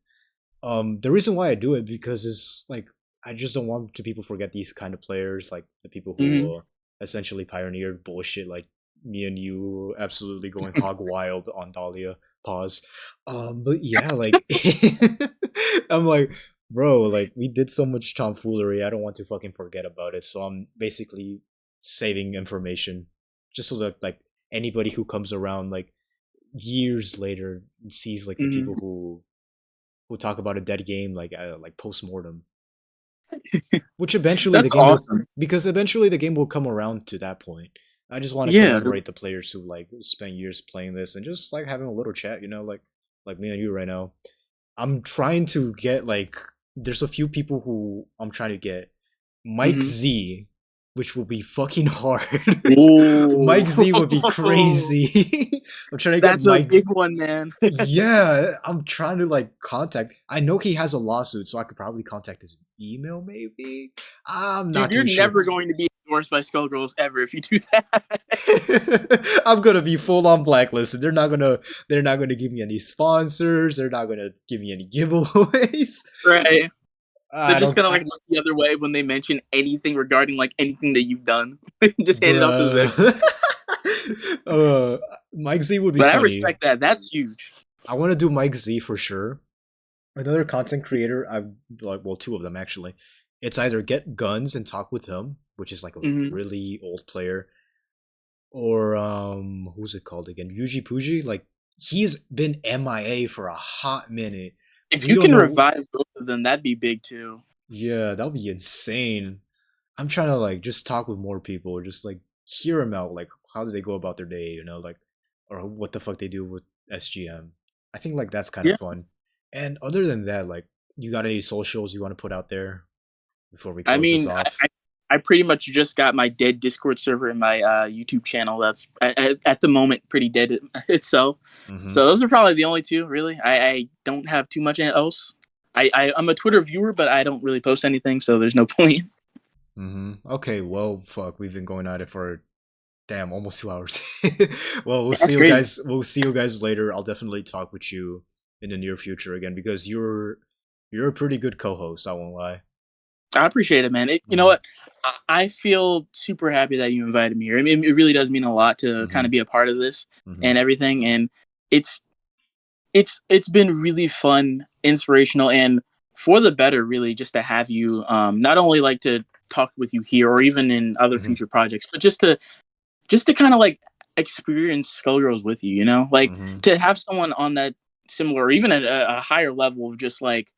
The reason why I do it because it's like I just don't want to people forget these kind of players, like the people Mm-hmm. who essentially pioneered bullshit, like me and you, absolutely going hog wild on Dahlia. Pause. But yeah, like I'm like, bro, like we did so much tomfoolery. I don't want to fucking forget about it. So I'm basically saving information just so that like anybody who comes around like years later sees like the Mm-hmm. people who talk about a dead game like post mortem, which eventually the That's game will awesome. because eventually the game will come around to that point. I just want to Yeah. commemorate the players who like spent years playing this and just like having a little chat, like me and you right now. I'm trying to get like there's a few people who I'm trying to get. Mike Hmm. Z, which will be fucking hard. Ooh, Mike Z would be crazy. I'm trying to get that's a Mike. big one, man. Yeah, I'm trying to like contact. I know he has a lawsuit, so I could probably contact his email. Maybe I'm Dude, not you're too sure. never going to be endorsed by Skullgirls ever if you do that. I'm gonna be full on blacklisted. They're not gonna give me any sponsors. They're not gonna give me any giveaways. Right. They're I just don't, gonna like look the other way when they mention anything regarding like anything that you've done. Just hand it off to the bruh. victim. uh, Mike Z would be But I funny. respect that. That's huge. I want to do Mike Z for sure. Another content creator, I've like, well, two of them actually. It's either get guns and talk with him, which is like a Hmm. really old player, or who's it called again? Yuji Puji. Like he's been MIA for a hot minute. If We you don't can know. revive both of them, that'd be big too. Yeah, that would be insane. I'm trying to like just talk with more people, or just like hear them out. Like how do they go about their day? Like or what the fuck they do with SGM. I think like that's kind of Yeah. fun. And other than that, like you got any socials you want to put out there before we I close this mean, off? I pretty much just got my dead Discord server and my YouTube channel. That's at the moment pretty dead itself. Mm-hmm. So those are probably the only two, really. I don't have too much else. I'm a Twitter viewer, but I don't really post anything, so there's no point. Mm-hmm. Okay, well, fuck, we've been going at it for damn almost 2 hours. Well, we'll see That's you crazy. guys. We'll see you guys later. I'll definitely talk with you in the near future again because you're a pretty good co-host. I won't lie. I appreciate it, man. You know Mm-hmm. what? I feel super happy that you invited me here. I mean, it really does mean a lot to kind Mm-hmm. of be a part of this Mm-hmm. and everything. And it's it's been really fun, inspirational, and for the better, really, just to have you. Not only like to talk with you here or even in other Mm-hmm. future projects, but just to kind of like experience Skullgirls with you. You know, like Mm-hmm. to have someone on that similar or even at a higher level of just like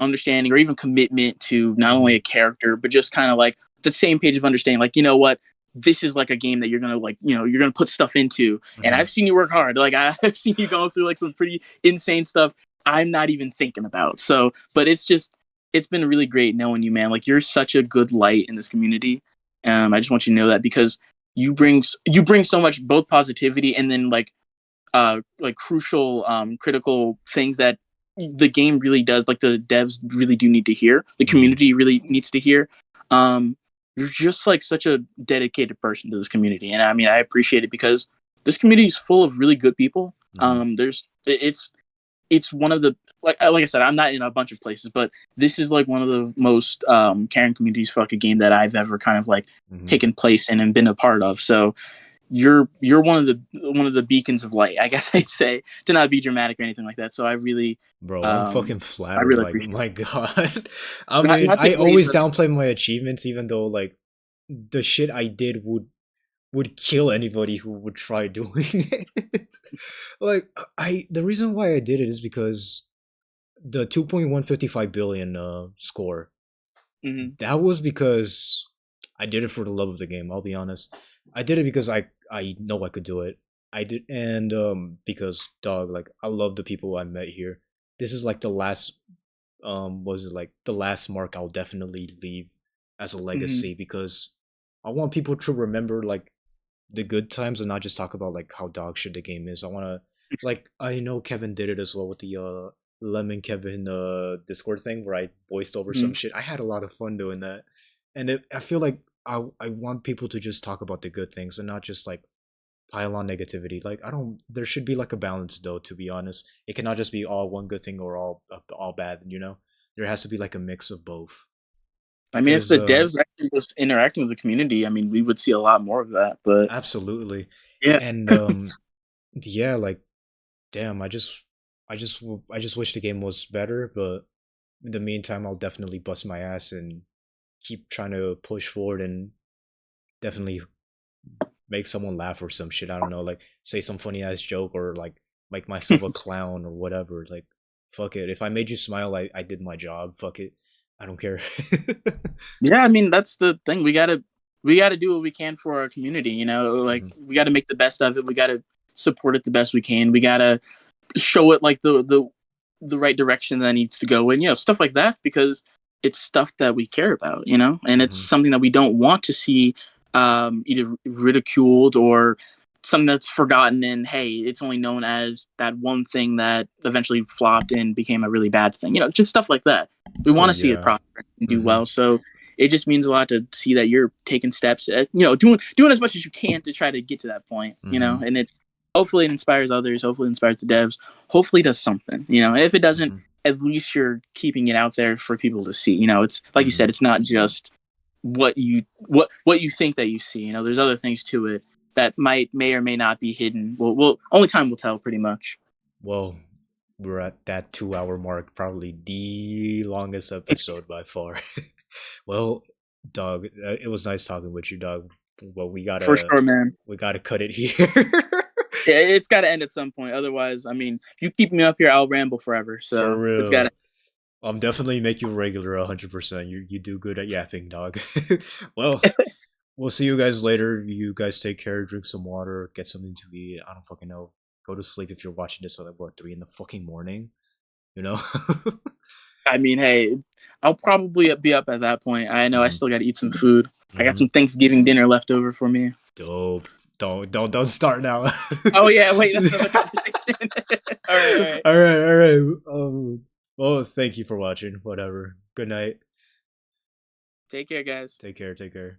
understanding or even commitment to not only Mm-hmm. a character but just kind of like the same page of understanding, like, you know what, this is like a game that you're gonna like, you're gonna put stuff into, and Mm-hmm. I've seen you work hard. Like I've seen you go through like some pretty insane stuff I'm not even thinking about. So but it's been really great knowing you, man. Like you're such a good light in this community. I just want you to know that because you bring so much both positivity and then like crucial critical things that the game really does, like the devs really do need to hear, the Mm-hmm. community really needs to hear. um you're just like such a dedicated person to this community, and I mean I appreciate it because this community is full of really good people. Mm-hmm. There's it's one of the, like I said, I'm not in a bunch of places, but this is like one of the most caring communities for like a game that I've ever kind of like Mm-hmm. taken place in and been a part of. So you're one of the beacons of light, I guess I'd say, to not be dramatic or anything like that. So Bro, I'm um fucking I flattered. really Like, appreciate my God. I it. Not mean, not to I glaze, always but downplay my achievements, even though like the shit I did would kill anybody who would try doing it. Like, the reason why I did it is because the 2.155 billion score. mhm, That was because I did it for the love of the game. I'll be honest. I did it because I know I could do it. I did, and because dog, like I love the people I met here. This is like the last was it like the last mark I'll definitely leave as a mhm, legacy because I want people to remember like the good times and not just talk about like how dog shit the game is. I want to like I know Kevin did it as well with the Lemon Kevin Discord thing where I voiced over some mhm. shit. I had a lot of fun doing that, and I feel like I want people to just talk about the good things and not just like pile on negativity. Like I don't. There should be like a balance though. To be honest, it cannot just be all one good thing or all bad. There has to be like a mix of both I mean, if because the devs actually was interacting with the community, I mean, we would see a lot more of that. But absolutely, yeah, and yeah, like damn, I just wish the game was better, but in the meantime, I'll definitely bust my ass and keep trying to push forward and definitely make someone laugh or some shit. I don't know, like say some funny ass joke or like make myself a clown or whatever. Like fuck it. If I made you smile, I did my job. Fuck it. I don't care. yeah. I mean, that's the thing. We gotta do what we can for our community. Like Mhm. we gotta make the best of it. We gotta support it the best we can. We gotta show it like the the right direction that needs to go in, stuff like that, because it's stuff that we care about, and it's Hmm. something that we don't want to see either ridiculed or something that's forgotten. And hey, it's only known as that one thing that eventually flopped and became a really bad thing. Just stuff like that. We Oh want to see it yeah. prosper and do Hmm. well. So it just means a lot to see that you're taking steps, doing as much as you can to try to get to that point. Hmm. And it hopefully it inspires others. Hopefully it inspires the devs. Hopefully it does something. And if it doesn't, Hmm. at least you're keeping it out there for people to see. It's like you said, Hmm. it's not just what you think that you see. There's other things to it that may or may not be hidden. Well, only time will tell, pretty much. Well, we're at that 2 hour mark, probably the longest episode by far. Well, dog, it was nice talking with you, dog. Well, we For gotta sure, man. we gotta cut it here. Yeah, it's got to end at some point. Otherwise, I mean, you keep me up here, I'll ramble forever. For So it's got to. real. I'm definitely make you regular 100%. You do good at yapping, dog. Well, we'll see you guys later. You guys take care, drink some water, get something to eat. I don't fucking know. Go to sleep if you're watching this at like what 3 in the fucking morning. You know? I mean, hey, I'll probably be up at that point. I know I Hmm. still got to eat some food. I got Hmm. some Thanksgiving dinner left over for me. Dope. Don't start now. Oh yeah, wait, that's another conversation. All right, all right. All right, all right. Well, thank you for watching. Whatever. Good night. Take care, guys. Take care. Take care.